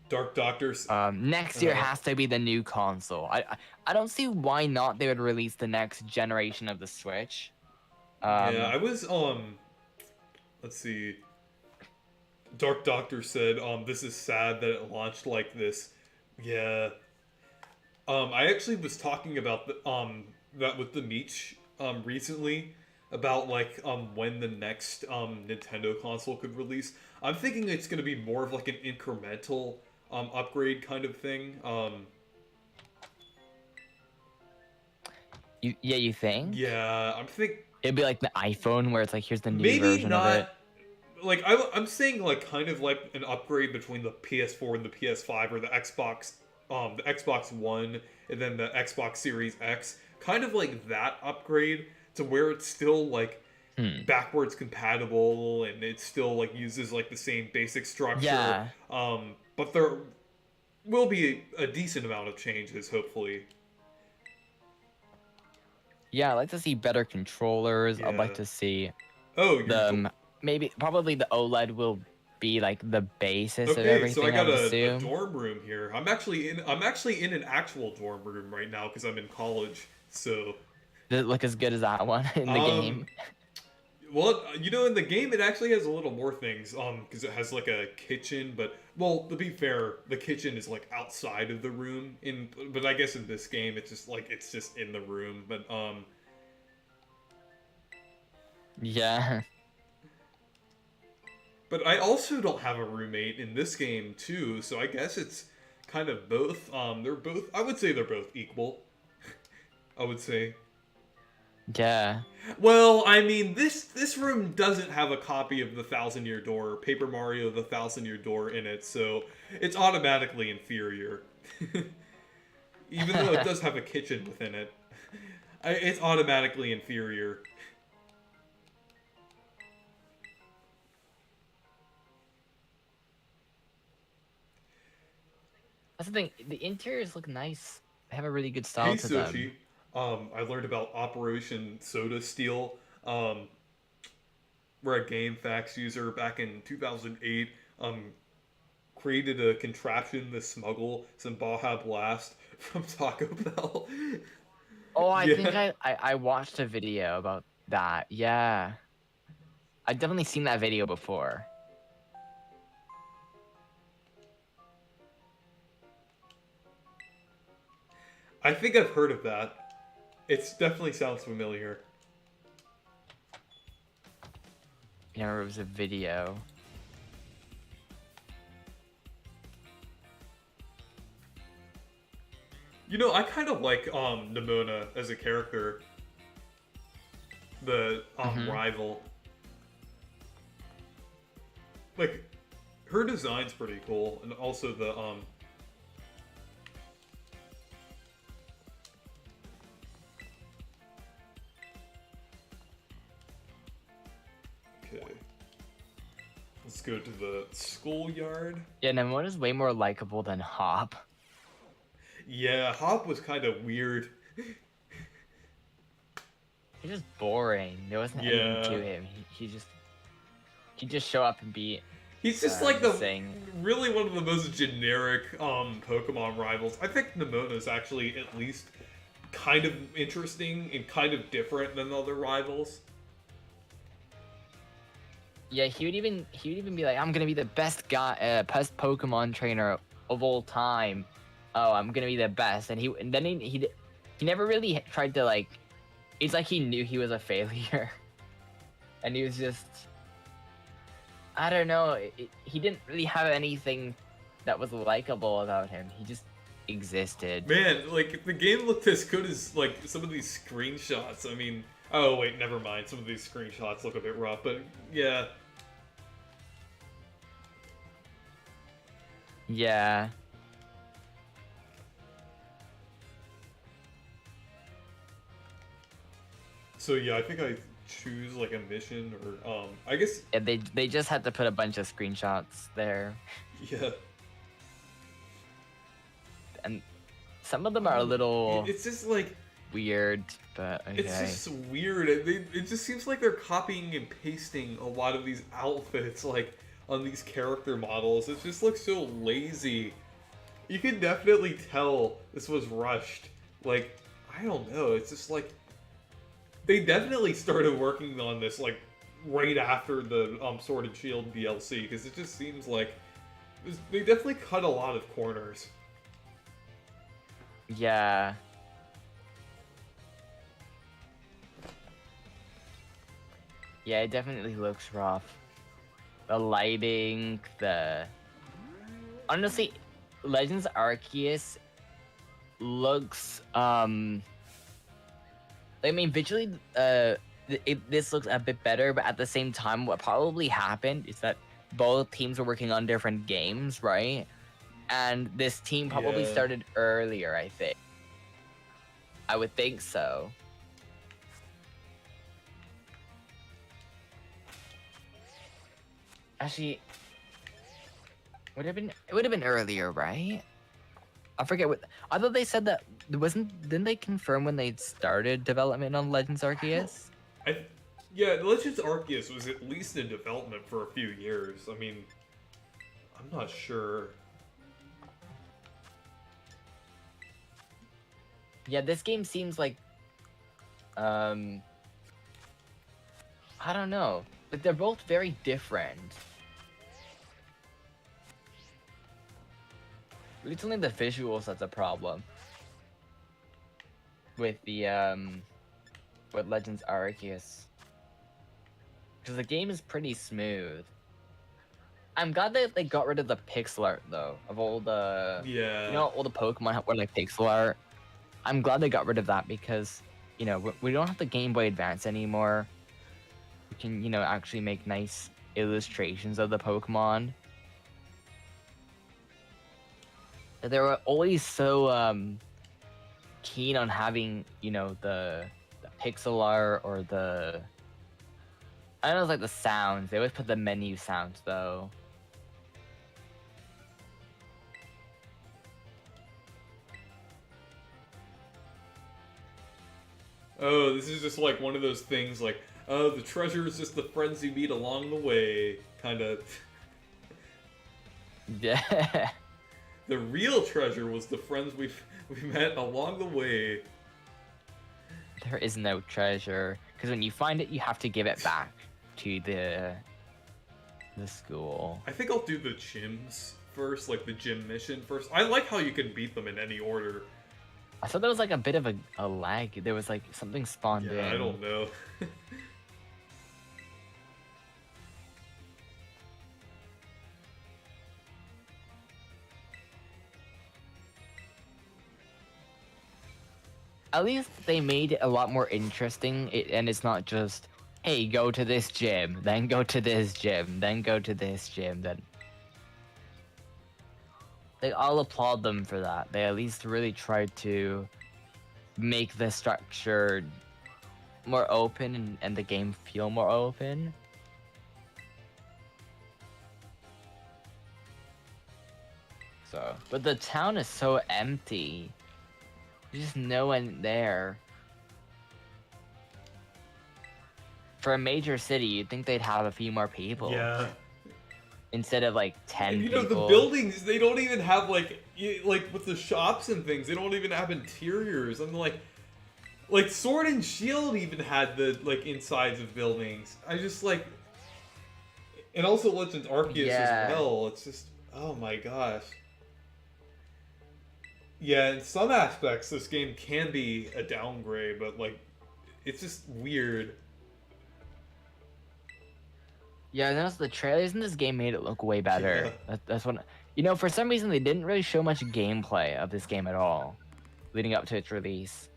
Dark Doctors. Next year has to be the new console. I don't see why not they would release the next generation of the Switch. Yeah, I was, let's see. Dark Doctor said, this is sad that it launched like this. Yeah. I actually was talking about that with the Meech, recently, about, like, when the next, Nintendo console could release. I'm thinking it's gonna be more of, like, an incremental, upgrade kind of thing. You think? Yeah, I'm think It'd be like the iPhone where it's like here's the new maybe version of it. not. Like I'm saying, like kind of like an upgrade between the PS4 and the PS5, or the Xbox One, and then the Xbox Series X. Kind of like that upgrade to where it's still like backwards compatible, and it still like uses like the same basic structure. Yeah. But there will be a decent amount of changes, hopefully. Yeah, I'd like to see better controllers. I'd like Yeah. to see Oh, the probably the OLED will be like the basis of okay, everything. so I got would a assume. dorm room here. I'm actually in an actual dorm room right now because I'm in college. So Does it look as good as that one in the game? well, you know, in the game it actually has a little more things. Because it has like a kitchen, but well, to be fair, the kitchen is like outside of the room. But I guess in this game it's just in the room. But Yeah. But I also don't have a roommate in this game too, so I guess it's kind of both. They're both. I would say they're both equal. I would say. Yeah. Well, I mean, this room doesn't have a copy of the Thousand Year Door, Paper Mario: The Thousand Year Door in it, so it's automatically inferior. Even though it does have a kitchen within it, it's automatically inferior. That's the thing. The interiors look nice. They have a really good Hey style to Sushi, them. I learned about Operation Soda Steel. Where a GameFAQs user back in 2008 created a contraption to smuggle some Baja Blast from Taco Bell. Oh, I think Yeah. I watched a video about that. Yeah. I've definitely seen that video before. I think I've heard of that. It definitely sounds familiar. I remember it was a video. You know, I kind of like Nimona as a character. The rival. Like, her design's pretty cool, and also the Okay. Let's go to the schoolyard. Yeah, Nemona's way more likable than Hop. Yeah, Hop was kind of weird. He's just boring. There wasn't anything to him. He'd just show up and be He's just like the saying really one of the most generic Pokemon rivals. I think Nemona's actually at least kind of interesting and kind of different than the other rivals. Yeah, he would even be like, I'm gonna be the best best Pokemon trainer of all time. Oh, I'm gonna be the best, and then he never really tried to like. It's like he knew he was a failure, and he was just. I don't know. He didn't really have anything that was likable about him. He just existed. Man, like if the game looked as good as like some of these screenshots, I mean, oh wait, never mind. Some of these screenshots look a bit rough, but yeah. Yeah. So yeah, I think I choose like a mission or I guess Yeah, they just had to put a bunch of screenshots there, yeah. and some of them are a little It's just like weird, but okay. it's just weird. It just seems like they're copying and pasting a lot of these outfits like on these character models. It just looks so lazy. You can definitely tell this was rushed. Like, I don't know. It's just like they definitely started working on this like right after the Sword and Shield DLC because it just seems like they definitely cut a lot of corners. Yeah. Yeah, it definitely looks rough. The lighting, honestly, Legends Arceus looks I mean visually this looks a bit better, but at the same time what probably happened is that both teams were working on different games, right? And this team probably started earlier, I think. I would think so. Actually, it would have been earlier, right? I forget what. I thought they said that didn't they confirm when they started development on Legends Arceus? Yeah, Legends Arceus was at least in development for a few years. I mean, I'm not sure. Yeah, this game seems like I don't know. But they're both very different. It's only the visuals that's a problem with the with Legends Arceus. Because the game is pretty smooth. I'm glad that they got rid of the pixel art though, of all the Yeah. you know all the Pokemon were like pixel art. I'm glad they got rid of that because you know, we don't have the Game Boy Advance anymore. We can, you know, actually make nice illustrations of the Pokemon. They were always so keen on having, you know, the pixel art or the, I don't know, it's like the sounds. They always put the menu sounds though. Oh, this is just like one of those things like, oh, the treasure is just the friends you meet along the way, kind of. Yeah. The real treasure was the friends we met along the way. There is no treasure, because when you find it, you have to give it back to the school. I think I'll do the gyms first, like the gym mission first. I like how you can beat them in any order. I thought there was like a bit of a lag. There was like something spawned in. Yeah, I don't know. At least they made it a lot more interesting, and it's not just, hey, go to this gym, then go to this gym, then go to this gym, then... I'll applaud them for that. They at least really tried to make the structure more open and the game feel more open. So, but the town is so empty. There's just no one there. For a major city, you'd think they'd have a few more people. Yeah. Instead of like 10 And you know, people. the buildings, they don't even have like with the shops and things, they don't even have interiors. And like Sword and Shield even had the like insides of buildings. I just like, and also Legends Arceus as well. It's just, oh my gosh. Yeah, in some aspects, this game can be a downgrade, but like, it's just weird. Yeah, I noticed the trailers in this game made it look way better. That's what, you know, for some reason they didn't really show much gameplay of this game at all, leading up to its release.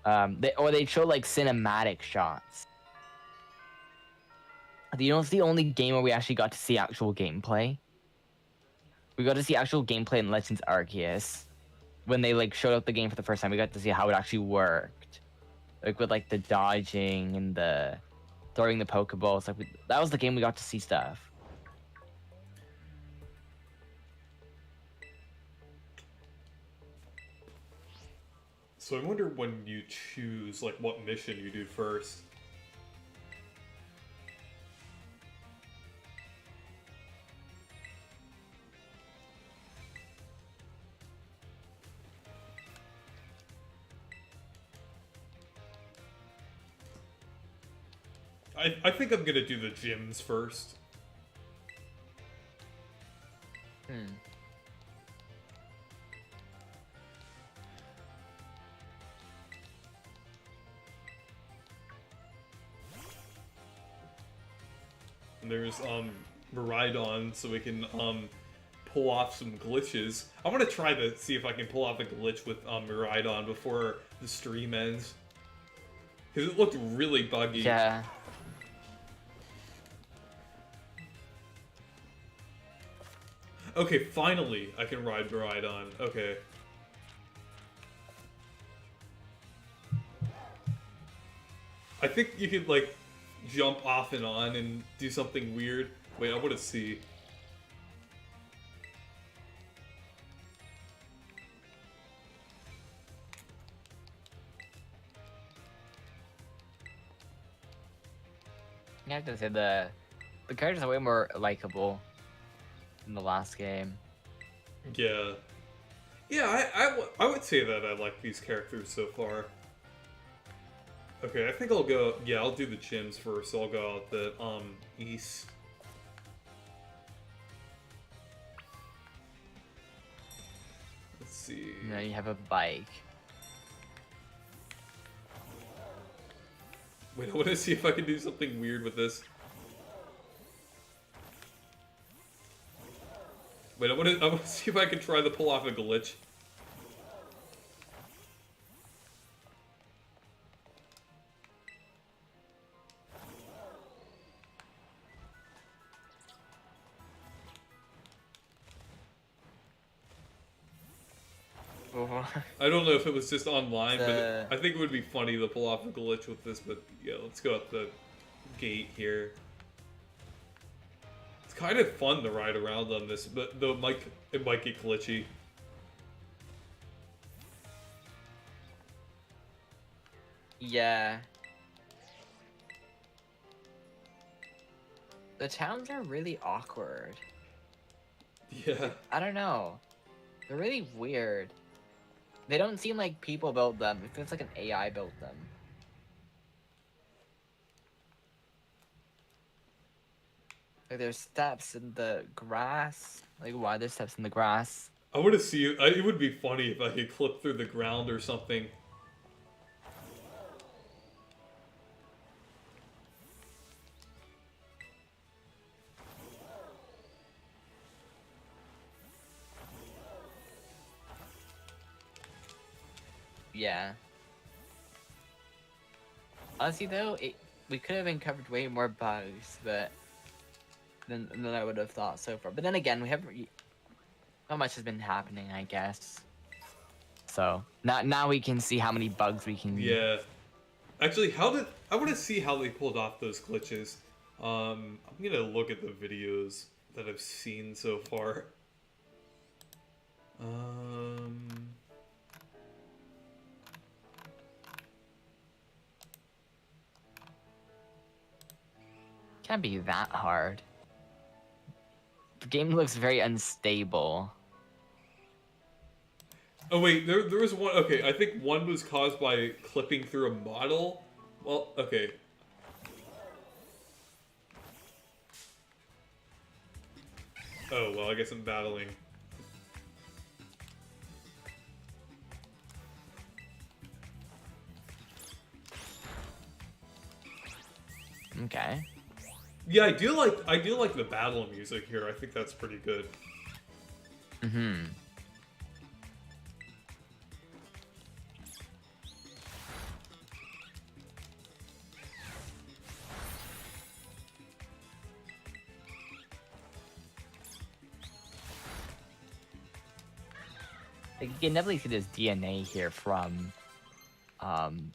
They showed like cinematic shots. You know, it's the only game where we actually got to see actual gameplay. We got to see actual gameplay in Legends Arceus. When they like showed up the game for the first time, we got to see how it actually worked, like with like the dodging and the throwing the Pokeballs. Like that was the game we got to see stuff. So I wonder when you choose like what mission you do first. I think I'm gonna do the gyms first. And there's Miraidon, so we can pull off some glitches. I want to try to see if I can pull off a glitch with Miraidon before the stream ends, because it looked really buggy. Yeah. Okay, finally I can ride Miraidon. Okay. I think you could like jump off and on and do something weird. Wait, I want to see. I have to say the characters are way more likable in the last game. Yeah. Yeah, I would say that I like these characters so far. Okay, I think I'll go... Yeah, I'll do the gyms first, so I'll go out the, east. Let's see... Now you have a bike. Wait, I want to see if I can do something weird with this. Wait, I want to see if I can try to pull off a glitch. I don't know if it was just online, The- but I think it would be funny to pull off a glitch with this. But yeah, let's go up the gate here. It's kind of fun to ride around on this, but though it might get glitchy. Yeah. The towns are really awkward. Yeah. I don't know. They're really weird. They don't seem like people built them. It feels like an AI built them. Like there's steps in the grass. Like why there's steps in the grass? I want to see it. It would be funny if I could clip through the ground or something. Yeah. Honestly though, we could have uncovered way more bugs, but than I would have thought so far. But then again, we haven't. Not much has been happening, I guess. So now we can see how many bugs we can. Yeah. Actually, I want to see how they pulled off those glitches. I'm gonna look at the videos that I've seen so far. Can't be that hard. The game looks very unstable. Oh wait, there was one. Okay, I think one was caused by clipping through a model. Well, okay. Oh well, I guess I'm battling. Okay. Yeah, I do like the battle music here. I think that's pretty good. Mm-hmm. Like, you can definitely see this DNA here from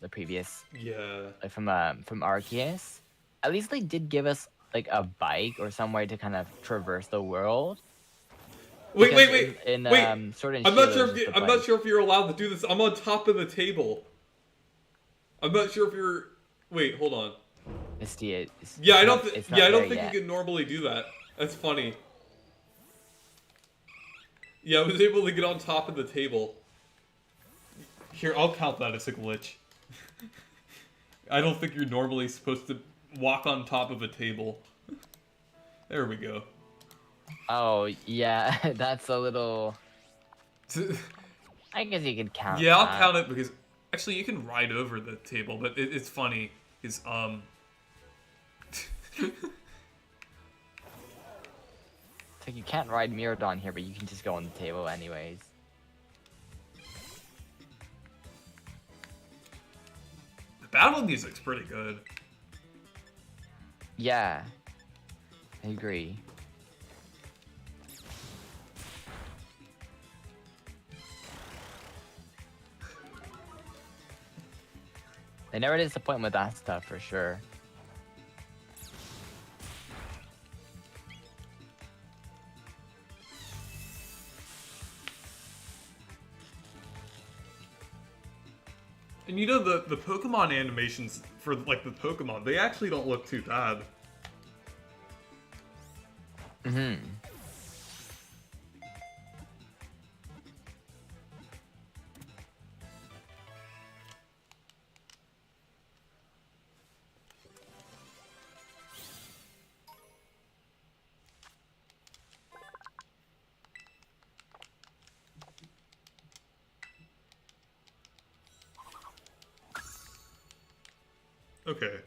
the previous, Yeah. like from Arceus. At least they did give us like a bike or some way to kind of traverse the world. Wait, Because wait. In Sword and I'm not Shield, sure. it was just the I'm not bike. sure if you're allowed to do this. I'm on top of the table. I'm not sure if you're. Wait, hold on. Yeah, I don't think you can normally do that. That's funny. Yeah, I was able to get on top of the table. Here, I'll count that as a glitch. I don't think you're normally supposed to walk on top of a table. There we go. Oh, yeah, that's a little... I guess you could count Yeah, I'll that. count it because actually you can ride over the table, but it's funny because It's like you can't ride Miradon here, but you can just go on the table anyways. the battle music's pretty good. Yeah, I agree. They never disappoint with that stuff for sure. And you know the Pokemon animations for like the Pokemon, they actually don't look too bad. Mm-hmm. Okay.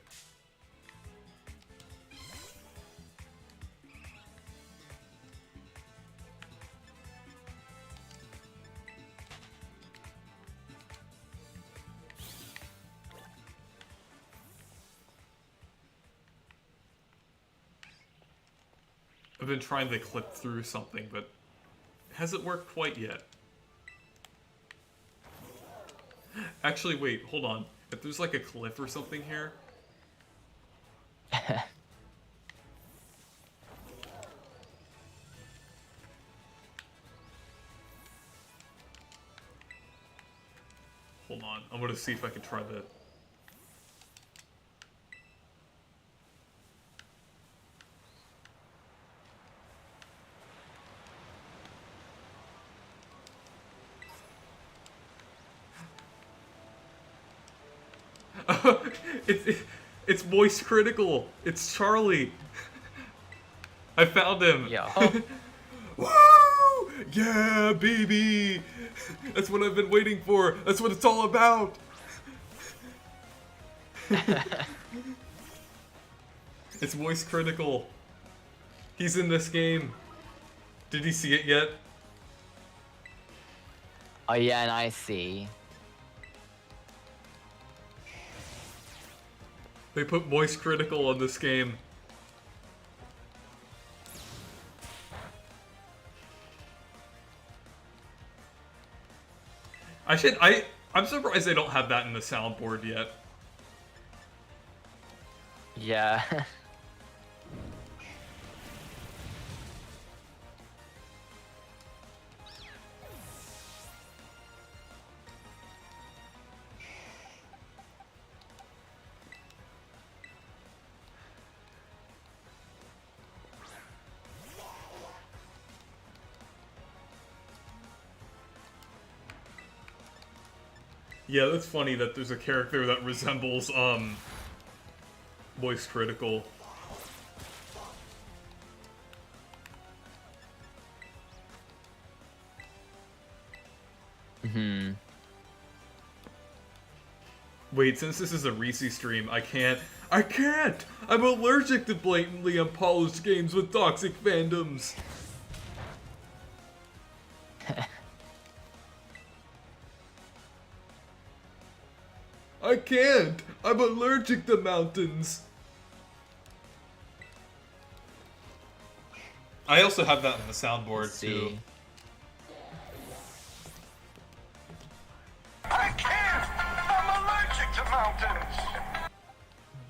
I've been trying to clip through something, but it hasn't worked quite yet. Actually, wait, hold on. If there's like a cliff or something here. Hold on, I'm gonna see if I can try the... it's voice critical. It's Charlie. I found him. Yeah. Woo! Yeah, baby. That's what I've been waiting for. That's what it's all about. It's voice critical. He's in this game. Did you see it yet? Oh yeah, and I see. They put voice critical on this game. I'm surprised they don't have that in the soundboard yet. Yeah. Yeah, that's funny that there's a character that resembles, voice critical. Hmm. Wait, since this is a Reese stream, I can't! I'm allergic to blatantly unpolished games with toxic fandoms! I can't! I'm allergic to mountains! I also have that on the soundboard, too. See. I can't! I'm allergic to mountains!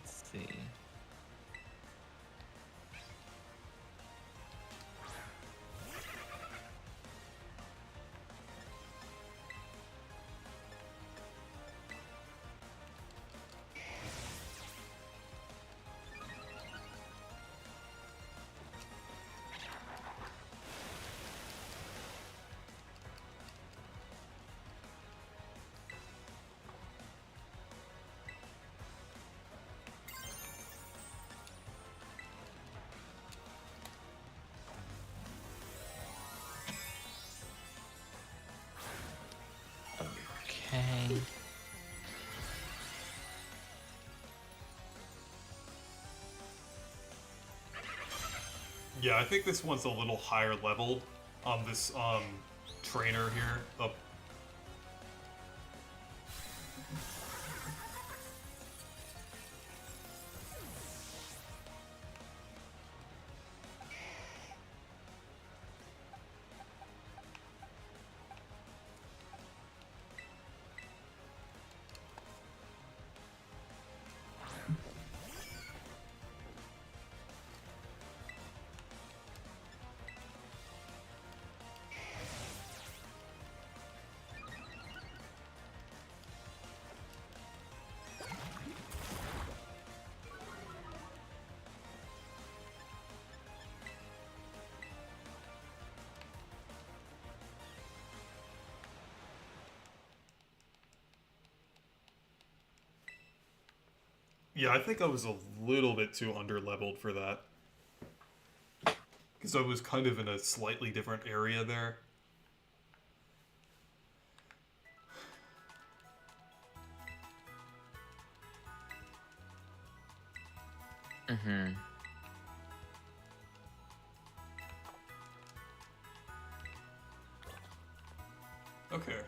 Let's see. Okay. Yeah, I think this one's a little higher leveled on this, trainer here. Up. Yeah, I think I was a little bit too under-leveled for that. Because I was kind of in a slightly different area there. Mm-hmm. Okay.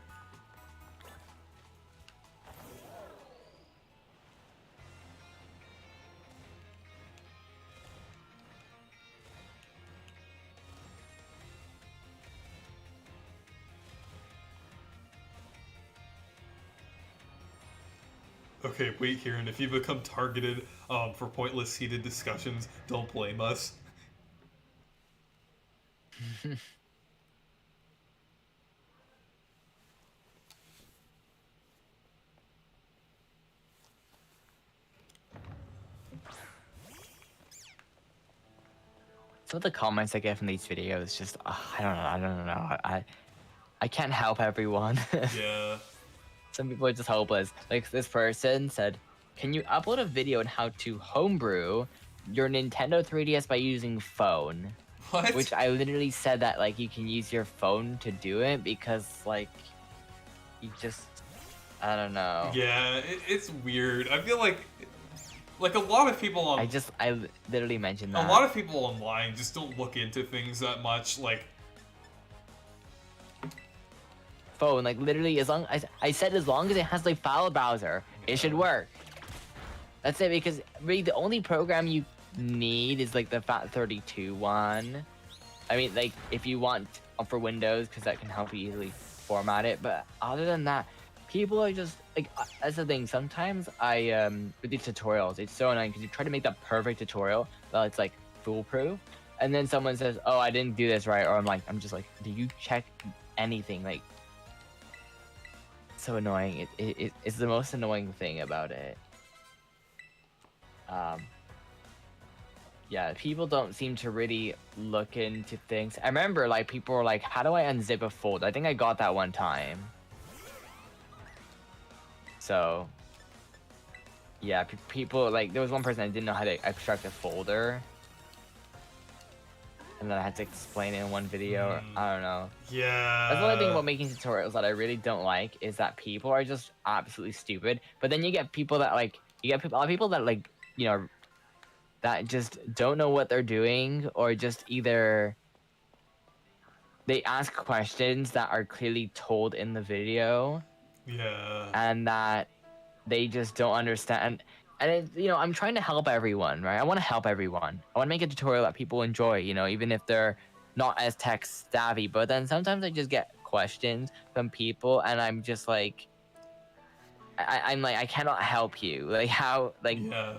Okay, wait here, and if you become targeted for pointless heated discussions, don't blame us. Some of the comments I get from these videos, just I don't know. I can't help everyone. Yeah. Some people are just hopeless. Like this person said, "Can you upload a video on how to homebrew your Nintendo 3DS by using phone?" What? Which I literally said that like you can use your phone to do it because like you just I don't know. Yeah, it's weird. I feel like a lot of people on I literally mentioned that. a lot of people online just don't look into things that much. Like, Phone, like literally as long I said as long as it has like file browser, it should work. That's it, because really the only program you need is like the FAT32 one. I mean, like if you want for Windows, because that can help you easily format it. But other than that, people are just like that's the thing. Sometimes I with these tutorials, it's so annoying because you try to make that perfect tutorial that it's like foolproof, and then someone says, "Oh, I didn't do this right," or I'm just like, "Do you check anything?" Like, so annoying. It's the most annoying thing about it. Yeah, people don't seem to really look into things. I remember like people were like, "How do I unzip a folder?" I think I got that one time. So yeah, people like there was one person that didn't know how to extract a folder, and then I had to explain it in one video. I don't know. yeah. That's the only thing about making tutorials that I really don't like, is that people are just absolutely stupid. But then you get people that like a lot of people that like that just don't know what they're doing, or just either they ask questions that are clearly told in the video, Yeah. and that they just don't understand. And I'm trying to help everyone, right? I want to help everyone. I want to make a tutorial that people enjoy, even if they're not as tech savvy. But then sometimes I just get questions from people, and I'm just like, I'm like, I cannot help you. Like how, like, Yeah.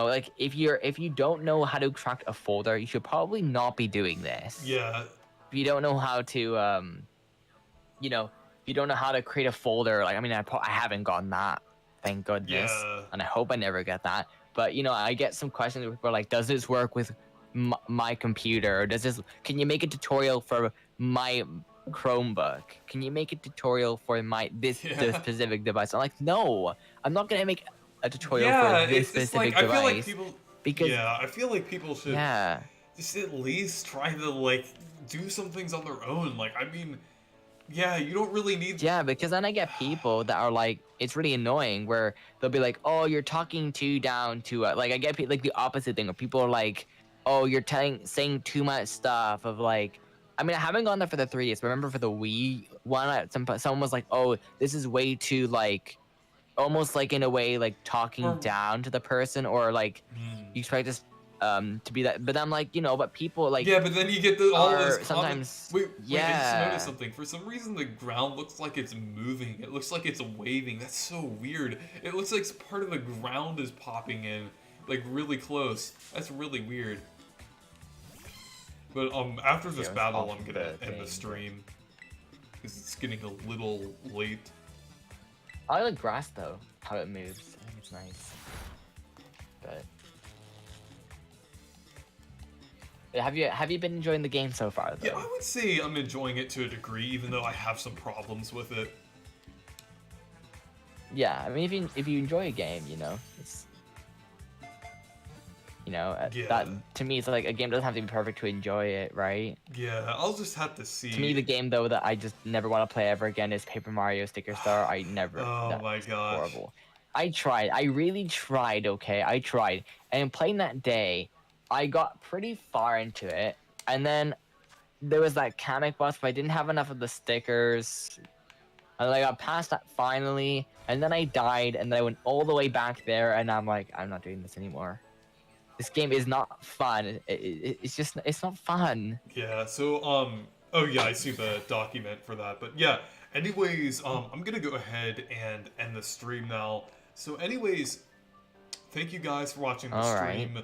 like if you don't know how to extract a folder, you should probably not be doing this. Yeah. If you don't know how to, if you don't know how to create a folder, like, I mean, I haven't gotten that, thank goodness, Yeah. and I hope I never get that. But I get some questions where people are like, does this work with my computer? Or can you make a tutorial for my Chromebook? Can you make a tutorial for this specific device? I'm like, no, I'm not gonna make a tutorial for this specific I device. feel like people. Because I feel like people should. Just at least try to like do some things on their own. Like, I mean, yeah, you don't really need. Yeah, because then I get people that are like, it's really annoying where they'll be like, "Oh, you're talking too down to," like I get like the opposite thing where people are like, "Oh, you're saying too much stuff," of like, I mean, I haven't gone there for the 3DS. Remember for the Wii one, someone was like, "Oh, this is way too like, almost like in a way like talking down to the person, or like you expect this to be that." But I'm like, but people like, yeah, but then you get all those sometimes. Wait, I just noticed something. For some reason, the ground looks like it's moving. It looks like it's waving. That's so weird. It looks like part of the ground is popping in, like really close. That's really weird. But after this battle, I'm gonna end the stream because it's getting a little late. I like grass though, how it moves. I think it's nice. But have you been enjoying the game so far though? Yeah, I would say I'm enjoying it to a degree, even though I have some problems with it. Yeah, I mean, if you enjoy a game, it's that to me, it's like a game doesn't have to be perfect to enjoy it, right? Yeah, I'll just have to see. To me, the game though that I just never want to play ever again is Paper Mario Sticker Star. I never. Oh my gosh. Horrible. I tried. I really tried. Okay, I tried. And playing that day, I got pretty far into it, and then there was that comic boss, but I didn't have enough of the stickers. And I got past that finally, and then I died, and then I went all the way back there, and I'm like, I'm not doing this anymore. This game is not fun. It's not fun. Yeah, so, oh yeah, I see the document for that, but yeah, anyways, I'm gonna go ahead and end the stream now. So anyways, thank you guys for watching the All right. stream.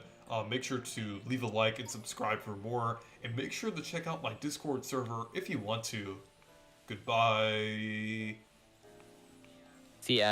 Make sure to leave a like and subscribe for more. And make sure to check out my Discord server if you want to. Goodbye. See ya.